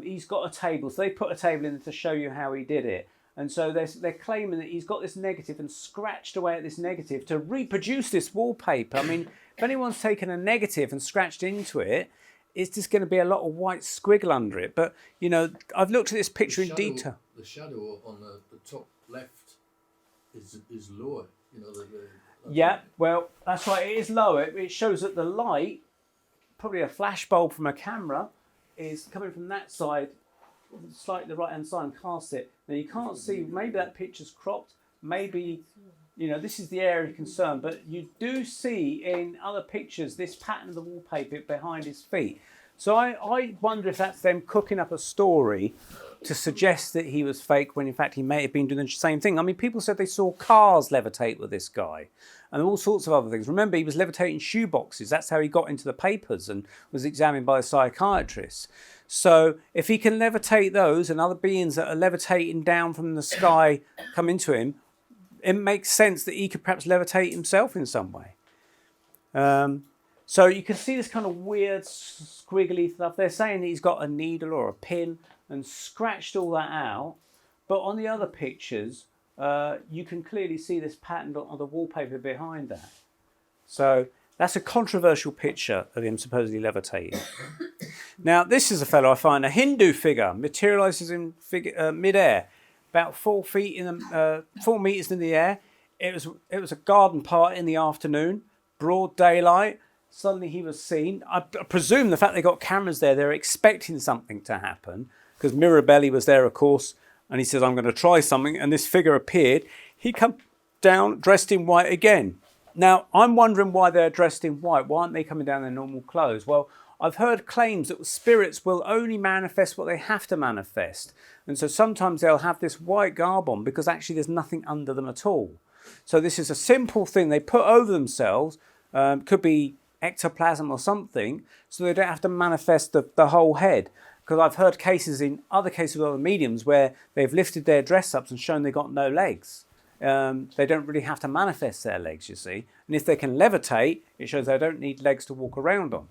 he's got a table. So they put a table in to show you how he did it. And so they're claiming that he's got this negative and scratched away at this negative to reproduce this wallpaper. I mean, if anyone's taken a negative and scratched into it, it's just going to be a lot of white squiggle under it. But, you know, I've looked at this picture in detail.
The shadow on the top left is lower. You know,
yeah, well, that's right. It is lower. It shows that the light, probably a flash bulb from a camera, is coming from that side, slightly the right-hand side, and cast it. Now, you can't see, maybe that picture's cropped, maybe, you know, this is the area of concern, but you do see in other pictures this pattern of the wallpaper behind his feet. So I wonder if that's them cooking up a story to suggest that he was fake when in fact he may have been doing the same thing. I mean, people said they saw cars levitate with this guy and all sorts of other things. Remember, he was levitating shoeboxes. That's how he got into the papers and was examined by a psychiatrist. So if he can levitate those and other beings that are levitating down from the sky come into him, it makes sense that he could perhaps levitate himself in some way. So you can see this kind of weird squiggly stuff. They're saying that he's got a needle or a pin and scratched all that out. But on the other pictures, you can clearly see this pattern on the wallpaper behind that. So that's a controversial picture of him supposedly levitating. Now, this is a fellow I find, a Hindu figure, materialises in mid-air, about 4 meters in the air. It was a garden party in the afternoon, broad daylight. Suddenly he was seen. I presume the fact they got cameras there, they're expecting something to happen, because Mirabelli was there, of course, and he says, I'm going to try something, and this figure appeared. He come down dressed in white again. Now, I'm wondering why they're dressed in white. Why aren't they coming down in their normal clothes? Well, I've heard claims that spirits will only manifest what they have to manifest. And so sometimes they'll have this white garb on because actually there's nothing under them at all. So this is a simple thing they put over themselves. Could be ectoplasm or something, so they don't have to manifest the whole head. Because I've heard cases in other cases with other mediums where they've lifted their dress ups and shown they've got no legs. They don't really have to manifest their legs, you see. And if they can levitate, it shows they don't need legs to walk around on.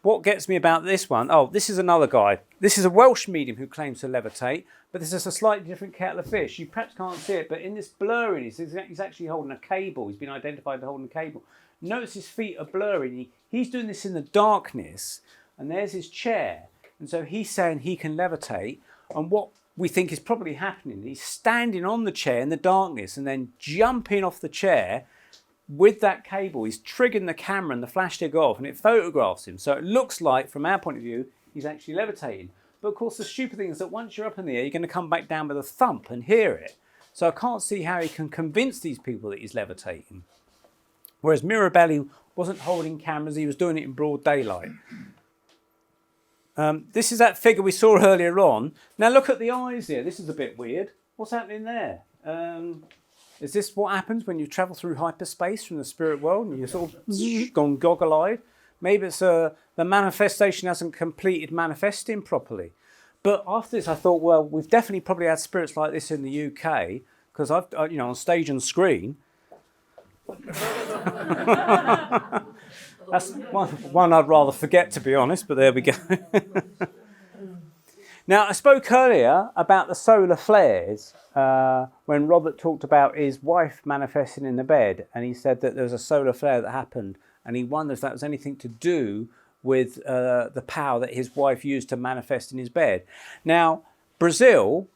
What gets me about this one, this is another guy. This is a Welsh medium who claims to levitate, but this is a slightly different kettle of fish. You perhaps can't see it, but in this blurriness, he's actually holding a cable. He's been identified as holding a cable. Notice his feet are blurry. He's doing this in the darkness, and there's his chair. And so he's saying he can levitate, and what we think is probably happening, he's standing on the chair in the darkness and then jumping off the chair with that cable. He's triggering the camera and the flash to go off, and it photographs him. So it looks like, from our point of view, he's actually levitating. But of course, the stupid thing is that once you're up in the air, you're going to come back down with a thump and hear it. So I can't see how he can convince these people that he's levitating. Whereas Mirabelli wasn't holding cameras, he was doing it in broad daylight. This is that figure we saw earlier on. Now look at the eyes here. This is a bit weird. What's happening there? Is this what happens when you travel through hyperspace from the spirit world and you're sort of gone goggle-eyed? Maybe it's the manifestation hasn't completed manifesting properly. But after this, I thought, well, we've definitely probably had spirits like this in the UK, because I've, on stage and screen. That's one I'd rather forget, to be honest, but there we go. Now, I spoke earlier about the solar flares when Robert talked about his wife manifesting in the bed, and he said that there was a solar flare that happened, and he wonders if that was anything to do with the power that his wife used to manifest in his bed. Now, Brazil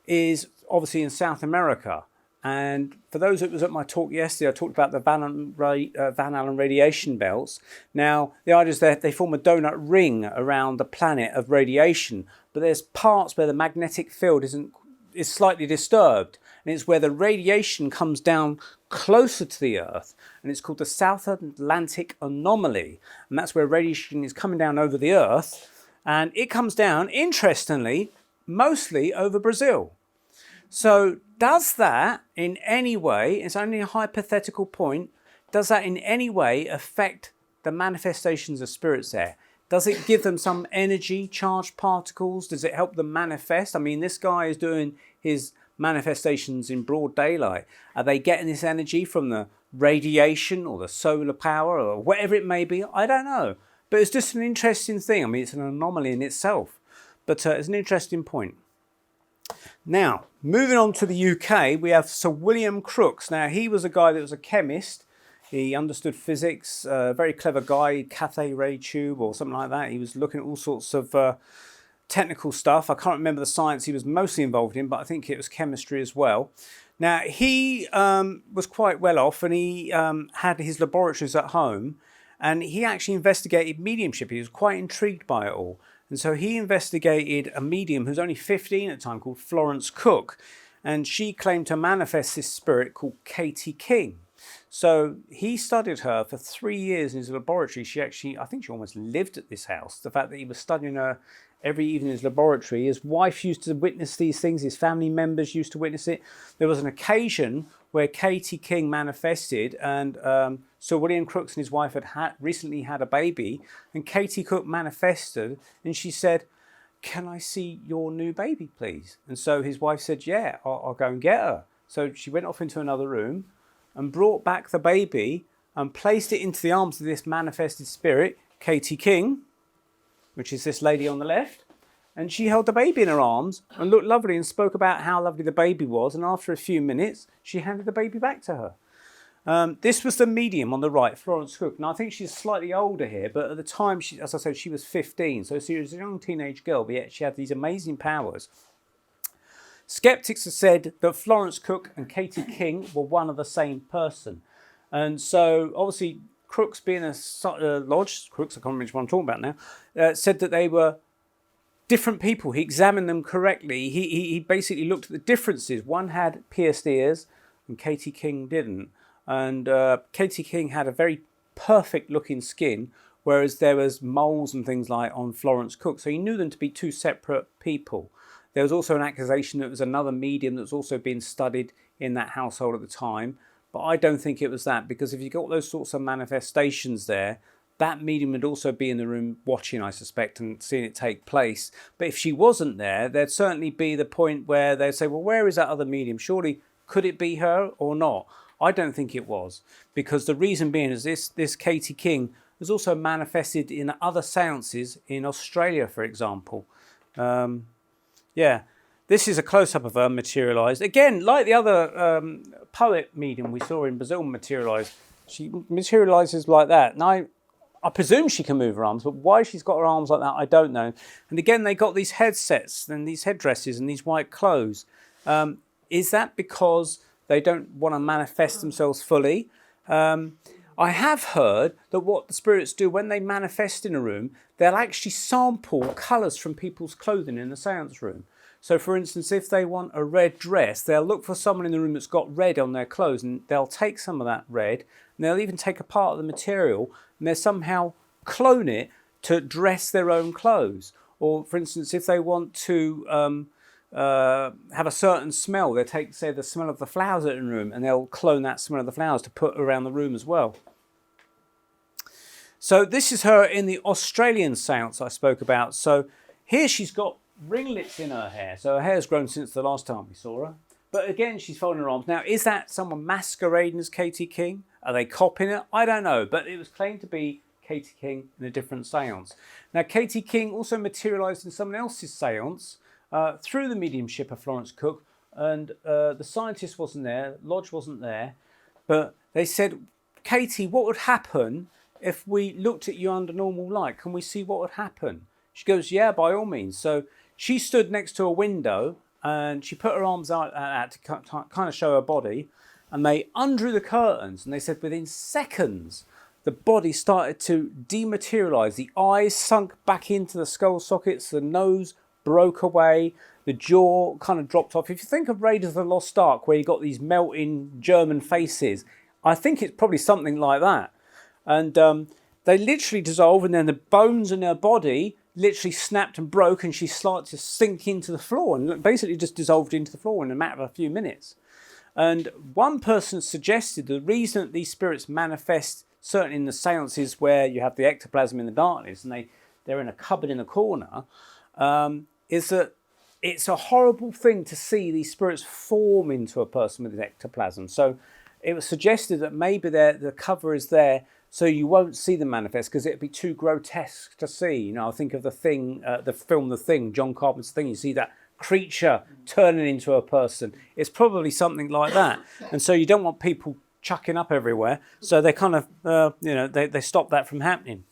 is obviously in South America, and for those that was at my talk yesterday, I talked about the Van Allen radiation belts. Now, the idea is that they form a donut ring around the planet of radiation, but there's parts where the magnetic field is slightly disturbed, and it's where the radiation comes down closer to the Earth, and it's called the South Atlantic Anomaly, and that's where radiation is coming down over the Earth, and it comes down, interestingly, mostly over Brazil. So does that in any way, it's only a hypothetical point, does that in any way affect the manifestations of spirits there? Does it give them some energy, charged particles? Does it help them manifest? I mean, this guy is doing his manifestations in broad daylight. Are they getting this energy from the radiation or the solar power or whatever it may be? I don't know. But it's just an interesting thing. I mean, it's an anomaly in itself. But it's an interesting point. Now, moving on to the UK, we have Sir William Crookes. Now, he was a guy that was a chemist. He understood physics, a very clever guy, cathode ray tube or something like that. He was looking at all sorts of technical stuff. I can't remember the science he was mostly involved in, but I think it was chemistry as well. Now, he was quite well off, and he had his laboratories at home, and he actually investigated mediumship. He was quite intrigued by it all. And so he investigated a medium who was only 15 at the time called Florence Cook, and she claimed to manifest this spirit called Katie King. So he studied her for 3 years in his laboratory. I think she almost lived at this house. The fact that he was studying her every evening in his laboratory. His wife used to witness these things. His family members used to witness it. There was an occasion where Katie King manifested, and Sir William Crookes and his wife had recently had a baby, and Katie Cook manifested, and she said, "Can I see your new baby, please?" And so his wife said, "Yeah, I'll go and get her." So she went off into another room and brought back the baby and placed it into the arms of this manifested spirit, Katie King, which is this lady on the left. And she held the baby in her arms and looked lovely and spoke about how lovely the baby was. And after a few minutes, she handed the baby back to her. This was the medium on the right, Florence Cook. Now, I think she's slightly older here, but at the time, as I said, she was 15. So she was a young teenage girl, but yet she had these amazing powers. Skeptics have said that Florence Cook and Katie King were one of the same person. And so, obviously, Crookes, being a lodge, Crookes, I can't remember what I'm talking about now, said that they were different people. He examined them correctly. He basically looked at the differences. One had pierced ears and Katie King didn't. And Katie King had a very perfect looking skin, whereas there was moles and things like on Florence Cook. So he knew them to be two separate people. There was also an accusation that it was another medium that was also being studied in that household at the time. But I don't think it was that, because if you got those sorts of manifestations there, that medium would also be in the room watching, I suspect, and seeing it take place. But if she wasn't there, there'd certainly be the point where they'd say, well, where is that other medium? Surely, could it be her or not? I don't think it was, because the reason being is this Katie King was also manifested in other seances in Australia, for example. Yeah, this is a close-up of her materialised. Again, like the other poet medium we saw in Brazil materialised, she materialises like that. Now, I presume she can move her arms, but why she's got her arms like that, I don't know. And again, they got these headsets and these headdresses and these white clothes. Is that because they don't want to manifest themselves fully? I have heard that what the spirits do when they manifest in a room, they'll actually sample colours from people's clothing in the seance room. So, for instance, if they want a red dress, they'll look for someone in the room that's got red on their clothes, and they'll take some of that red, and they'll even take a part of the material, and they'll somehow clone it to dress their own clothes. Or, for instance, if they want to have a certain smell, they'll take, say, the smell of the flowers in the room, and they'll clone that smell of the flowers to put around the room as well. So this is her in the Australian seance I spoke about. So here she's got ringlets in her hair. So her hair's grown since the last time we saw her. But again, she's folding her arms. Now, is that someone masquerading as Katie King? Are they copying it? I don't know. But it was claimed to be Katie King in a different seance. Now, Katie King also materialised in someone else's seance through the mediumship of Florence Cook. And the scientist wasn't there. Lodge wasn't there. But they said, Katie, what would happen if we looked at you under normal light? Can we see what would happen? She goes, yeah, by all means. So she stood next to a window and she put her arms out to kind of show her body, and they undrew the curtains, and they said within seconds the body started to dematerialise. The eyes sunk back into the skull sockets, the nose broke away, the jaw kind of dropped off. If you think of Raiders of the Lost Ark, where you got these melting German faces, I think it's probably something like that. And they literally dissolved, and then the bones in her body literally snapped and broke, and she started to sink into the floor and basically just dissolved into the floor in a matter of a few minutes. And one person suggested the reason that these spirits manifest, certainly in the seances where you have the ectoplasm in the darkness and they're in a cupboard in the corner, is that it's a horrible thing to see these spirits form into a person with ectoplasm. So it was suggested that maybe the cover is there so you won't see them manifest, because it'd be too grotesque to see. You know, I think of The Thing, the film The Thing, John Carpenter's Thing. You see that creature turning into a person. It's probably something like that. And so you don't want people chucking up everywhere. So they kind of, they stop that from happening.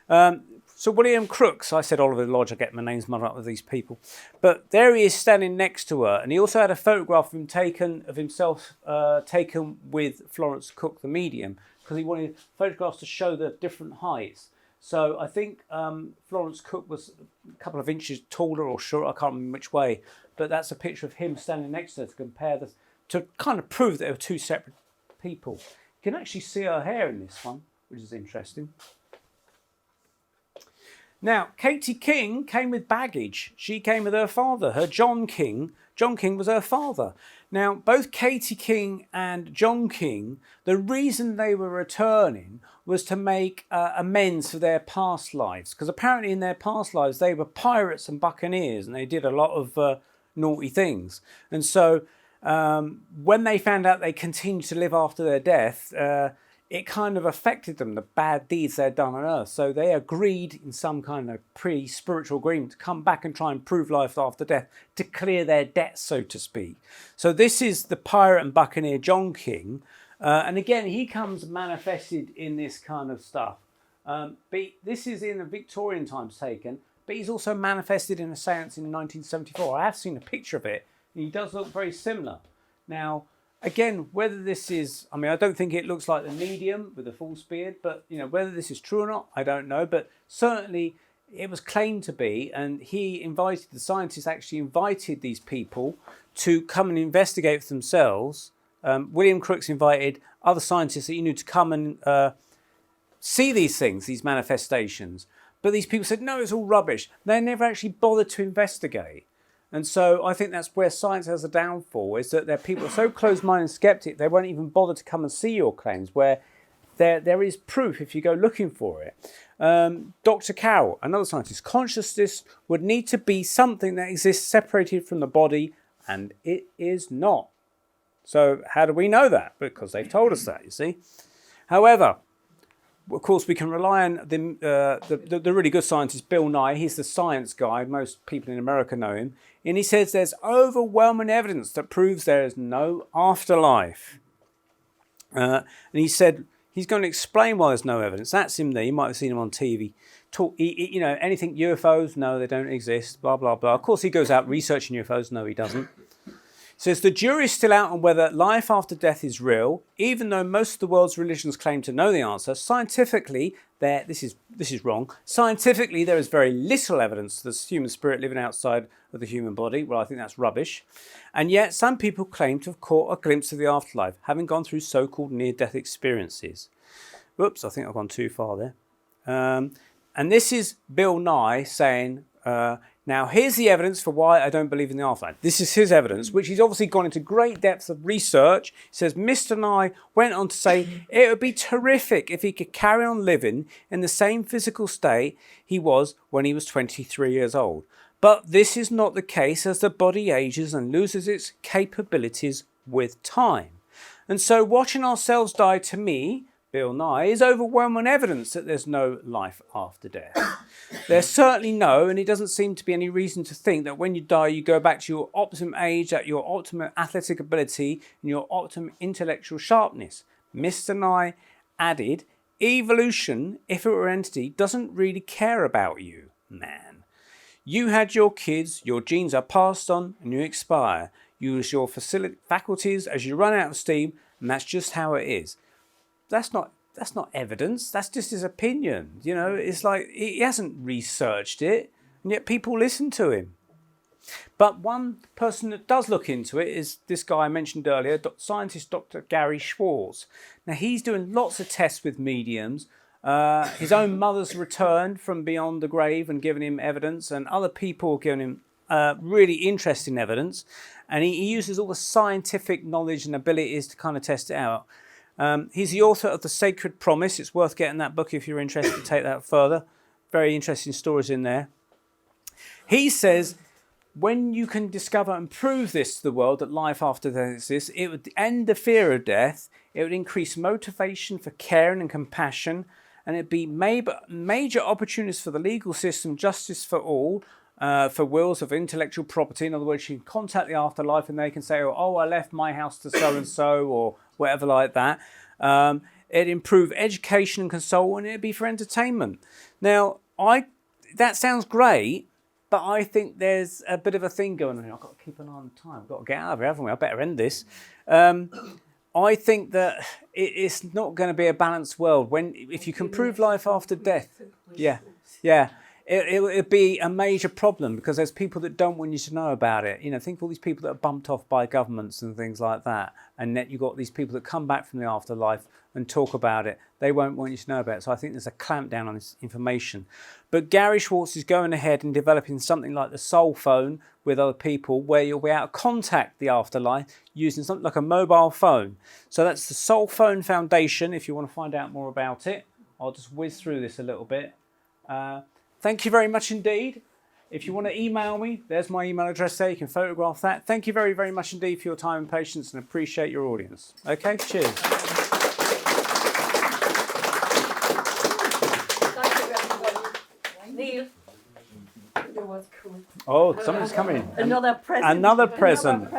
So William Crookes, I said Oliver Lodge, I get my names muddled up with these people. But there he is standing next to her. And he also had a photograph of himself taken with Florence Cook, the medium, because he wanted photographs to show the different heights. So I think Florence Cook was a couple of inches taller or shorter, I can't remember which way. But that's a picture of him standing next to her to compare to kind of prove that they were two separate people. You can actually see her hair in this one, which is interesting. Now, Katie King came with baggage. She came with her father, her John King. John King was her father. Now, both Katie King and John King, the reason they were returning was to make amends for their past lives. Because apparently in their past lives, they were pirates and buccaneers, and they did a lot of naughty things. And so when they found out they continued to live after their death, it kind of affected them, the bad deeds they'd done on Earth. So they agreed in some kind of pre-spiritual agreement to come back and try and prove life after death, to clear their debts, so to speak. So this is the pirate and buccaneer John King. And again, he comes manifested in this kind of stuff. But this is in the Victorian times taken, but he's also manifested in a seance in 1974. I have seen a picture of it, and he does look very similar. Now, again, whether this is, I mean, I don't think it looks like the medium with the false beard, but, you know, whether this is true or not, I don't know. But certainly it was claimed to be, and the scientists actually invited these people to come and investigate for themselves. William Crookes invited other scientists that he knew to come and see these things, these manifestations. But these people said, no, it's all rubbish. They never actually bothered to investigate. And so I think that's where science has a downfall, is that there are people so closed-minded and skeptic, they won't even bother to come and see your claims, where there is proof if you go looking for it. Dr. Carroll, another scientist, consciousness would need to be something that exists separated from the body, and it is not. So how do we know that? Because they've told us that, you see. However, of course, we can rely on the really good scientist, Bill Nye. He's the science guy. Most people in America know him. And he says there's overwhelming evidence that proves there is no afterlife. And he said he's going to explain why there's no evidence. That's him there. You might have seen him on TV. You know, anything UFOs? No, they don't exist. Blah, blah, blah. Of course, he goes out researching UFOs. No, he doesn't. Says the jury's still out on whether life after death is real, even though most of the world's religions claim to know the answer. Scientifically, this is wrong. Scientifically, there is very little evidence of the human spirit living outside of the human body. Well, I think that's rubbish. And yet, some people claim to have caught a glimpse of the afterlife, having gone through so-called near-death experiences. Whoops, I think I've gone too far there. And this is Bill Nye saying, now, here's the evidence for why I don't believe in the afterlife. This is his evidence, which he's obviously gone into great depths of research. He says, Mr. Nye went on to say it would be terrific if he could carry on living in the same physical state he was when he was 23 years old. But this is not the case, as the body ages and loses its capabilities with time. And so watching ourselves die, to me, Bill Nye, is overwhelming evidence that there's no life after death. There's certainly no, and it doesn't seem to be any reason to think that when you die, you go back to your optimum age, at your optimum athletic ability, and your optimum intellectual sharpness. Mr. Nye added, evolution, if it were an entity, doesn't really care about you, man. You had your kids, your genes are passed on, and you expire. You use your faculties as you run out of steam, and that's just how it is. That's not evidence. That's just his opinion. You know, it's like he hasn't researched it, and yet people listen to him. But one person that does look into it is this guy I mentioned earlier, scientist Dr. Gary Schwartz. Now, he's doing lots of tests with mediums. His own mother's returned from beyond the grave and given him evidence, and other people have given him really interesting evidence. And he uses all the scientific knowledge and abilities to kind of test it out. He's the author of The Sacred Promise. It's worth getting that book if you're interested to take that further. Very interesting stories in there. He says, when you can discover and prove this to the world, that life after death exists, it would end the fear of death, it would increase motivation for caring and compassion, and it'd be major opportunities for the legal system, justice for all, for wills of intellectual property. In other words, you can contact the afterlife and they can say, oh, I left my house to so-and-so, or whatever like that. It'd improve education and console, and it'd be for entertainment. Now, that sounds great, but I think there's a bit of a thing going on here. I've got to keep an eye on the time. I've got to get out of here, haven't we? I better end this. I think that it's not going to be a balanced world if you can prove life after death. Yeah. it'd be a major problem because there's people that don't want you to know about it. You know, think of all these people that are bumped off by governments and things like that. And then you've got these people that come back from the afterlife and talk about it. They won't want you to know about it. So I think there's a clamp down on this information. But Gary Schwartz is going ahead and developing something like the soul phone with other people where you'll be able to contact the afterlife using something like a mobile phone. So that's the Soul Phone Foundation if you want to find out more about it. I'll just whiz through this a little bit. Thank you very much indeed. If you want to email me, there's my email address there. You can photograph that. Thank you very, very much indeed for your time and patience and appreciate your audience. Okay, cheers.
Thank you, everybody. Neil. It was cool.
Oh, somebody's coming.
Another present.
Another present.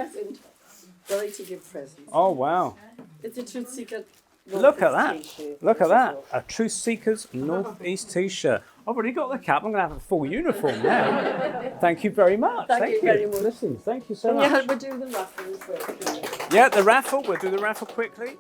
Delighted to give presents.
Oh, wow.
It's a Truth Seeker.
Look at that. Look at that. A Truth Seekers Northeast t-shirt. I've already got the cap. I'm going to have a full uniform now. Thank you very much.
Thank you very much.
Listen, thank you so
And
much.
yeah, we'll do the raffle as well.
Yeah, the raffle. We'll do the raffle quickly.